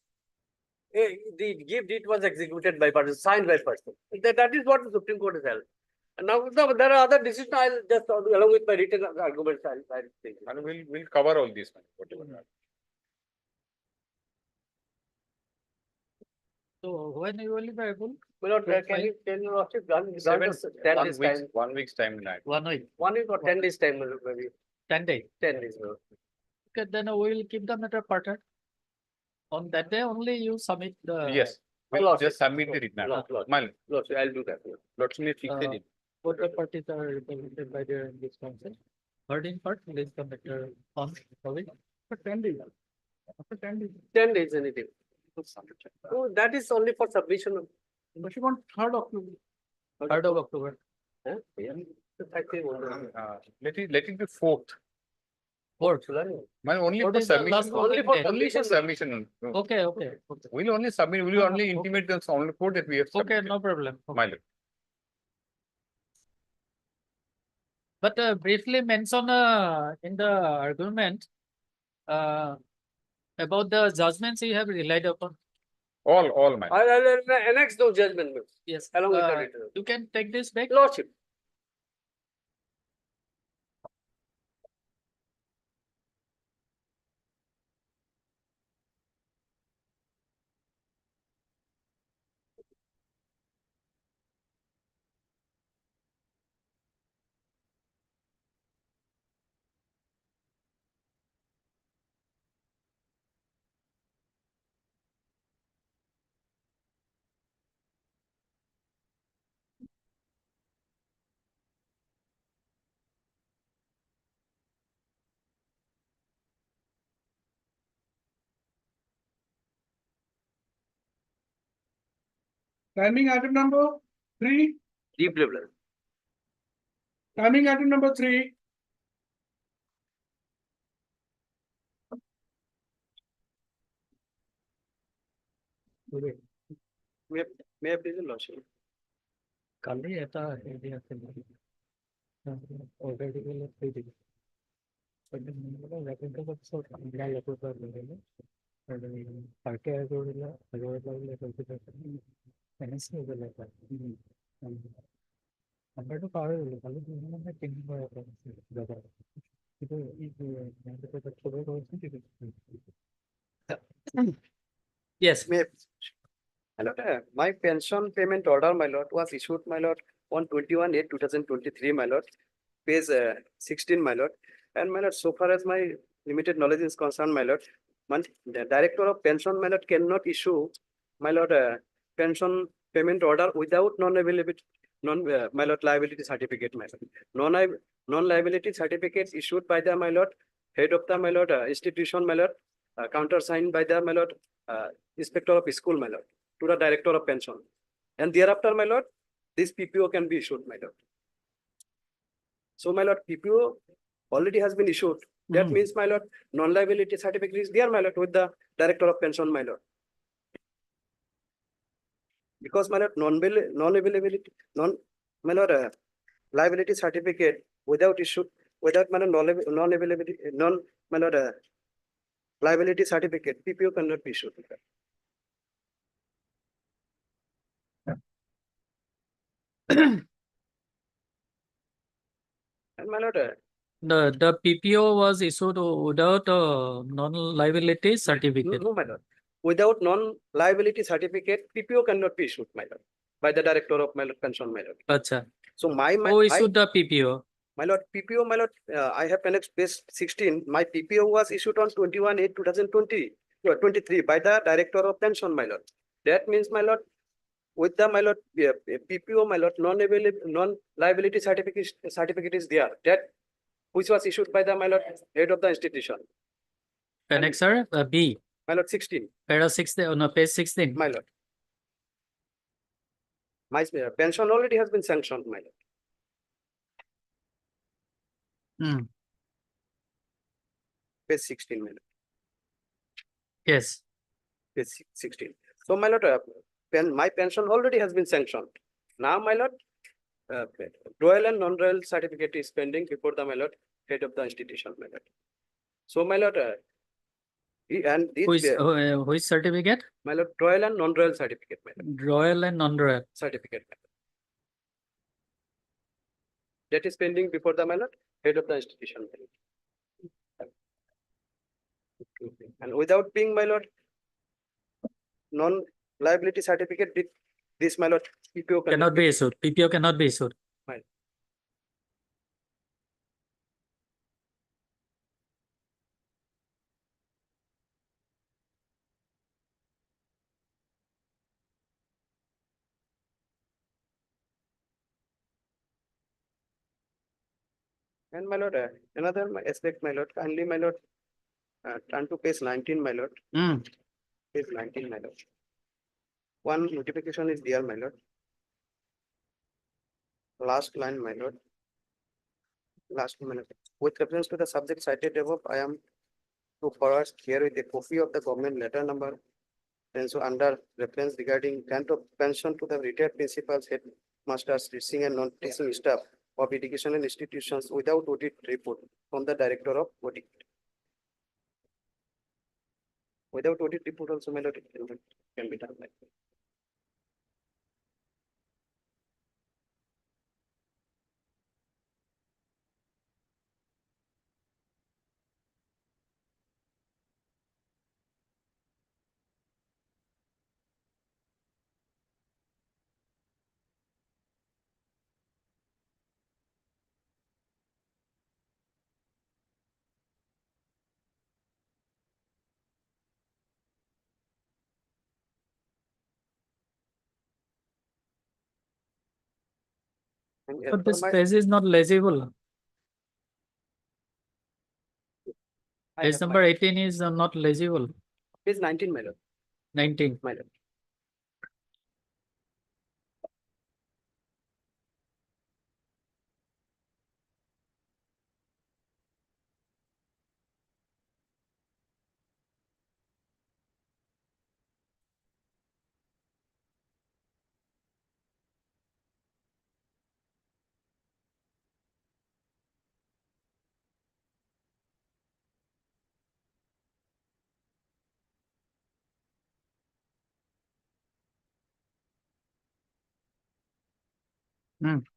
the gift deed was executed by person, signed by person. That is what the Supreme Court has held. And now there are other decisions. I'll just, along with my written arguments, I'll think. And we'll cover all these, whatever. So when you will be able? Well, can you watch it? 1 week's time in that. 1 week, 1 week or 10 days time, maybe 10 days. 10 days. Okay, then we will keep the matter parted. On that day only you submit the. Yes, we'll Lord, just submit the written. Lord, Mal, I'll do that. lots me fix Uh, it. Both the parties are represented by their this council. Heard in part, release the matter on public. For 10 days. After 10 days. 10 days, anything. Oh, that is only for submission. But you want 3rd October. 3rd of October. Huh? Yeah. Let it be 4th. Fourth. Man, only What for is the submission. last Only working for day? Only for submission. submission. No. Okay. We'll only submit, we'll only Okay. intimate the only court that we have Okay, submitted. no problem. Okay. My lord. But briefly mention in the argument about the judgments you have relied upon. All my. I'll annex those judgment. Yes. Along with the uh, written. You can take this back. Lordship. Timing item number 3, Deep level. timing item number 3. May I please, your lordship? কালি এটা হেৰি আছিল already বোলে থৈ দিলো। ভালকে কৰিলে নাম্বাৰটো পাহৰি গলো খালি Yes. My lord, my pension payment order, my lord, was issued, my lord, on 21/8/2023, my lord, page 16, my lord. And my lord, so far as my limited knowledge is concerned, my lord, the director of pension, my lord, cannot issue, my lord, pension payment order without non-availability, my lord, liability certificate, my lord. Non-liability certificates issued by the, my lord, head of the, my lord, institution, my lord, countersigned by the, my lord, inspector of school, my lord, to the director of pension. And thereafter, my lord, this PPO can be issued, my lord. So, my lord, PPO already has been issued. That means, my lord, non-liability certificate is there, my lord, with the director of pension, my lord. Because, my lord, non-availability, my lord, liability certificate without issue, without, my lord, non-availability, my lord, liability certificate, PPO cannot be issued. And my lord, The PPO was issued without a non-liability certificate. no, my lord. Without non-liability certificate, PPO cannot be issued, my lord, by the director of, my lord, pension, my lord. Acha. So Who issued the PPO? my lord, PPO, my lord, I have annexed page 16. My PPO was issued on 21/8/2023 by the director of pension, my lord. That means, my lord, with the, my lord, PPO, my lord, non-liability certificate is there. That which was issued by the, my lord, head of the institution. Annexer B. My lord, 16. Para 16, no, page 16. My lord. My pension already has been sanctioned, my lord. Page 16, my lord. Yes. Page 16. So, my lord, my pension already has been sanctioned. Now, my lord, royal and non-royal certificate is pending before the, my lord, head of the institution, my lord. So, my lord, and Which certificate? my lord, royal and non-royal certificate, my lord. Royal and non-royal. Certificate, my lord. That is pending before the, my lord, head of the institution, my lord. And without being, my lord, non-liability certificate, this, my lord, PPO Cannot be issued. PPO cannot be issued. Right. And my lord, another aspect, my lord, kindly, my lord, turn to page 19, my lord. Page 19, my lord. One notification is there, my lord. Last line, my lord. Last line, my lord. With reference to the subject cited above, I am to forward here with a copy of the government letter number. And so under reference regarding grant of pension to the retired principals, headmasters, teaching and non-teaching staff of educational institutions without audit report from the director of audit. Without audit report also, my lord, it can be done like that. And as But per this my- page is not legible. I Page have number my- 18 is not legible. Page 19, my lord. 19. My lord.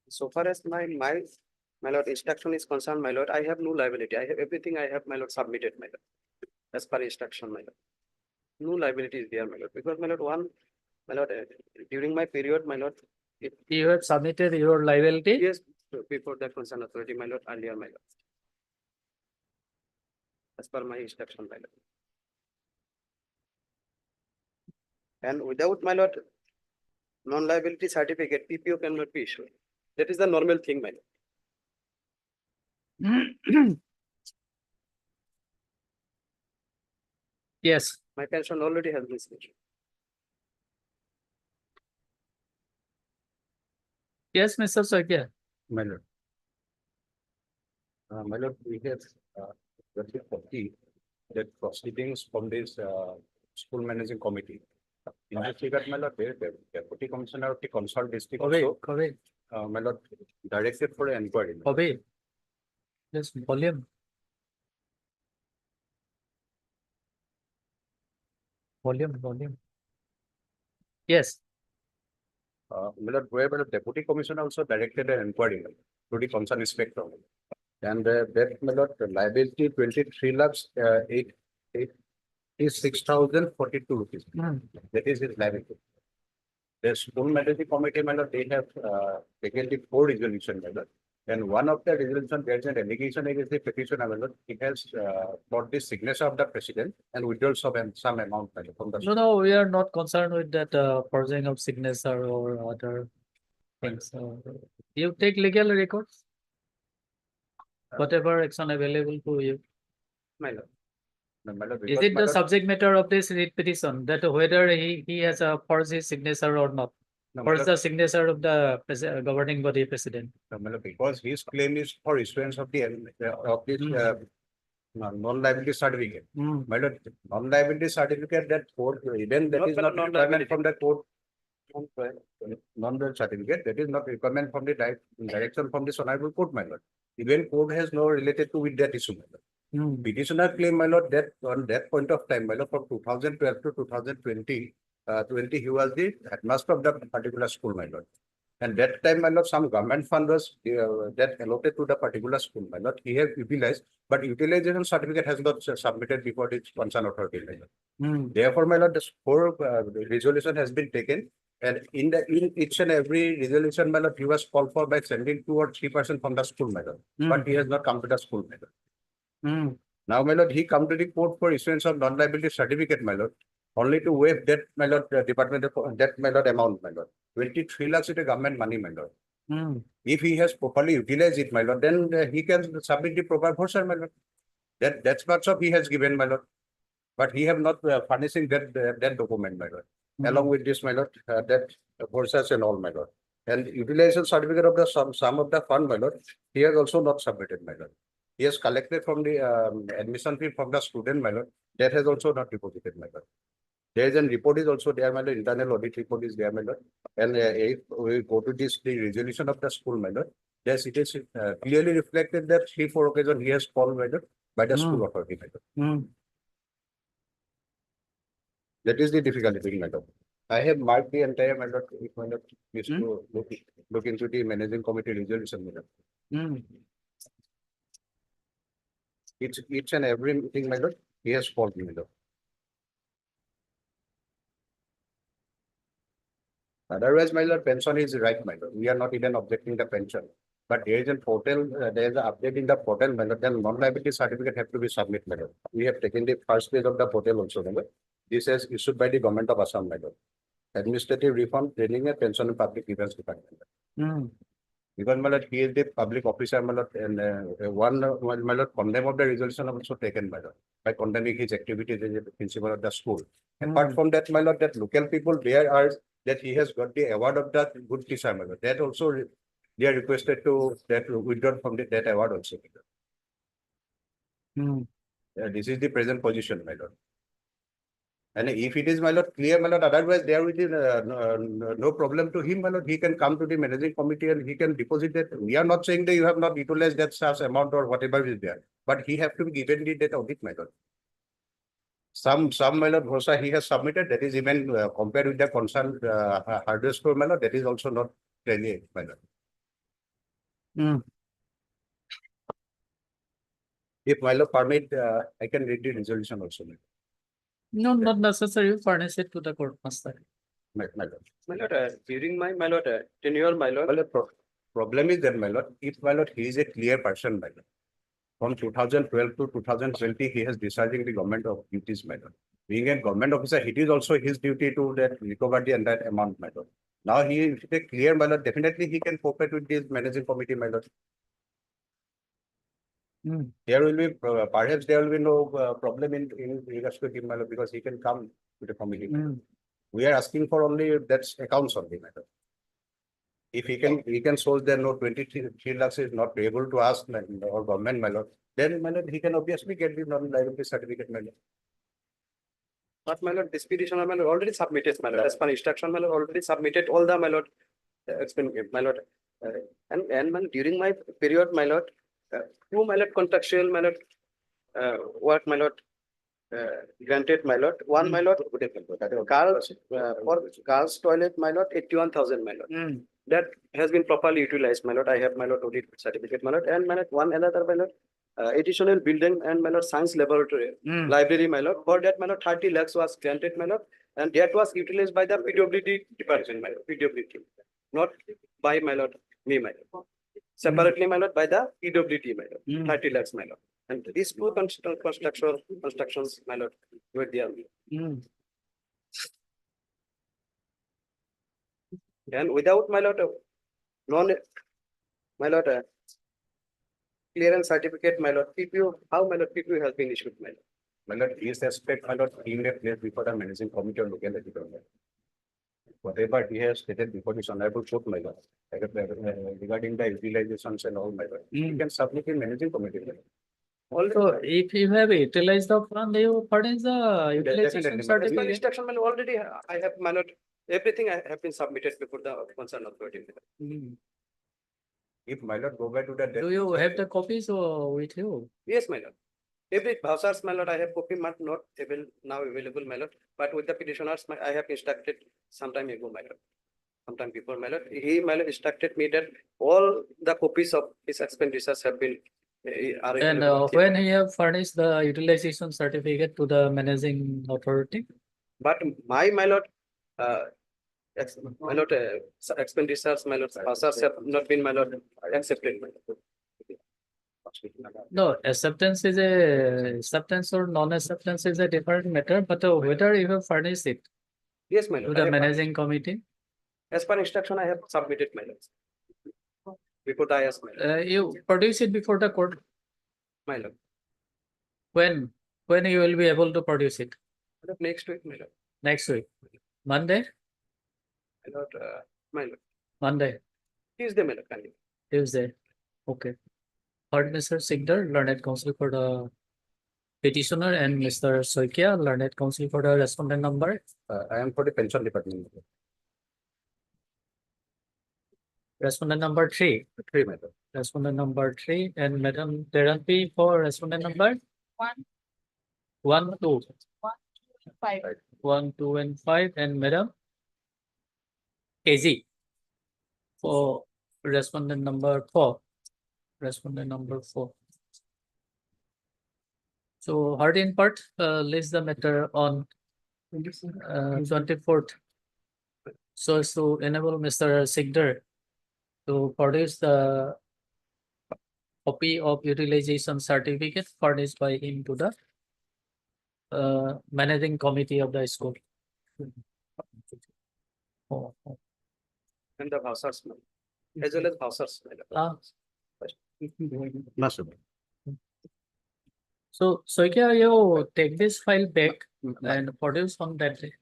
So far as my lord, instruction is concerned, my lord, I have no liability. I have everything I have, my lord, submitted, my lord. As per instruction, my lord. No liability is there, my lord, because my lord, my lord, during my period, my lord, You have submitted your liability? yes, before the concerned authority, my lord, earlier, my lord. As per my instruction, my lord. And without, my lord, non-liability certificate, PPO cannot be issued. That is the normal thing, my lord. Yes. My pension already has been issued. Yes, Mr. Sakya. My lord. My lord, we have very 40 that proceedings from this school managing committee. In this regard, my lord, the deputy commissioner of the Consol district also, my lord, directed for an inquiry. Obey. Yes, volume. Volume. Yes. My lord, where the deputy commissioner also directed an inquiry to the concerned inspector. And that, my lord, the liability 23 lakhs 86,042 rupees. That is his liability. The school managing committee, my lord, they have taken the 4 resolutions, my lord. And one of the resolution, there is an allegation against the petitioner, my lord. It has got the signature of the president and withdrawals of some amount, my lord, from the. No, we are not concerned with that purging of signature or other things. You take legal records? Whatever action available to you. My lord. No, my lord, Is because, it my the lord, subject matter of this writ petition that whether he has a forged his signature or not? no, my Or is lord, the signature of the governing body president? no, my lord, because his claim is for issuance of this non-liability certificate. My lord, non-liability certificate that court, even that is not requirement from the court. Non-liability certificate, that is not requirement from the direction from the honorable court, my lord. Even court has no related to with that issue, my lord. Petitioner claim, my lord, that on that point of time, my lord, from 2012 to 2020, he was the headmaster of the particular school, my lord. And that time, my lord, some government fund was that allotted to the particular school, my lord. He has utilized, but utilization certificate has not submitted before the concerned authority, my lord. Therefore, my lord, this 4 resolution has been taken. And in each and every resolution, my lord, he was called for by sending 2 or 3% from the school, my lord. But he has not come to the school, my lord. Now, my lord, he come to the court for issuance of non-liability certificate, my lord, only to waive that, my lord, department of that, my lord, amount, my lord. 23 lakhs is a government money, my lord. If he has properly utilized it, my lord, then he can submit the proper voucher, my lord. That's much of he has given, my lord. But he have not furnishing that document, my lord. Along with this, my lord, that vouchers and all, my lord. And utilization certificate of the sum of the fund, my lord, he has also not submitted, my lord. He has collected from the admission fee from the student, my lord. That has also not deposited, my lord. There is a report is also there, my lord. Internal audit report is there, my lord. And if we go to this, the resolution of the school, my lord, yes, it is clearly reflected that 3-4 occasions he has called, my lord, by the school authority, my lord. That is the difficulty thing, my lord. I have marked the entire, my lord, if my lord is to look into the managing committee resolution, my lord. Each and everything, my lord, he has called me, my lord. Otherwise, my lord, pension is right, my lord. We are not even objecting the pension. But there is a portal, there is an update in the portal, my lord, then non-liability certificate have to be submitted, my lord. We have taken the first page of the portal also, my lord. This is issued by the government of Assam, my lord. Administrative reform, training and pension and public events department. Because, my lord, he is the public officer, my lord, and my lord, condemn of the resolution also taken, my lord, by condemning his activities as a principal of the school. Apart from that, my lord, that local people, there are, that he has got the award of the good teacher, my lord. That also, they are requested to that withdraw from that award also. This is the present position, my lord. And if it is, my lord, clear, my lord, otherwise there will be no problem to him, my lord. He can come to the managing committee and he can deposit it. We are not saying that you have not utilized that such amount or whatever is there, but he have to be given the data audit, my lord. Some, my lord, Bhosa he has submitted, that is even compared with the concerned hardware store, my lord, that is also not clearly, my lord. If my lord permit, I can read the resolution also. No, not necessary. Furnish it to the court master. My lord. My lord, during my lord, tenure, my lord. Well, problem is that, my lord, if my lord, he is a clear person, my lord. From 2012 to 2020, he has discharging the government of duties, my lord. Being a government officer, it is also his duty to that recover the entire amount, my lord. Now he is a clear, my lord, definitely he can cooperate with this managing committee, my lord. There will be, perhaps there will be no problem in regards to him, my lord, because he can come to the committee. We are asking for only that's accounts only, my lord. If he can show that no 23 lakhs is not able to ask or government, my lord, then my lord, he can obviously get the non-liability certificate, my lord. But my lord, this petition, my lord, already submitted, my lord, as per instruction, my lord, already submitted all the, my lord, my lord. And my, during my period, my lord, two, my lord, contractual, my lord, work, my lord, granted, my lord, one, my lord, girls, for girls toilet, my lord, 81,000, my lord. That has been properly utilized, my lord. I have, my lord, audit certificate, my lord, and my lord, one another, my lord, additional building and, my lord, science laboratory, library, my lord. For that, my lord, 30 lakhs was granted, my lord, and that was utilized by the PWD department, my lord, PWD, not by, my lord, me, my lord. Separately, my lord, by the PWD, my lord, 30 lakhs, my lord. And these two constructions, my lord, were there. And without, my lord, my lord, clearance certificate, my lord, PPO, how, my lord, PPO has been issued, my lord. My lord, he is aspect, my lord, he may place before the managing committee on looking at it. Whatever he has stated before this honorable court, my lord, regarding the utilizations and all, my lord, he can submit in managing committee. my lord. Also, if you have utilized the fund, you furnish the utilization Definitely, As per certificate. instruction, my lord, already I have, my lord, everything I have been submitted before the concerned authority. If my lord go back to the. Do you have the copies with you? Yes, my lord. Every vouchers, my lord, I have copy, but not now available, my lord. But with the petitioners, I have instructed some time ago, my lord. Sometime before, my lord, he, my lord, instructed me that all the copies of his expenditures have been. Are And available with him. when he have furnished the utilization certificate to the managing authority? But my lord, my lord, expenditures, my lord, vouchers have not been, my lord, accepted. My lord. No, acceptance or non-acceptance is a different matter, but whether you have furnished it Yes, my to lord. the I have managing committee, As per instruction, I have submitted, my lord. Before the IS, my lord. you produce it before the court. My lord. When you will be able to produce it? Next week, my lord. Next week, Monday, My lord, my lord. Monday, Tuesday, my lord. Kindly. Tuesday. Okay. Heard Mr. Sigdar, learned counsel for the petitioner, and Mr. Soikia, learned counsel for the respondent number. I am for the pension department. Respondent number 3. 3, my lord. Respondent number 3, and Madam Teranpi for respondent number 1, 2, 5. 1, 2, and 5, and Madam KZ for respondent number 4. Respondent number 4. So heard in part, list the matter on 24th. So as to enable Mr. Sigdar to produce the copy of utilization certificate furnished by him to the managing committee of the school. And the vouchers, my lord. As well as vouchers, my lord. No, sir. So Soikia, you take this file back and produce on that day.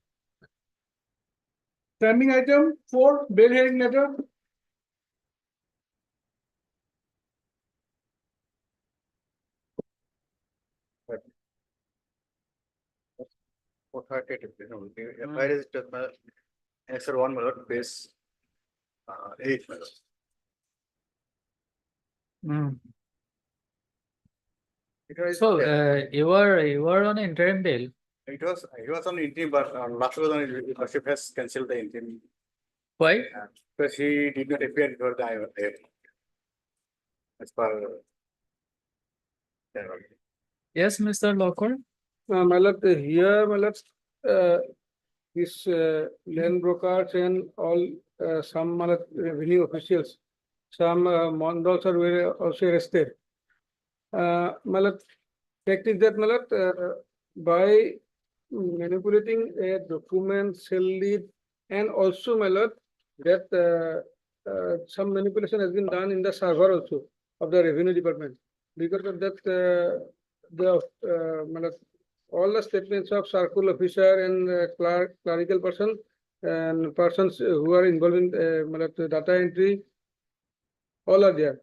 Standing item 4, bail hearing letter. FIR is answer 1, my lord, base 8, my lord. So you were on interim bail. He was on interim, but last was on leadership has cancelled the interim. Why? Because he did not appear before the as per. Yes, Mr. Locker. My lord, here, my lord, this land brokers and all some my lord, revenue officials, some Mondols were also arrested. My lord, fact is that my lord, by manipulating a document, sell lead, and also my lord, that some manipulation has been done in the server also of the revenue department. Because of that, my lord, all the statements of circle officer and clerical person and persons who are involved in data entry, all are there.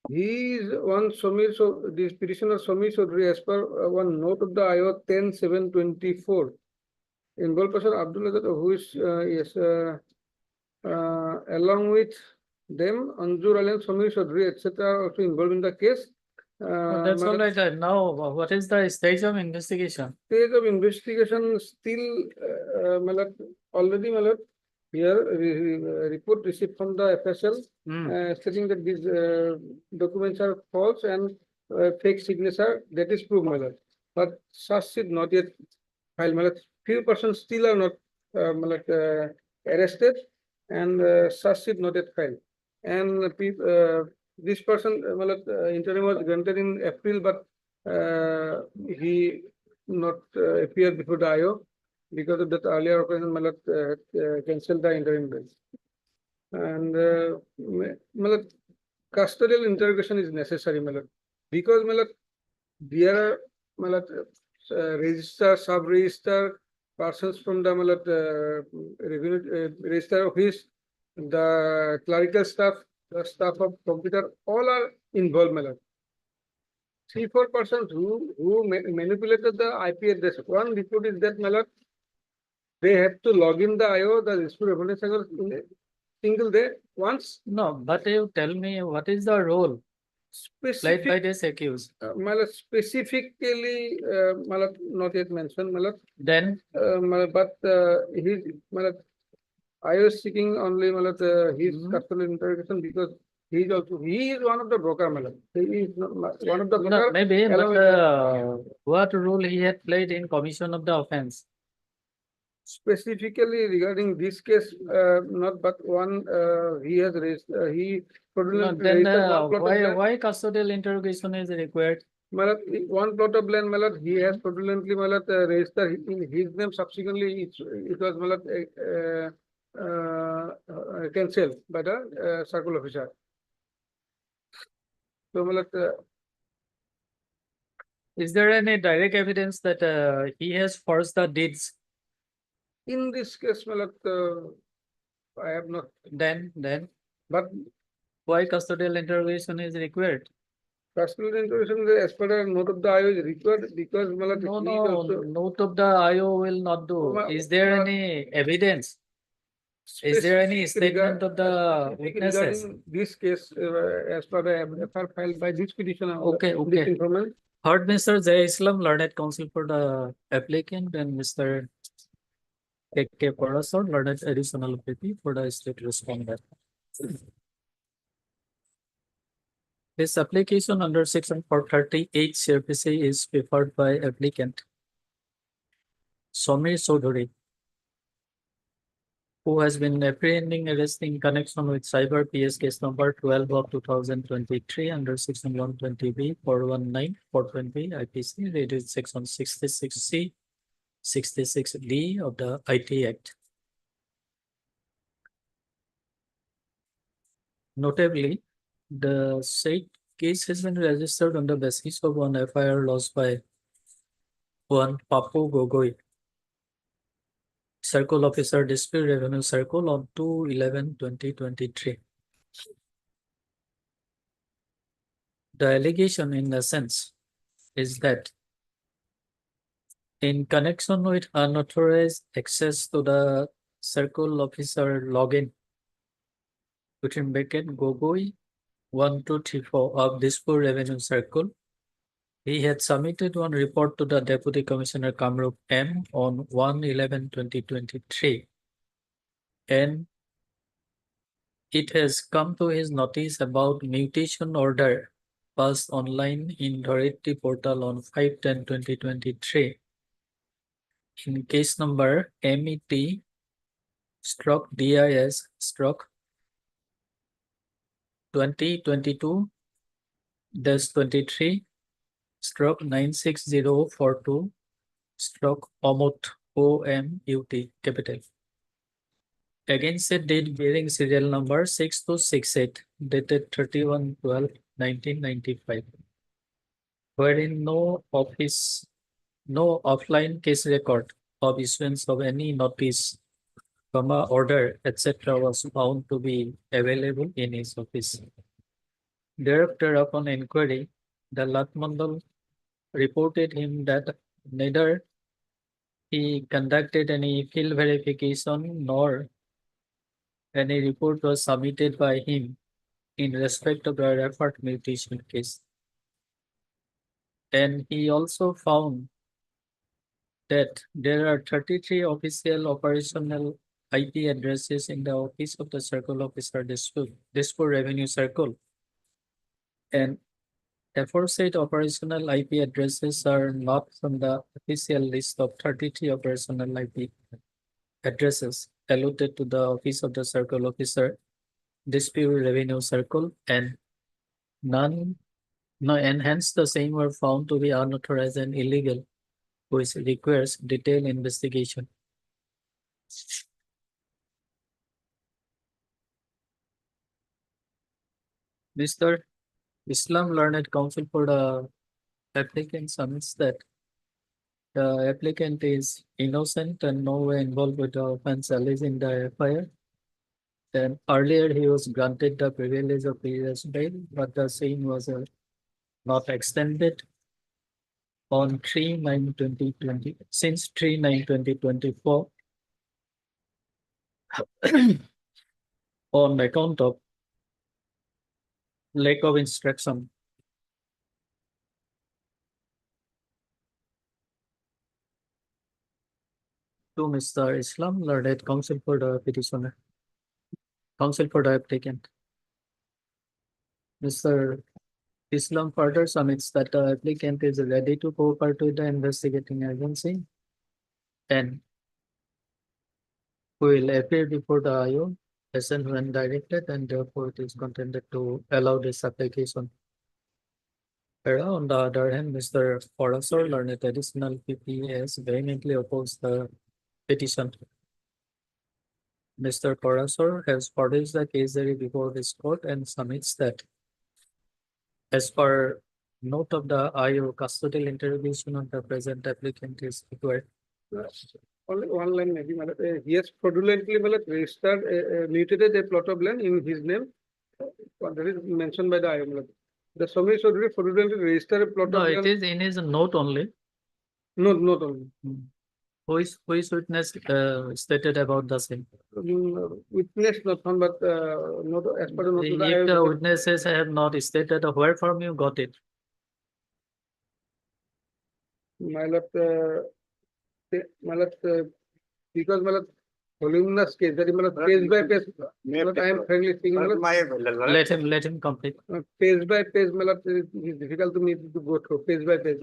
He is one Somir, so this petitioner Somir Chaudhary, as per one note of the IO 10/7/24. Involved person Abdullah, who is yes, along with them, Anjur Alam, Somir Chaudhary, etc., also involved in the case. That's all right. Now, what is the stage of investigation? Stage of investigation still, already, here report received from the FSL stating that these documents are false and fake signature. That is proved, but such is not yet filed. Few persons still are not arrested, and such is not yet filed. And this person, interim was granted in April, but he not appeared before the IO because of that earlier operation, cancelled the interim bench. And custodial interrogation is necessary, because there are register, sub-register, persons from the revenue register office, the clerical staff, the staff of computer, all are involved, 3-4 persons who manipulated the IP address. One report is that, they have to log in the IO, the dispute reference in a single day once. No, but you tell me what is the role played by this accused? Specifically, not yet mentioned, Then, but he, I was seeking only his custodial interrogation because he is one of the broker, he is one of the no, broker. maybe, along but with what role he had played in commission of the offense? specifically regarding this case, not but one, he has raised, he No, fraudulently then raised that one plot of land. why custodial interrogation is required? One plot of land, he has fraudulently raised in his name. Subsequently, it was cancelled by the circle officer. So, Is there any direct evidence that he has forged the deeds? in this case, I have not. Then, But why custodial interrogation is required? custodial interrogation, as per the note of the IO, is required because No, he also note of the IO will not do. Is there any evidence? Is there any specific statement of the specific witnesses? regarding this case, as per the FR filed by this petitioner? Okay, This okay. information. Heard Mr. Jay Islam, learned counsel for the applicant, and Mr. K.K. Parasar, learned additional PP for the state respondent. This application under section 438 CRPC is preferred by applicant Somir Chaudhary, who has been apprehending arrest in connection with cyber PS case number 12 of 2023 under section 120B 419 420 IPC related section 66C 66D of the IT Act. Notably, the said case has been registered on the basis of one FIR lodged by one Papu Gogoi, Circle Officer, Dispute Revenue Circle, on 2/11/2023. The allegation, in essence, is that in connection with unauthorized access to the Circle Officer login, between bracket Gogoi 1234 of Dispute Revenue Circle, he had submitted one report to the Deputy Commissioner Kamrup M on 1/11/2023, and it has come to his notice about mutation order passed online in Dhariti portal on 5/10/2023. In case number MET stroke DIS stroke 2022-23 stroke 96042 stroke OMUT OMUT capital. Against a date bearing serial number 6268 dated 31/12/1995, wherein no offline case record of issuance of any notice, order, etc. was found to be available in his office. Thereafter, upon inquiry, the Latmandal reported him that neither he conducted any field verification nor any report was submitted by him in respect of the referred mutation case. And he also found that there are 33 official operational IP addresses in the office of the Circle Officer Dispur Revenue Circle. And aforesaid operational IP addresses are not from the official list of 33 operational IP addresses allotted to the office of the Circle Officer Dispur Revenue Circle, and hence the same were found to be unauthorized and illegal, which requires detailed investigation. Mr. Islam Learned Counsel for the applicant submits that the applicant is innocent and no way involved with the offense alleged in the FIR. Then earlier he was granted the privilege of previous bail, but the same was not extended on 3/9/2020 since 3/9/2024 on account of lack of instruction. To Mr. Islam Learned Counsel for the petitioner. Counsel for the applicant. Mr. Islam further submits that the applicant is ready to cooperate with the investigating agency and will appear before the IO as and when directed, and therefore it is contended to allow this application. On the other hand, Mr. Forasor Learned Additional PPS vehemently opposed the petition. Mr. Forasor has produced the case before this court and submits that as per note of the IO, custodial interrogation of the present applicant is required. Only one line maybe, he has fraudulently registered, mutated a plot of land in his name. That is mentioned by the IO. The Somesh already fraudulently registered a plot No, of it land. is in his note only. Not only. Who is witness stated about the same? Witness not found, but not as per the note of the If the IO. witnesses have not stated, where from you got it? My lord, because voluminous case, that is page by page, I am frankly speaking, Let him complete. page by page, it is difficult to me to go through page by page.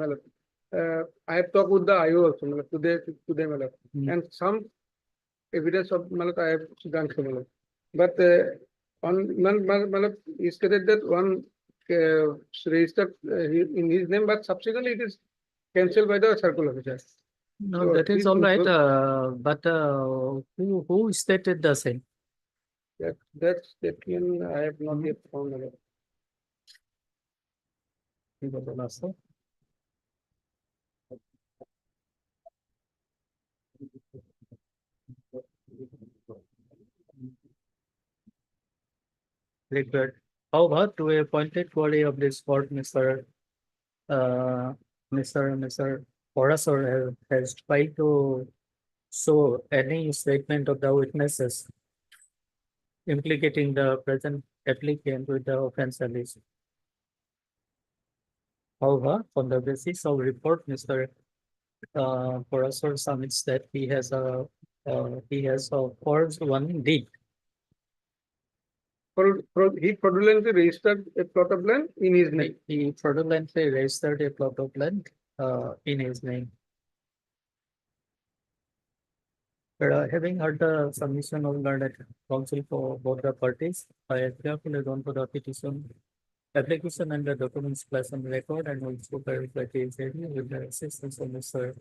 I have talked with the IO also, today, and some evidence of I have done so. But he stated that one registered in his name, but subsequently it is cancelled by the circle officer. No, So that is this all right. includes- But who stated the same? That statement I have not yet found. Required. However, to a appointed body of this court, Mr. Forasor has tried to show any statement of the witnesses implicating the present applicant with the offense alleged. However, on the basis of report, Mr. Forasor submits that he has a forged one deed He fraudulently registered a plot of land in his name. He fraudulently registered a plot of land in his name. But having heard the submission of learned counsel for both the parties, I have carefully gone for the petition application and the documents placed on record and also verified case area with the assistance of Mr.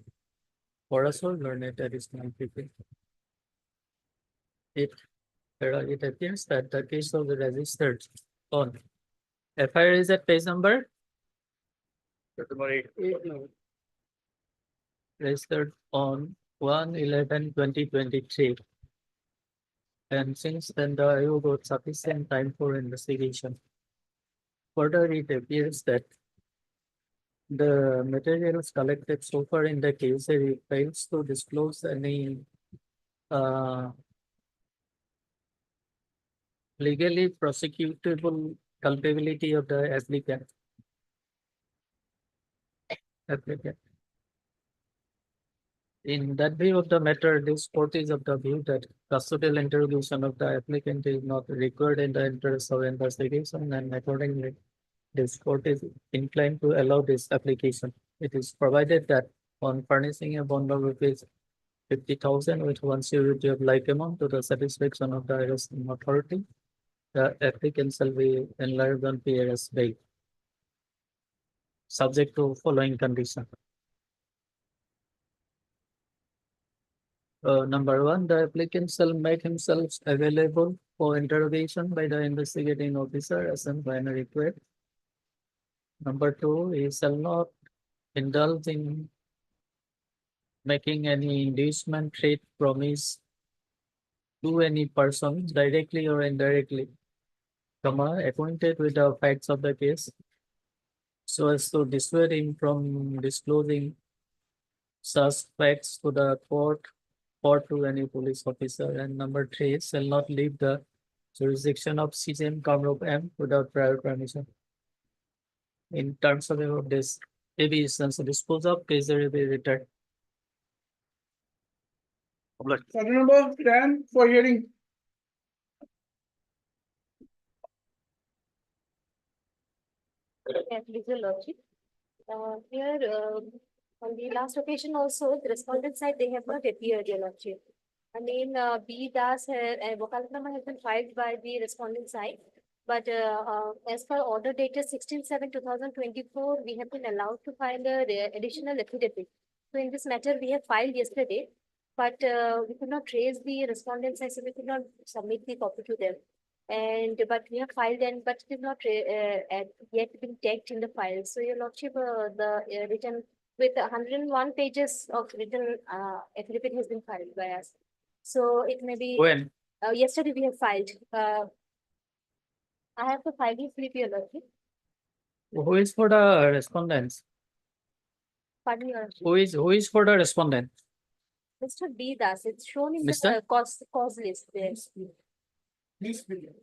Parasol learned additional people. It appears that the case was registered on FIR is at page number registered on 1/11/2023. And since then, the IO got sufficient time for investigation. Further, it appears that the materials collected so far in the case fails to disclose any legally prosecutable culpability of the applicant. In that view of the matter, this court is of the view that custodial interrogation of the applicant is not required in the interest of investigation, and accordingly, this court is inclined to allow this application. It is provided that on furnishing a bond of rupees 50,000 with one security of like amount to the satisfaction of the arresting authority, the applicant shall be enlarged on PRS bail, subject to following condition. Number one, the applicant shall make himself available for interrogation by the investigating officer as and when required. Number two, he shall not indulge in making any inducement, threat, promise to any person directly or indirectly, acquainted with the facts of the case, so as to dissuade him from disclosing such facts to the court or to any police officer. And number three, shall not leave the jurisdiction of CGM Kamrup M without prior permission. In terms of this, if dispose of case, there will be returned. Sergeant number 10 for hearing. Legal logic. Here, on the last occasion also, the respondent side, they have not appeared, Your Lordship. I mean, B Das and Vokalatnama has been filed by the respondent side. But as per order dated 16/7/2024, we have been allowed to file a additional affidavit. So in this matter, we have filed yesterday, but we could not raise the respondent side, so we could not submit the copy to them. But we have filed but it is not yet been tagged in the file. So Your Lordship, the written with 101 pages of written affidavit has been filed by us. So it may be. When? Yesterday we have filed. I have the filing slip, Your Lordship. Who is for the respondents? Pardon, Your Lordship. Who is for the respondent? Mr. D Das, it's shown in Mr.? the cause list there.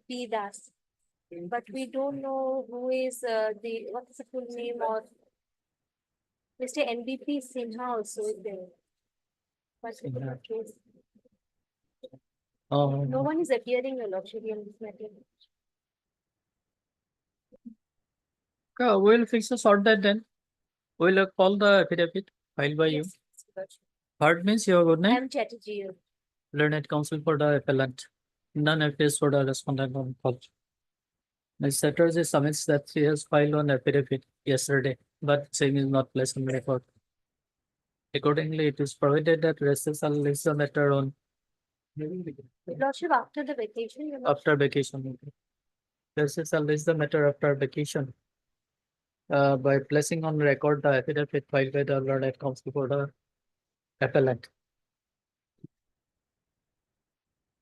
D Das. But we don't know who is what is the full name or Mr. NBP Sinha also is there. But we could not trace. No one is appearing, Your Lordship, in this matter. We'll fix the sort that then. We'll call the affidavit filed by you. Yes, Your Lordship. Pardon means your good name? I'm Chatterjee. Learned counsel for the appellant. None appears for the respondent on call. Ms. Chatterjee submits that she has filed an affidavit yesterday, but same is not placed on record. Accordingly, it is provided that recess shall list the matter on Your Lordship, after the vacation, Your Lordship. after vacation. Recess shall list the matter after vacation. By placing on record the affidavit filed by the learned counsel for the appellant.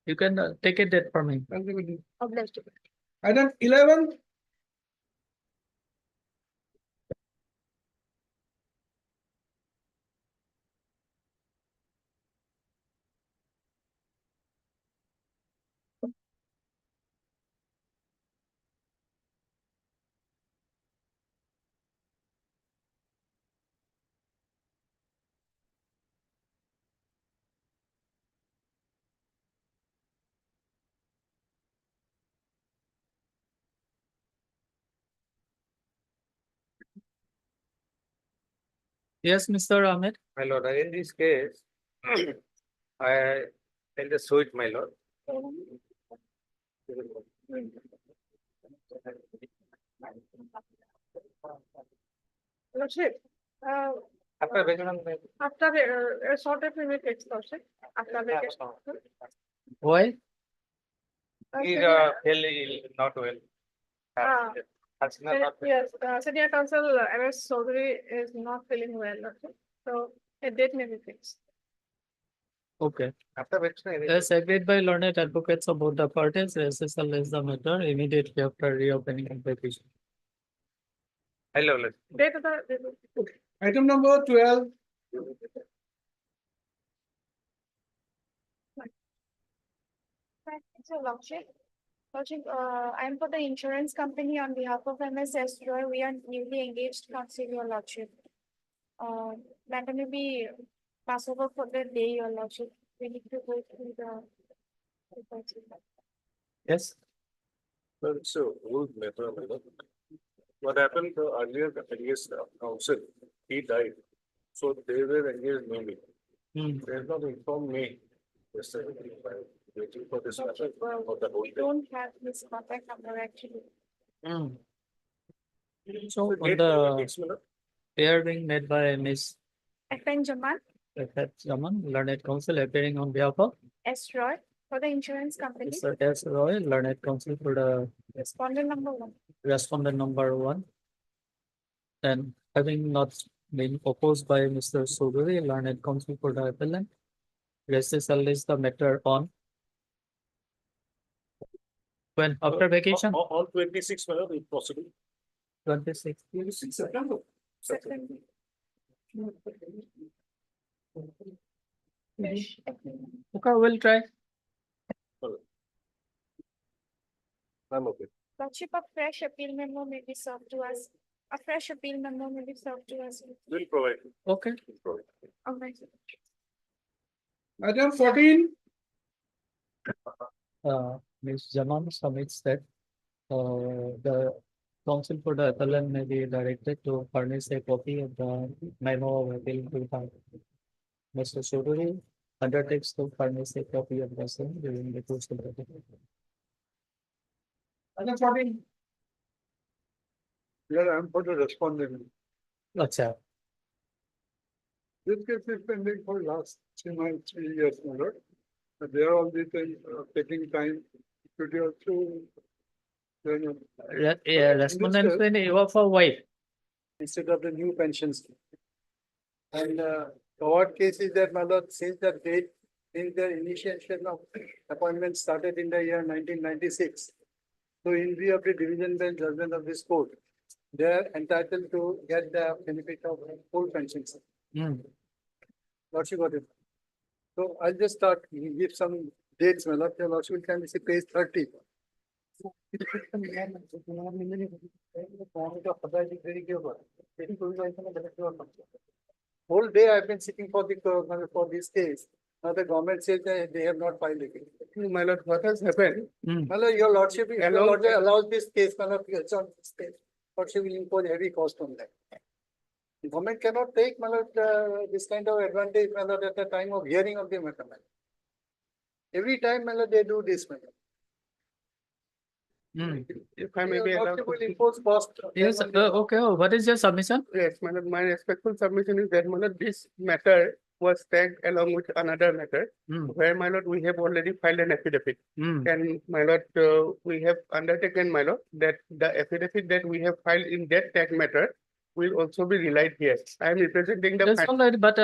You can take a date for me. Obliged. Item 11. Yes, Mr. Ahmed. My lord, in this case, I tell the suit, my lord. Lordship, After vacation, after a short of minutes, Lordship, after vacation. Why? he's fairly not well. Ah. Hasina not well. Yes, senior counsel, MS Chaudhary is not feeling well, Lordship. So a date may be fixed. Okay. After vacation. As agreed by learned advocates of both the parties, SSL is the matter immediately after reopening of the petition. Hello, let's. Date of the. Item number 12. Right, so Lordship, I'm for the insurance company on behalf of MS Roy. We are newly engaged counsel, Your Lordship. Matter may be pass over for the day, Your Lordship. We need to go through the. Yes. Well, so old matter, my lord. What happened earlier, engaged counsel, he died. So they were engaged newly. They have not informed me. Yesterday, by waiting for this matter for the whole We day. don't have his contact number actually. So on Date the fixed, my lord. pair being made by Ms. FN Jaman, F. Jaman, learned counsel appearing on behalf of S. Roy, for the insurance company, Mr. S. Roy, learned counsel for the respondent number 1. respondent number 1. And having not been opposed by Mr. Chaudhary, learned counsel for the appellant, SSL is the matter on when after vacation, All 26, my lord, if possible. 26. September. September. Okay, we'll try. I'm okay. Lordship, a fresh appeal memo may be served to us. A fresh appeal memo may be served to us. We'll provide. Okay. We'll provide. Alright. Item 14. Ms. Jaman submits that the counsel for the appellant may be directed to furnish a copy of the memo of appeal to the Mr. Chaudhary undertakes to furnish a copy of the same during the course of the hearing. Item 14. Yeah, I'm for the respondent. Acha. This case is pending for last 3 months, 3 years, my lord. But they are all the time taking time to do through. Respondent when you are for wife. Instead of the new pensions. And our case is that, my lord, since the date, since the initiation of appointment started in the year 1996. So in view of the division bench judgment of this court, they are entitled to get the benefit of full pensions. Lordship got it. So I'll just start, give some dates, my lord, your lordship can see page 30. Whole day I've been sitting for for this case. Now the government says that they have not filed it. My lord, what has happened? My lord, your lordship, if your lordship allows this case, my lord, it's on this case. Lordship will impose heavy cost on that. The government cannot take, my lord, this kind of advantage, my lord, at the time of hearing of the matter, my lord. Every time, my lord, they do this, my lord. If I may be Your allowed lordship will to. impose cost. Yes, okay, what is your submission? Yes, my respectful submission is that, my lord, this matter was tagged along with another matter, where, my lord, we have already filed an affidavit. And, my lord, we have undertaken, my lord, that the affidavit that we have filed in that tag matter will also be relied here. I am representing the. That's all right, but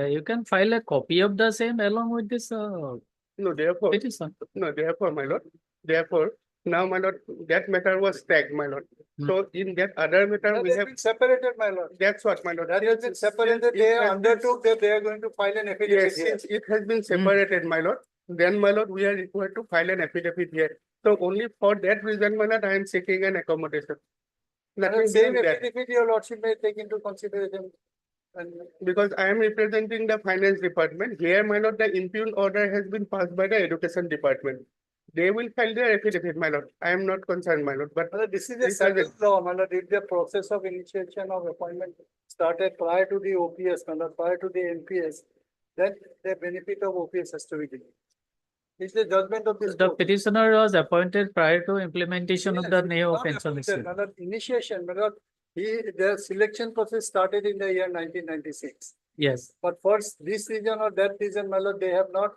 you can file a copy of the same along with this No, therefore, petition. no, therefore, my lord, therefore, now, my lord, that matter was tagged, my lord. So in that other matter, That we has have, been separated, my lord. that's what, my lord. That has been separated. They undertook that they are going to file an affidavit Yes, here. since it has been separated, my lord, then, my lord, we are required to file an affidavit here. So only for that reason, my lord, I am seeking an accommodation. Nothing Same beyond that. affidavit, your lordship may take into consideration. And Because I am representing the finance department. Here, my lord, the impugned order has been passed by the education department. they will file their affidavit, my lord. I am not concerned, my lord, but This is a This is settled law, my lord. If the process of initiation of appointment started prior to the OPS, my lord, prior to the NPS, then the benefit of OPS has to be given. It's the judgment of this The court. petitioner was appointed prior to implementation of Yes, the it's neo not pension appointed, scheme. my lord. Initiation, my lord, the selection process started in the year 1996. Yes. But for this reason or that reason, my lord, they have not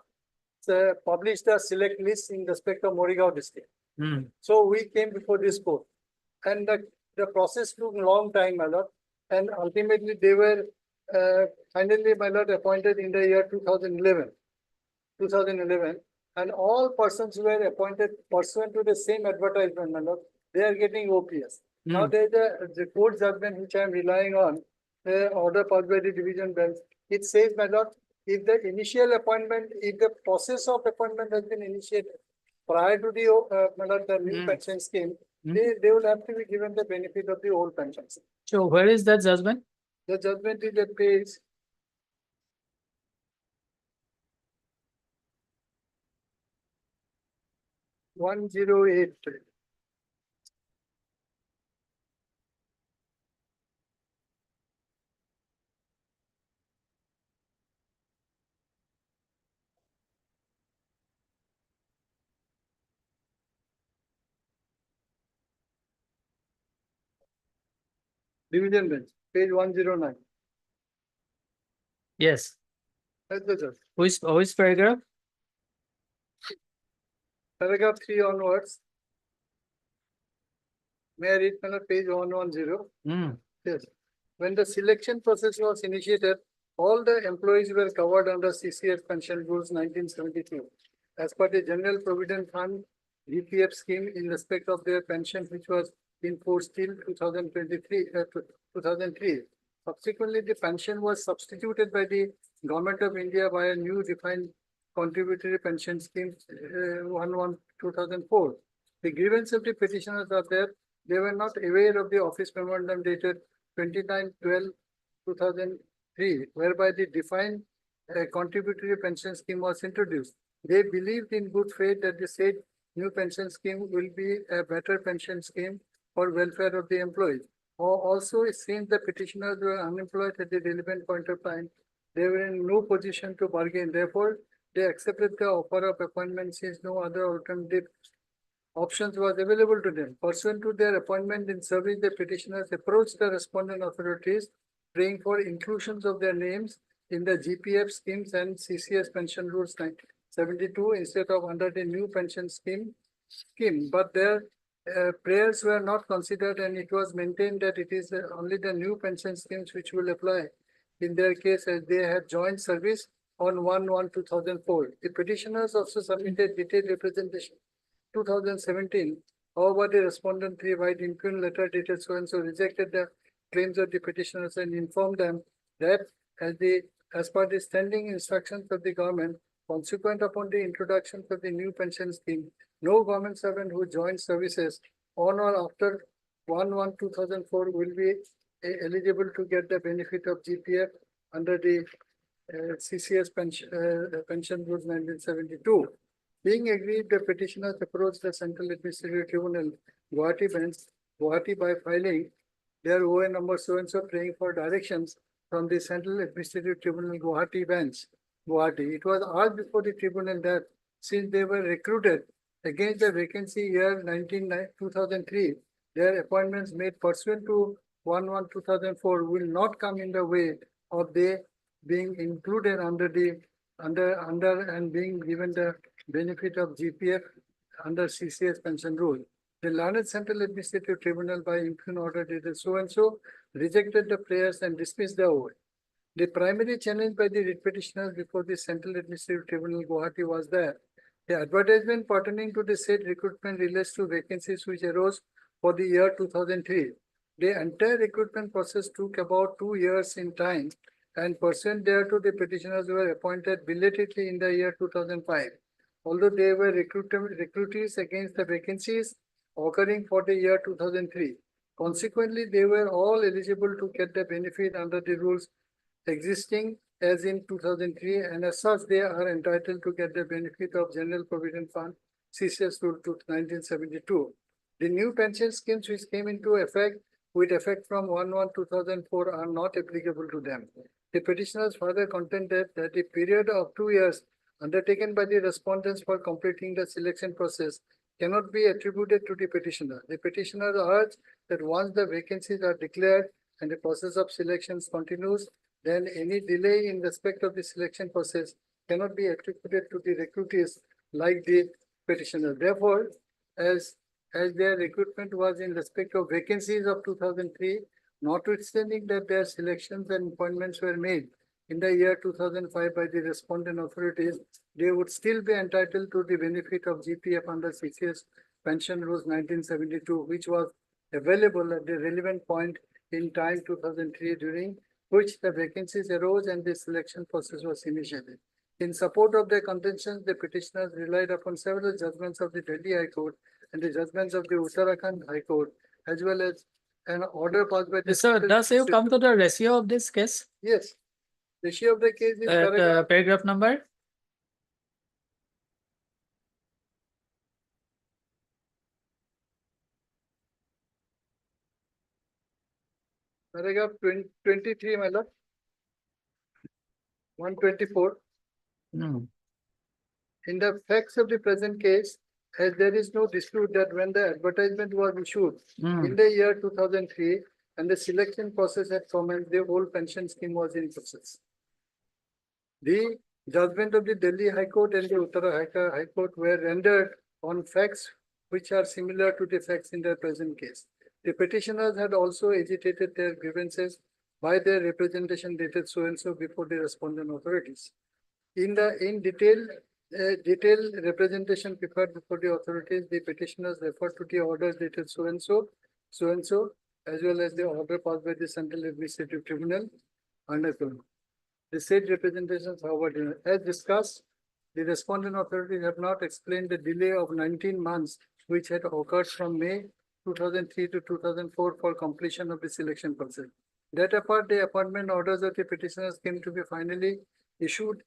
published the select list in respect of Morigao district. Hmm. So we came before this court. And the process took a long time, my lord. And ultimately they were finally, my lord, appointed in the year 2011. 2011. And all persons were appointed pursuant to the same advertisement, my lord. They are getting OPS. Now there is the court judgment which I am relying on, the order passed by the division bench. It says, my lord, if the initial appointment, if the process of appointment has been initiated prior to the, my lord, the new pension scheme, they will have to be given the benefit of the old pension scheme. So where is that judgment? The judgment is at page 108. Division bench, page 109. Yes. That's the judge. Which paragraph? Paragraph 3 onwards. May I read from the page 110? Hmm. Yes. When the selection process was initiated, all the employees were covered under CCS pension rules 1972. As per the General Provident Fund GPF scheme in respect of their pension, which was in force till 2003. Subsequently, the pension was substituted by the Government of India by a new defined contributory pension scheme 1/1/2004. The grievance of the petitioners are that they were not aware of the office memorandum dated 29/12/2003, whereby the defined contributory pension scheme was introduced. They believed in good faith that the said new pension scheme will be a better pension scheme for welfare of the employees. Also, it seems the petitioners were unemployed at the relevant point of time. They were in no position to bargain. Therefore, they accepted the offer of appointment since no other alternative options was available to them. Pursuant to their appointment in service, the petitioners approached the respondent authorities, praying for inclusions of their names in the GPF schemes and CCS pension rules 1972 instead of under the new pension scheme. But their prayers were not considered, and it was maintained that it is only the new pension schemes which will apply in their case, as they had joined service on 1/1/2004. The petitioners also submitted detailed representation 2017. However, the respondent three white impugned letter dated so and so rejected the claims of the petitioners and informed them that as per the standing instructions of the government, consequent upon the introduction of the new pension scheme, no government servant who joins services on or after 1/1/2004 will be eligible to get the benefit of GPF under the CCS pension rules 1972. Being agreed, the petitioners approached the Central Administrative Tribunal, Guwahati bench, Guwahati by filing their OA number so and so, praying for directions from the Central Administrative Tribunal, Guwahati bench, Guwahati. It was asked before the tribunal that since they were recruited against the vacancy year 2003, their appointments made pursuant to 1/1/2004 will not come in the way of they being included under and being given the benefit of GPF under CCS pension rule. The learned Central Administrative Tribunal by impugned order dated so and so rejected the prayers and dismissed the OA. The primary challenge by the writ petitioners before the Central Administrative Tribunal Guwahati was that the advertisement pertaining to the said recruitment relates to vacancies which arose for the year 2003. The entire recruitment process took about 2 years in time, and pursuant thereto, the petitioners were appointed belatedly in the year 2005. Although they were recruitees against the vacancies occurring for the year 2003. Consequently, they were all eligible to get the benefit under the rules existing as in 2003, and as such, they are entitled to get the benefit of General Provident Fund CCS rule to 1972. The new pension schemes which came into effect with effect from 1/1/2004 are not applicable to them. The petitioners further contended that the period of 2 years undertaken by the respondents for completing the selection process cannot be attributed to the petitioner. The petitioners urged that once the vacancies are declared and the process of selections continues, then any delay in respect of the selection process cannot be attributed to the recruitees like the petitioner. Therefore, as their recruitment was in respect of vacancies of 2003, notwithstanding that their selections and appointments were made in the year 2005 by the respondent authorities, they would still be entitled to the benefit of GPF under CCS Pension Rules 1972, which was available at the relevant point in time 2003, during which the vacancies arose and the selection process was initiated. In support of their contentions, the petitioners relied upon several judgments of the Delhi High Court and the judgments of the Uttarakhand High Court, as well as an order passed by the. So does you come to the ratio of this case? Yes. The issue of the case is Paragraph number? paragraph 23, my lord. 124. In the facts of the present case, as there is no dispute that when the advertisement was issued in the year 2003 and the selection process had commenced, the whole pension scheme was in process. The judgment of the Delhi High Court and the Uttarakhand High Court were rendered on facts which are similar to the facts in the present case. The petitioners had also agitated their grievances by their representation dated so and so before the respondent authorities. In detailed representation prepared before the authorities, the petitioners referred to the orders dated so and so, as well as the order passed by the Central Administrative Tribunal under Colombo. The said representations, however, as discussed, the respondent authorities have not explained the delay of 19 months which had occurred from May 2003 to 2004 for completion of the selection process. That apart, the appointment orders of the petitioners came to be finally issued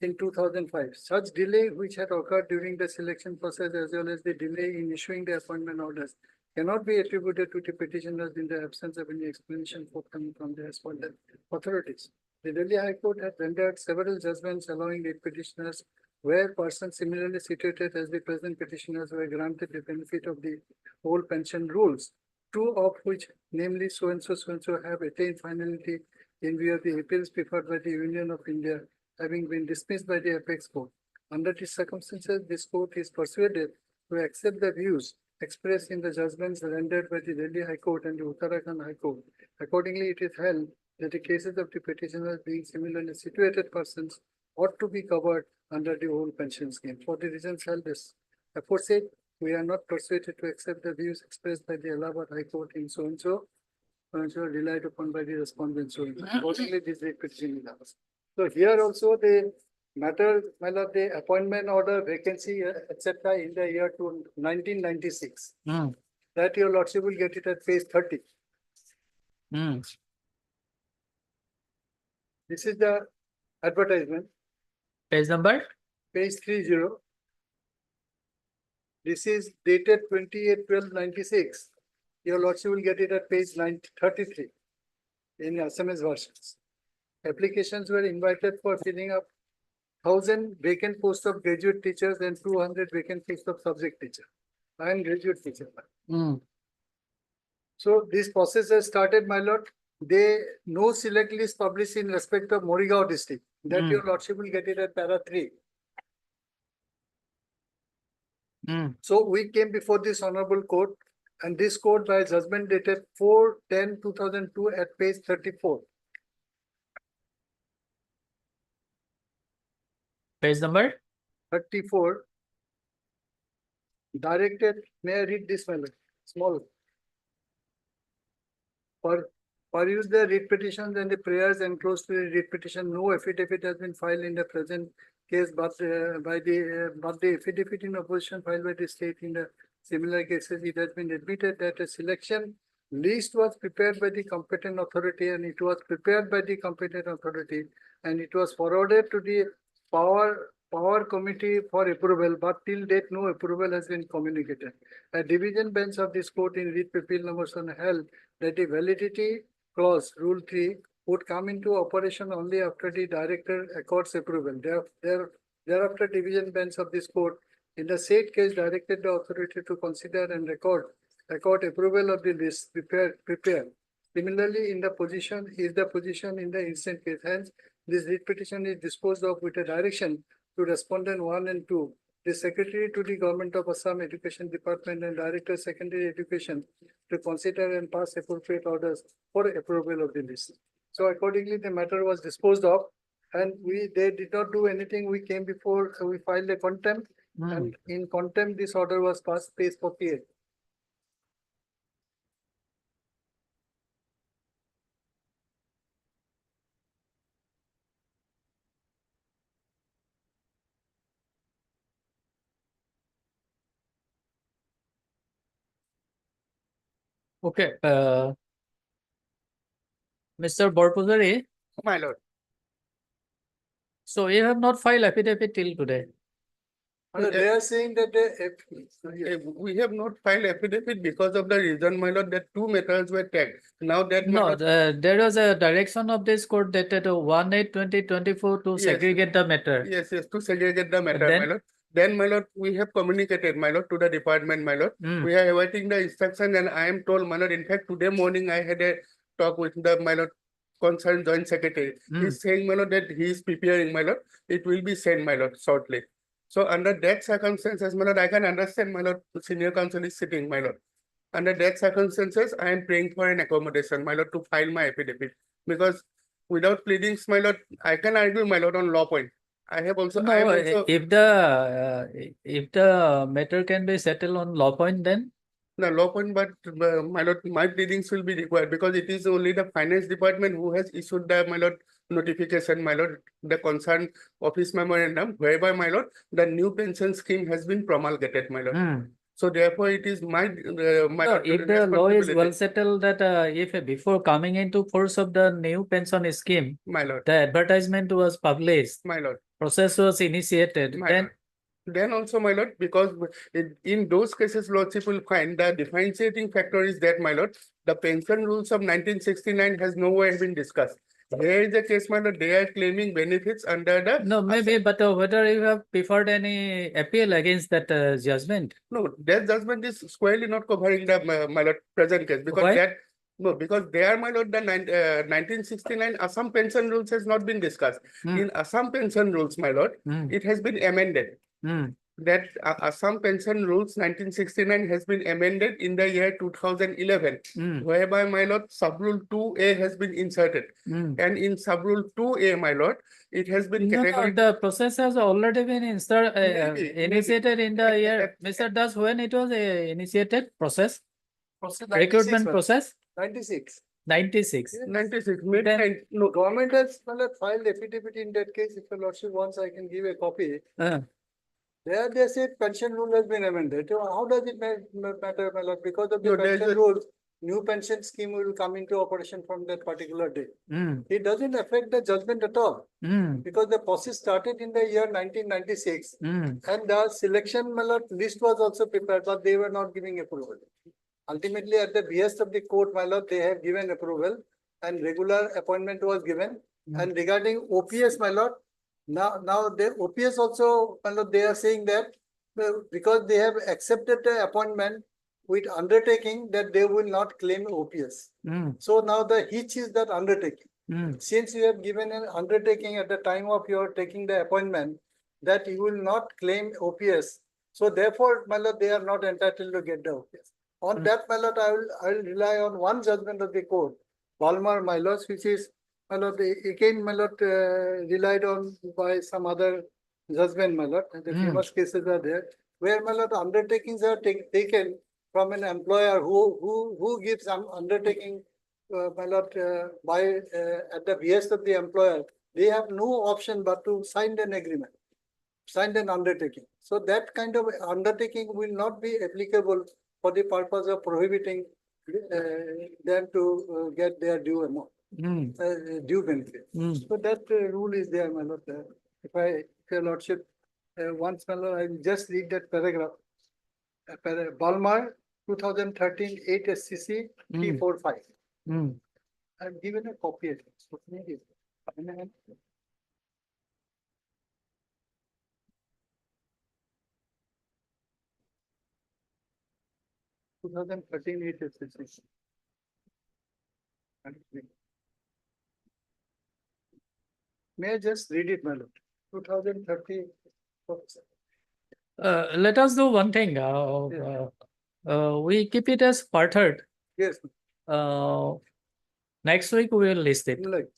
in 2005. Such delay which had occurred during the selection process as well as the delay in issuing the appointment orders cannot be attributed to the petitioners in the absence of any explanation forthcoming from the respondent authorities. The Delhi High Court had rendered several judgments allowing the petitioners where persons similarly situated as the present petitioners were granted the benefit of the whole pension rules, two of which, namely so and so, have attained finality in view of the appeals preferred by the Union of India having been dismissed by the Apex Court. Under these circumstances, this court is persuaded to accept the views expressed in the judgments rendered by the Delhi High Court and the Uttarakhand High Court. Accordingly, it is held that the cases of the petitioners being similarly situated persons ought to be covered under the whole pension scheme. For the reasons held this aforesaid, we are not persuaded to accept the views expressed by the Allahabad High Court in so and so, relied upon by the respondent. So accordingly, this petition is ours. So here also the matter, the appointment order, vacancy, etc. in the year 1996. That your lordship will get it at page 30. This is the advertisement. Page number? Page 30. This is dated 28/12/96. Your lordship will get it at page 33 in SMS versions. Applications were invited for filling up 1,000 vacant posts of graduate teachers and 200 vacant posts of subject teacher and graduate teacher. So this process has started, my lord. No select list published in respect of Morigao district. That your lordship will get it at para 3. So we came before this honorable court, and this court by judgment dated 4/10/2002 at page 34. Page number? 34. Directed, may I read this, my lord? Small. Peruse the writ petitions and the prayers enclosed to the writ petition. No affidavit has been filed in the present case, but the affidavit in opposition filed by the state in the similar cases, it has been admitted that a selection list was prepared by the competent authority, and it was forwarded to the power power committee for approval, but till date no approval has been communicated. A division bench of this court in writ appeal number 7 held that the validity clause, rule 3, would come into operation only after the director accords approval. Thereafter, division bench of this court in the said case directed the authority to consider and accord approval of the list prepared. Similarly, in the position in the instant case. Hence, this writ petition is disposed of with a direction to respondent 1 and 2. The Secretary to the Government of Assam Education Department and Director Secondary Education to consider and pass appropriate orders for approval of the list. So accordingly, the matter was disposed of, and they did not do anything. We came before, we filed a contempt, and in contempt, this order was passed, page 48. Okay, Mr. Borpuzari, My lord. so you have not filed affidavit till today. They are saying that We have not filed affidavit because of the reason, my lord, that two matters were tagged. Now that. No, there was a direction of this court dated 1/8/2024 to Yes. segregate the matter. Yes, to segregate the matter, then- my lord. Then, my lord, we have communicated, my lord, to the department, my lord. Mm. We are awaiting the instruction, and I am told, my lord, in fact, today morning I had a talk with the, my lord, concerned joint secretary. He's saying, my lord, that he is preparing, my lord. It will be sent, my lord, shortly. So under that circumstances, my lord, I can understand, my lord, senior counsel is sitting, my lord. Under that circumstances, I am praying for an accommodation, my lord, to file my affidavit. Because without pleadings, my lord, I can argue, my lord, on law point. I have also. I am No, also. if the matter can be settled on law point, then No, law point, but my lord, my pleadings will be required because it is only the finance department who has issued the, my lord, notification, my lord, the concerned office memorandum, whereby, my lord, the new pension scheme has been promulgated, my lord. So therefore, it is my, my no, lord, if the law is responsibility. well settled that if before coming into force of the new pension scheme, My lord, the advertisement was published, my lord, process was initiated, my then lord. Then also, my lord, because in those cases, lordship will find the differentiating factor is that, my lord, the pension rules of 1969 has nowhere been discussed. Here is the case, my lord, they are claiming benefits under the. no, maybe, but whether you have preferred any appeal against that judgment. No, that judgment is squarely not covering the, my lord, present case because Why? that. No, because there, my lord, the 1969 Assam pension rules has not been discussed. In Assam pension rules, my lord, it has been amended. That Assam pension rules 1969 has been amended in the year 2011, whereby, my lord, subrule 2A has been inserted. And in subrule 2A, my lord, it has been No, the process has already been initiated in the year. Mr. Das, when it was initiated process? Recruitment process? 96. 96. 96. Then- No, government has filed affidavit in that case. If your lordship wants, I can give a copy. There they say pension rule has been amended. So how does it matter, my lord? Because of the No, there's pension a- rules, new pension scheme will come into operation from that particular day. It doesn't affect the judgment at all. Because the process started in the year 1996 and the selection, my lord, list was also prepared, but they were not giving approval. Ultimately, at the behest of the court, my lord, they have given approval and regular appointment was given. And regarding OPS, my lord, now the OPS also, my lord, they are saying that because they have accepted the appointment with undertaking that they will not claim OPS. So now the hitch is that undertaking. Since you have given an undertaking at the time of your taking the appointment that you will not claim OPS. So therefore, my lord, they are not entitled to get the OPS. On that, my lord, I will rely on one judgment of the court, Balmer, my lord, which is, my lord, again, my lord, relied on by some other judgment, my lord. And the famous cases are there, where, my lord, undertakings are taken from an employer who gives some undertaking, my lord, at the behest of the employer. They have no option but to sign an agreement, sign an undertaking. So that kind of undertaking will not be applicable for the purpose of prohibiting them to get their due amount, due benefit. So that rule is there, my lord. If your lordship once, my lord, I will just read that paragraph. Balmar, 2013, 8 SCC, 345. Mm. I've given a copy. I think. So maybe- 2013, 8 SCC. May I just read it, my lord? 2013. Let us do one thing. We keep it as part third. Yes, Next week we will list it. like,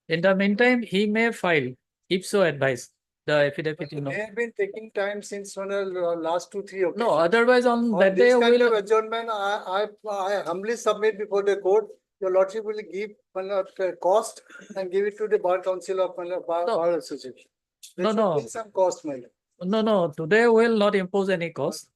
In the meantime, he may file, if so advised, the affidavit, you know. they have been taking time since one of the last 2, 3 occasions. No, otherwise on On that day this kind of we'll, adjournment, I humbly submit before the court, your lordship will give cost and give it to the bar council of bar association. They No, should no. pay some cost, my lord. no, today we will not impose any cost.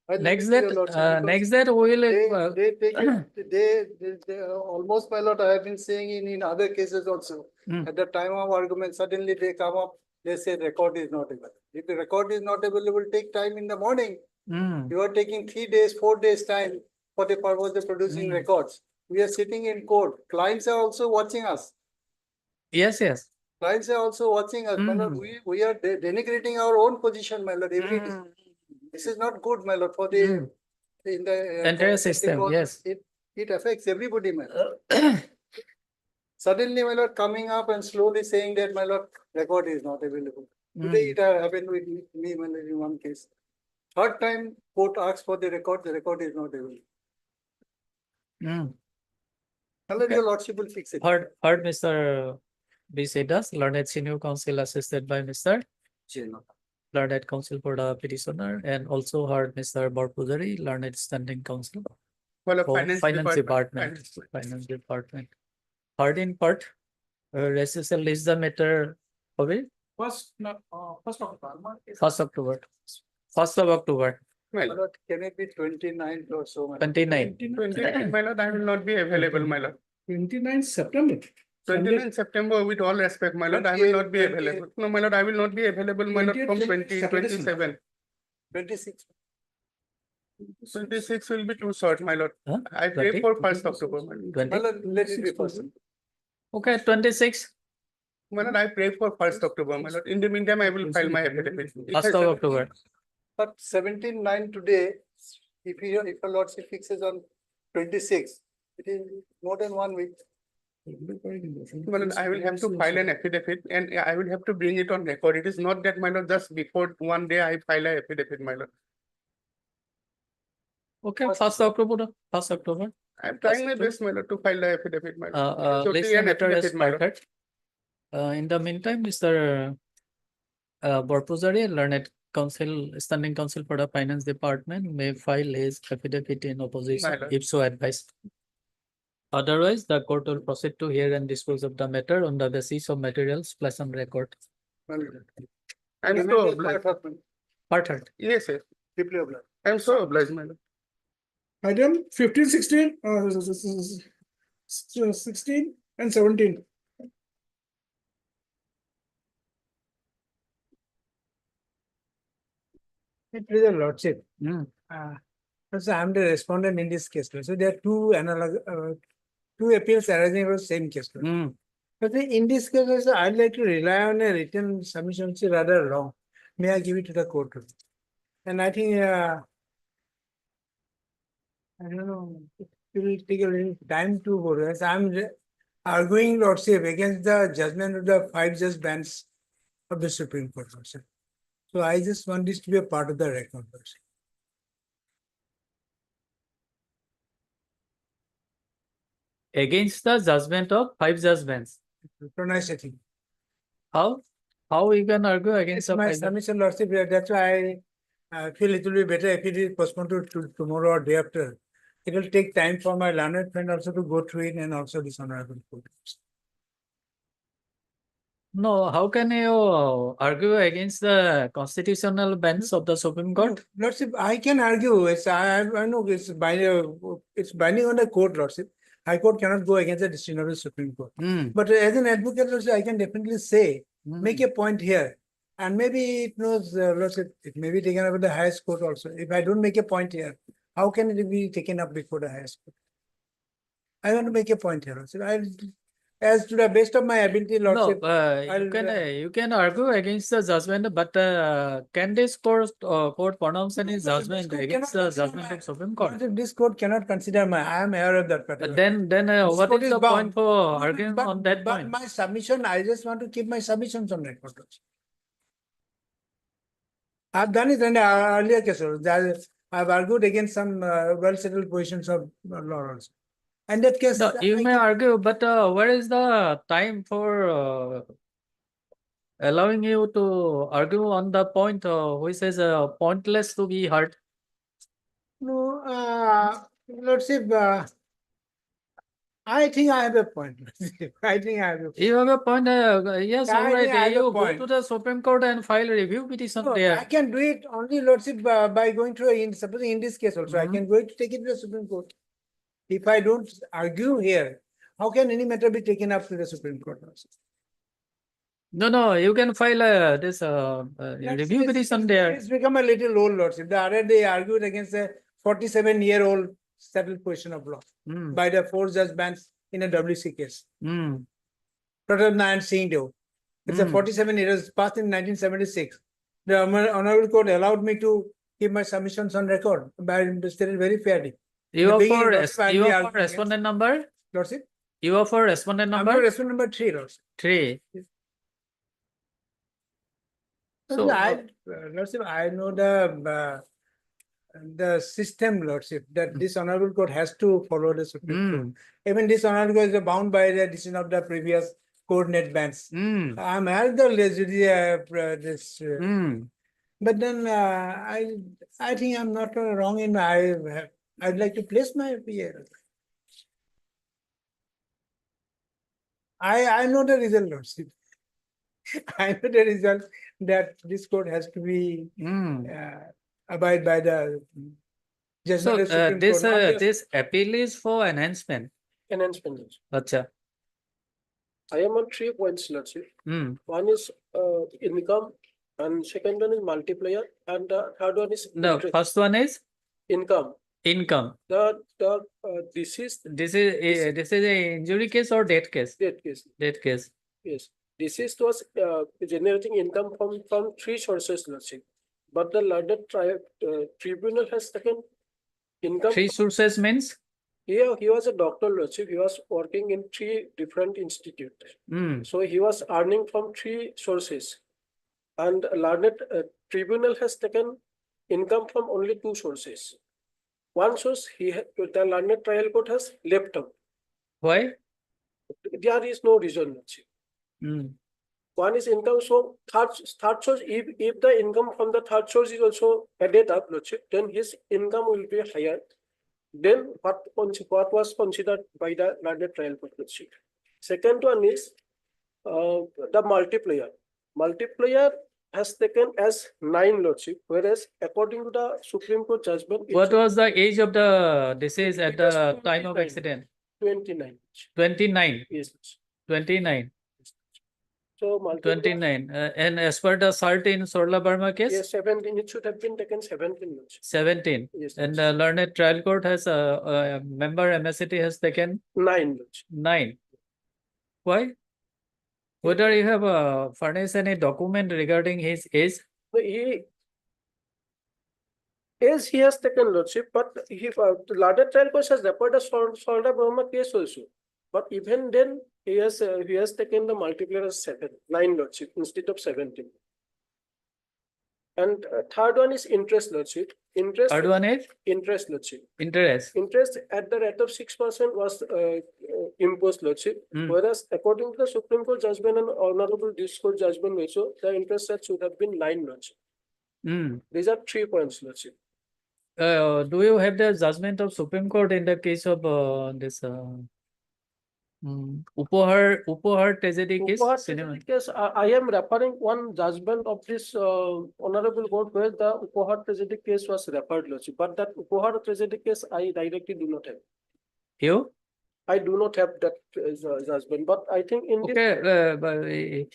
I leave Next it to that, your lordship next because that we will, They take it, they almost, my lord, I have been saying in other cases also. Mm. At the time of argument, suddenly they come up, they say record is not available. If the record is not available, take time in the morning. Mm. You are taking 3 days, 4 days time for the purpose of producing records. We are sitting in court. Clients are also watching us. Yes, yes. Clients are also watching us. My lord, we are denigrating our own position, my lord, every day. This is not good, my lord, for the in the Entire system, because yes. It affects everybody, my lord. Suddenly, my lord, coming up and slowly saying that, my lord, record is not available. Today it happened with me, my lord, in one case. Third time, court asks for the record is not available. Mm. My lord, your lordship will fix it. Heard Mr. B. Sedas, learned senior counsel assisted by Mr. Learned counsel for the petitioner, and also heard Mr. Barpuzari, learned standing counsel Well, for Finance Department. Finance Department. Heard in part, recessal list the matter of it, First October. 1st October. 1st of October, My lord, can it be 29th or so? my lord? 29. 29th, my lord, I will not be available, my lord. 29th September. 29th September, with all respect, my lord, I will not be available. No, my lord, I will not be available, my lord, from 27. 26. 26 will be too short, my lord. Huh? I pray 20? for 1st October, my lord. 20? My lord, let it be first. Okay, 26, My lord, I pray for 1st October, my lord. In the meantime, I will file my affidavit. 1st of October. But 17/9 today, if your lordship fixes on 26, it is more than 1 week. Well, I will have to file an affidavit and I will have to bring it on record. It is not that, my lord, just before one day I file an affidavit, my lord. Okay, 1st October, 1st October. I'm trying my best, my lord, to file the affidavit, my lord. It's List only the an matter as affidavit, my lord. part third. In the meantime, Mr. Barpuzari, learned counsel, standing counsel for the Finance Department, may file his affidavit in opposition, My lord. if so advised. Otherwise, the court will proceed to hear and dispose of the matter on the basis of materials plus on record. My lord. I'm so obliged. Part third. Yes, sir. Deeply obliged. I'm so obliged, my lord. Item 15, 16, 16 and 17. Please, your lordship. Mm. So I'm the respondent in this case. So there are two appeals arising from the same case. Mm. But in this case, also, I'd like to rely on a written submission, which is rather long. May I give it to the court? And I think, I don't know, it will take a little time to go. As I'm arguing, lordship, against the judgment of the 5 judge bench of the Supreme Court. Lordship. So I just want this to be a part of the record. Lordship. Against the judgment of 5 judgments. Pronounced, I think. How we can argue against It's the my 5 submission, lordship. That's why I feel it will be better if it is postponed to tomorrow or day after. It will take time for my learned friend also to go through it and also this honorable court. No, how can you argue against the constitutional bench of the Supreme Court? Lordship, I can argue. I know it's binding on the court, lordship. High Court cannot go against the decision of the Supreme Court. Mm. But as an advocate, lordship, I can definitely say, make a point here And maybe it knows, Lordship, it may be taken up at the highest court also. If I don't make a point here, how can it be taken up before the highest court? I want to make a point here. Lordship. As to the best of my ability, No, Lordship. you can argue against the judgment, but can this court pronounce any judgment against the judgment of Supreme Court? Lordship, this court cannot consider I am aware of that. But then what court is is the bound. point for arguing But- on that But point? my submission, I just want to keep my submissions on record. Lordship. I've done it in the earlier cases. I've argued against some well-settled positions of law also. And that case. No, you may argue, but where is the time for allowing you to argue on the point which is pointless to be heard? No, Lordship, I think I have a point. I think I have a point. You have a point, yes, I all think I right, have a you go point. to the Supreme Court and file a review petition No, I there. can do it only, Lordship, by going to, supposing in this case also, I Mhm. can go to take it to the Supreme Court. If I don't argue here, how can any matter be taken up to the Supreme Court also? No, you can file this review petition there. It's become a little old, Lordship. The other day argued against a 47-year-old settled question of law Mm, by the 4 judge bench in a WC case. mm, Pratap and Singh Dev. It's a Mm. 47 years, passed in 1976. The Honorable Court allowed me to keep my submissions on record, by stated very fairly. you The offer, beginning, Lordship, I'll you be offer arguing against- respondent number? Lordship, You offer respondent I'm number? respondent number 3, Lordship. 3. So, Lordship, I know the system, Lordship, that this Honorable Court has to follow the Supreme Court. Even this Honorable Court is bound by the decision of the previous coordinate bench. I'm at the this. But then I think I'm not wrong in I'd like to place my fear. I know the result, Lordship. I know the result that this court has to be abide by the So judgment of Supreme Court. not just- this appeal is for enhancement. Enhancement. Acha. I am on 3 points, Lordship. Mm. One is income, and second one is multiplier, and the third one is The interest. first one is Income. income. This is This is a injury case or death case? death case. Death case. Yes, deceased was generating income from 3 sources, Lordship. But the London tribunal has taken income. 3 sources means? Here, he was a doctor, Lordship. He was working in 3 different institutes. Mm. So he was earning from 3 sources. And learned tribunal has taken income from only 2 sources. One source, the learned trial court has left out. Why? There is no reason, Lordship. Mm. One is income, so third source, if the income from the third source is also added up, Lordship, then his income will be higher than what was considered by the learned trial court, Lordship. Second one is the multiplier. Multiplier has taken as 9, Lordship, whereas according to the Supreme Court judgment, What was the age of the deceased at It was the time of 29. accident? 29. 29. Yes. 29. So multiplier. 29. And as per the cert in Sorla Burma case? Yes, 17. It should have been taken 17, Lordship. 17. Yes, And the learned trial court has a member MSCT has taken 9, Lordship. 9. Why? Whether you have furnished any document regarding his age? So he has taken, Lordship, but the Lada trial court has referred a Solda Brahma case also. But even then, he has taken the multiplier as 9, Lordship, instead of 17. And third one is interest, Lordship. Interest. Third one is? Interest, Lordship. Interest. Interest at the rate of 6% was imposed, Lordship. Mm. Whereas according to the Supreme Court judgment and Honorable District Court judgment also, the interest rate should have been 9, Lordship. Mm. These are 3 points, Lordship. Do you have the judgment of Supreme Court in the case of this Upahar tragedy case? Upahar Cinema. tragedy case, I am referring one judgment of this Honorable Court where the Upahar tragedy case was referred, Lordship. But that Upahar tragedy case, I directly do not have. You? I do not have that judgment, but I think in this. Okay, but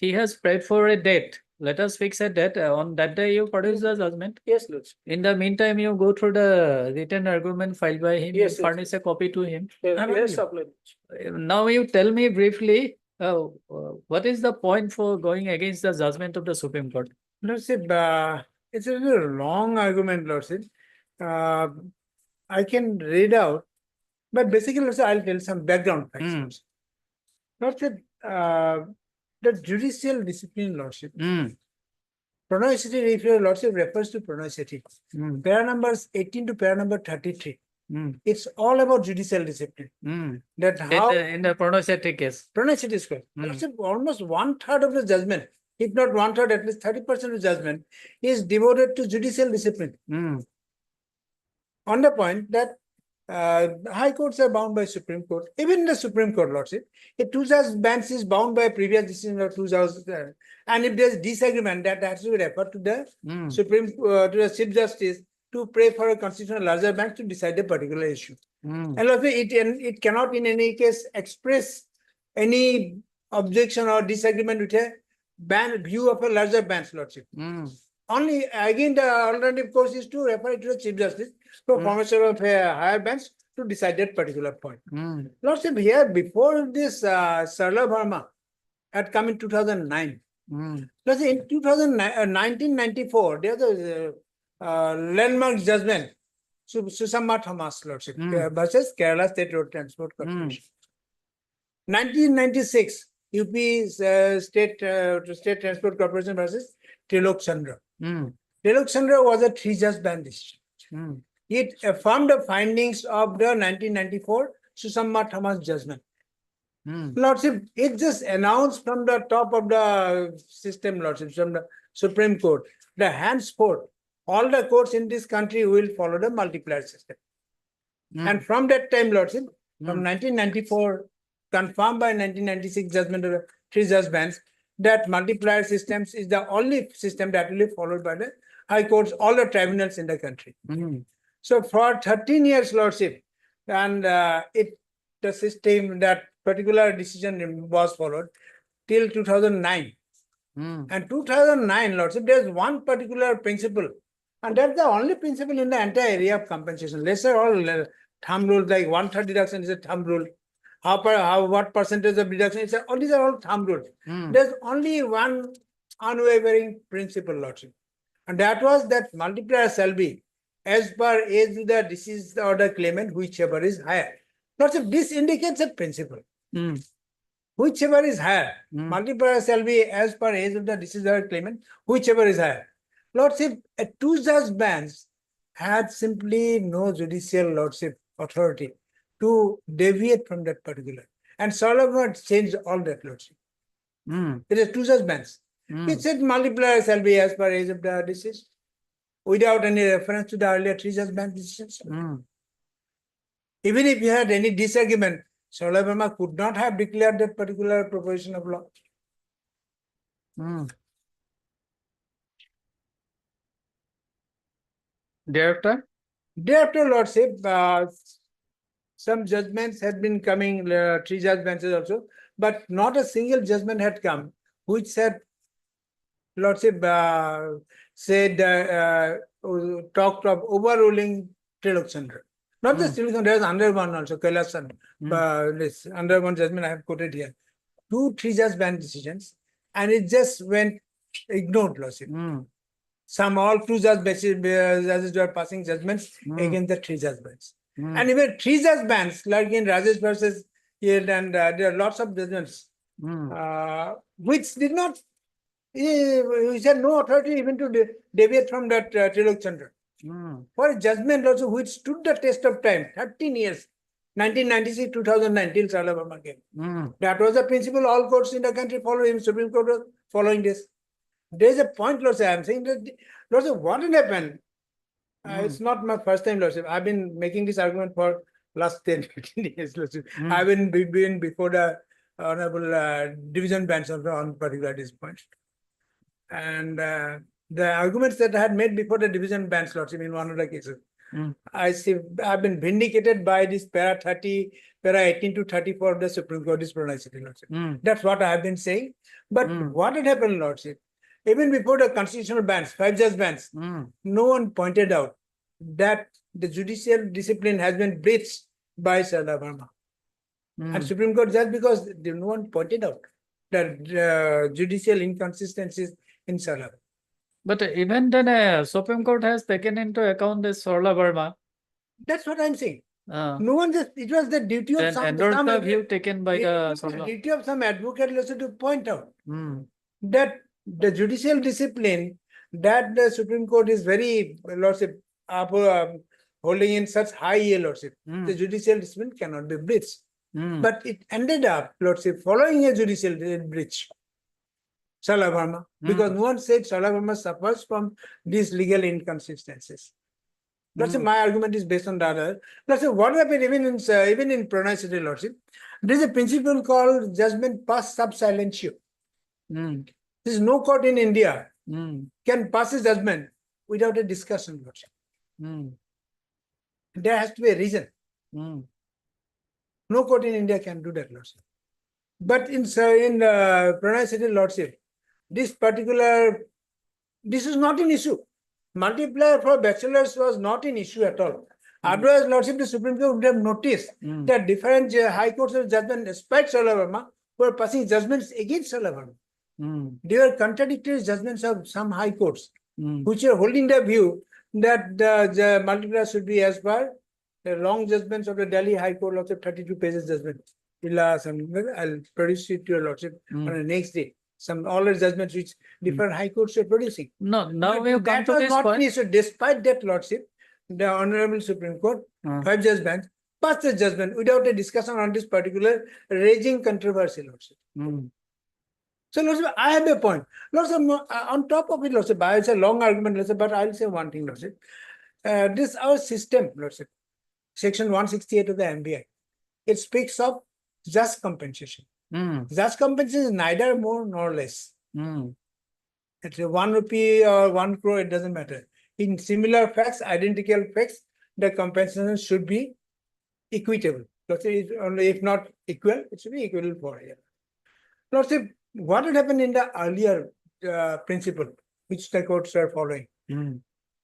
he has prayed for a date. let us fix a date. On that day, you produce the judgment. Yes, Lordship. In the meantime, you go through the written argument filed by him, Yes, yes, furnish a copy to him. Yes, And yes, only- supply. Now you tell me briefly, what is the point for going against the judgment of the Supreme Court? Lordship, it's a little long argument, Lordship. I can read out, but basically, Lordship, I'll tell some background facts. Lordship, the judicial discipline, Lordship. Chronicity, if your Lordship refers to chronicity, para numbers 18 to para number 33. It's all about judicial discipline. That how In the chronicity case. chronicity is correct. Lordship, almost 1/3 of the judgment, if not 1/3, at least 30% of judgment is devoted to judicial discipline. On the point that high courts are bound by Supreme Court, even the Supreme Court, Lordship, a two-judge bench is bound by a previous decision of two-judge, and if there's disagreement, that has to be referred to the to the Chief Justice to pray for a constitutional larger bench to decide a particular issue. And also, it cannot in any case express any objection or disagreement with a view of a larger bench, Lordship. Only again, the alternative course is to refer it to the Chief Justice for formation of a higher bench to decide that particular point. Lordship, here before this Sarla Verma had come in 2009. Lordship, in 1994, there was a landmark judgment, Susamma Thomas, Lordship, versus Kerala State Road Transport Corporation. 1996, UP State Transport Corporation versus Trilok Chandra. Trilok Chandra was a three-judge bench decision. It affirmed the findings of the 1994 Susamma Thomas judgment. Lordship, it just announced from the top of the system, Lordship, from the Supreme Court, that henceforth, all the courts in this country will follow the multiplier system. And from that time, Lordship, from 1994, confirmed by 1996 judgment of the three-judge bench, that multiplier systems is the only system that will be followed by the high courts, all the tribunals in the country. So for 13 years, Lordship, and the system, that particular decision was followed till 2009. And 2009, Lordship, there's one particular principle, and that's the only principle in the entire area of compensation. Let's say all thumb rules, like 1/3 deduction is a thumb rule. What percentage of deduction? These are all thumb rules. There's only one unwavering principle, Lordship, and that was that multiplier shall be as per age of the deceased or the claimant, whichever is higher. Lordship, this indicates a principle. Whichever is higher, multiplier shall be as per age of the deceased or claimant, whichever is higher. Lordship, a two-judge bench had simply no judicial, Lordship, authority to deviate from that particular. And Solomon changed all that, Lordship. It is two-judge bench. It said multiplier shall be as per age of the deceased, without any reference to the earlier three-judge bench decisions. Even if you had any disagreement, Solomon could not have declared that particular proposition of law. Thereafter, Lordship, some judgments had been coming, three-judge benches also, but not a single judgment had come which said, Lordship, talked of overruling Trilok Chandra. Not just Trilok Chandra, there's another one also, Kailasan. This under one judgment I have quoted here. 2 three-judge bench decisions, and it just went ignored, Lordship. Some all two-judge judges were passing judgments against the three-judge bench. And even three-judge bench, like in Rajesh versus here, and there are lots of judgments which did not, which had no authority even to deviate from that Trilok Chandra. For a judgment also which stood the test of time, 13 years, 1996, 2009, till Sarla Verma came. That was the principle all courts in the country following, Supreme Court was following this. There is a point, Lordship, I am saying that, Lordship, what will happen? It's not my first time, Lordship. I've been making this argument for last 10, 15 years, Lordship. I've been before the Honorable Division Bench on particular this point. And the arguments that I had made before the Division Bench, Lordship, in one of the cases, I see I've been vindicated by this para 18 to 34 of the Supreme Court, this pronouncement, Lordship. That's what I have been saying. But what had happened, Lordship? even before the constitutional bench, 5 judge bench, no one pointed out that the judicial discipline has been breached by Sarda Verma. And Supreme Court just because no one pointed out the judicial inconsistencies in Sarda. But even then, Supreme Court has taken into account this Sarla Verma. That's what I'm saying. Uh, No one just, it was the duty of and some. endorsed some the view taken by it the was the Sarla. duty of some advocate also to point out Hmm. that the judicial discipline that the Supreme Court is very, lordship, holding in such high lordship, the judicial discipline cannot be breached. But it ended up, lordship, following a judicial breach, Sarla Verma, because no one said Sarla Verma suffers from these legal inconsistencies. Lordship, my argument is based on the other. Lordship, what happened even in Pranay City, lordship, there is a principle called judgment pass sub silentio. There is no court in India can pass a judgment without a discussion, lordship. There has to be a reason. No court in India can do that, lordship. But in Pranay City, lordship, this is not an issue. Multiplier for bachelors was not an issue at all. Otherwise, lordship, the Supreme Court would have noticed that different high courts of judgment, despite Sarla Verma, were passing judgments against Sarla Verma. They were contradictory judgments of some high courts, which are holding the view that the multiplier should be as per the long judgments of the Delhi High Court, lordship, 32 pages judgment. I'll produce it to your lordship on the next day. Some all the judgments which different high courts are producing. No, now we have come That to was this not point. an issue. Despite that, lordship, the Honorable Supreme Court, 5 judge bench, passed the judgment without a discussion on this particular raging controversy, lordship. So, lordship, I have a point. Lordship, on top of it, lordship, it's a long argument, lordship, but I'll say one thing, lordship. This our system, lordship, section 168 of the MBI, it speaks of just compensation. Just compensation is neither more nor less. It's a 1 rupee or 1 crore, it doesn't matter. In similar facts, identical facts, the compensation should be equitable. If not equal, it should be equal for here. Lordship, what had happened in the earlier principle, which the courts are following?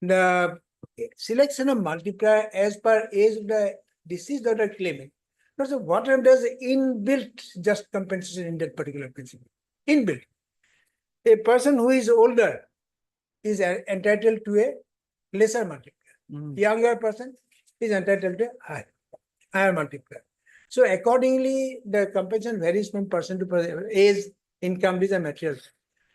The selection of multiplier as per age of the deceased or the claimant. So what does inbuilt just compensation in that particular principle? Inbuilt. A person who is older is entitled to a lesser multiplier. Younger person is entitled to a higher multiplier. So accordingly, the compensation varies from person to person. Age, income, these are materials.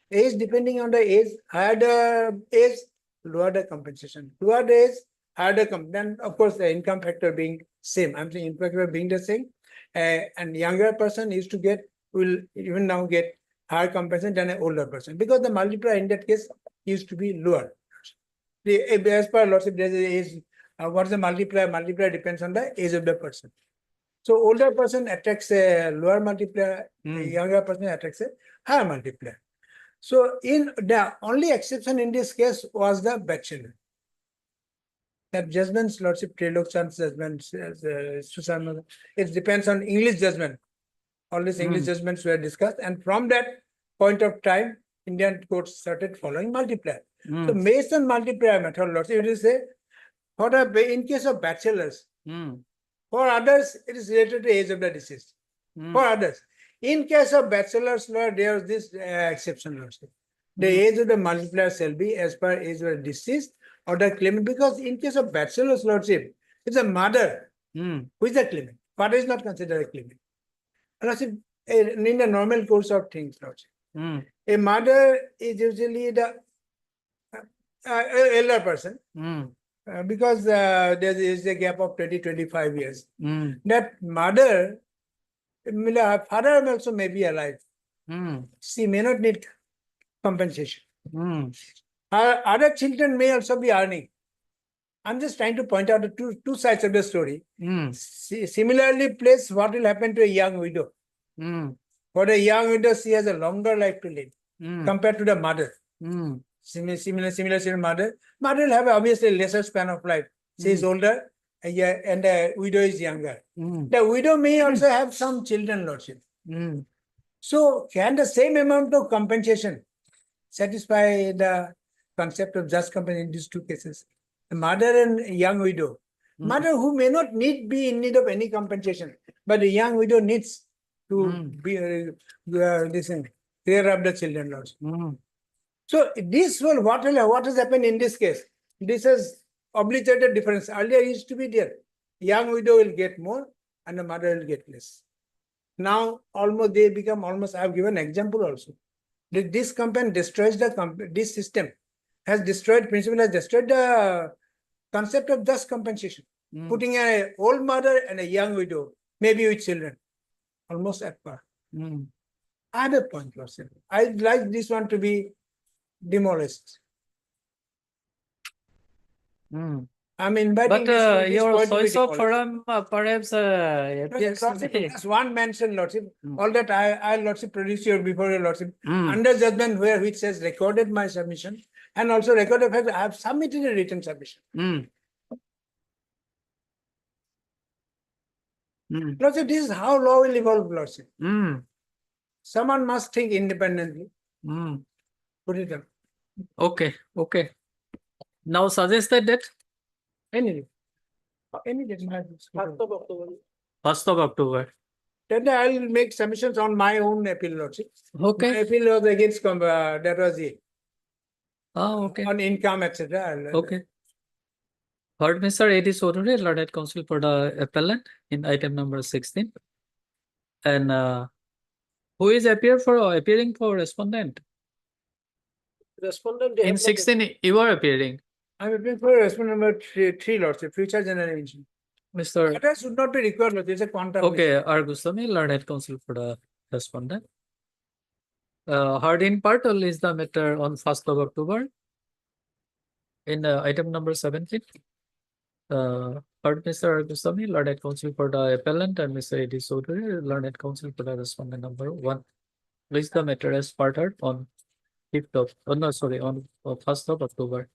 Age, depending on the age, higher the age, lower the compensation. Lower the age, higher the compensation. Then, of course, the income factor being same. I'm saying income factor being the same. And younger person will even now get higher compensation than an older person because the multiplier in that case used to be lower. As per lordship, there is age. What is the multiplier? Multiplier depends on the age of the person. So older person attracts a lower multiplier, the younger person attracts a higher multiplier. So in the only exception in this case was the bachelor. That judgments, lordship, Trilok Chand's judgments, it depends on English judgment. All these English judgments were discussed, and from that point of time, Indian courts started following multiplier. So based on multiplier method, lordship, it is a in case of bachelors. For others, it is related to age of the deceased. For others, in case of bachelors, there is this exception, lordship. The age of the multiplier shall be as per age of the deceased or the claimant, because in case of bachelor's lordship, it's a mother who is the claimant. Father is not considered a claimant. Lordship, in the normal course of things, lordship, a mother is usually the elder person because there is a gap of 20-25 years. That mother, her father also may be alive. She may not need compensation. Her other children may also be earning. I'm just trying to point out the two sides of the story. Similarly placed, what will happen to a young widow? For a young widow, she has a longer life to live compared to the mother. Similar mother. Mother will have obviously a lesser span of life. She is older and the widow is younger. The widow may also have some children, lordship. So can the same amount of compensation satisfy the concept of just company in these two cases. A mother and a young widow. Mother who may not be in need of any compensation, but the young widow needs to be listen, rear up the children also. So this will what has happened in this case? This has obliterated difference. Earlier used to be there. Young widow will get more and the mother will get less. Now almost they become almost. I have given an example also. This company destroys this system has destroyed the concept of just compensation. Putting an old mother and a young widow, maybe with children, almost at par. Other point, Lordship. I'd like this one to be demolished. I'm inviting But this your point to be choice of demolished. forum perhaps appears to Lordship, be. just one mention, Lordship. All that I Lordship produce your before your Lordship. Under judgment which says recorded my submission and also recorded fact I have submitted a written submission. Lordship, this is how law will evolve, Lordship. Someone must think independently. Put it up. Okay, okay. Now suggested that Any date, my 1st of October. 1st of October. Then I'll make submissions on my own appeal, Lordship. Okay. My appeal was against that was it. Okay. On income, etc. Okay. Heard Mr. A.D. Sodhuri, Learned Counsel for the appellant in item number 16. And who is appearing for respondent? Respondent. they In have not 16, you are appearing. I'm appealing for respondent number three, Lordship, future generation. Mr. That should not be required, Lordship. It's a quantum. Okay, R. Goswami, Learned Counsel for the respondent. Heard in part only is the matter on 1st of October. In item number 17. Heard Mr. R. Goswami, Learned Counsel for the appellant, and Mr. A.D. Sodhuri, Learned Counsel for the respondent number 1. Place the matter as part heard on 5th of, on 1st of October.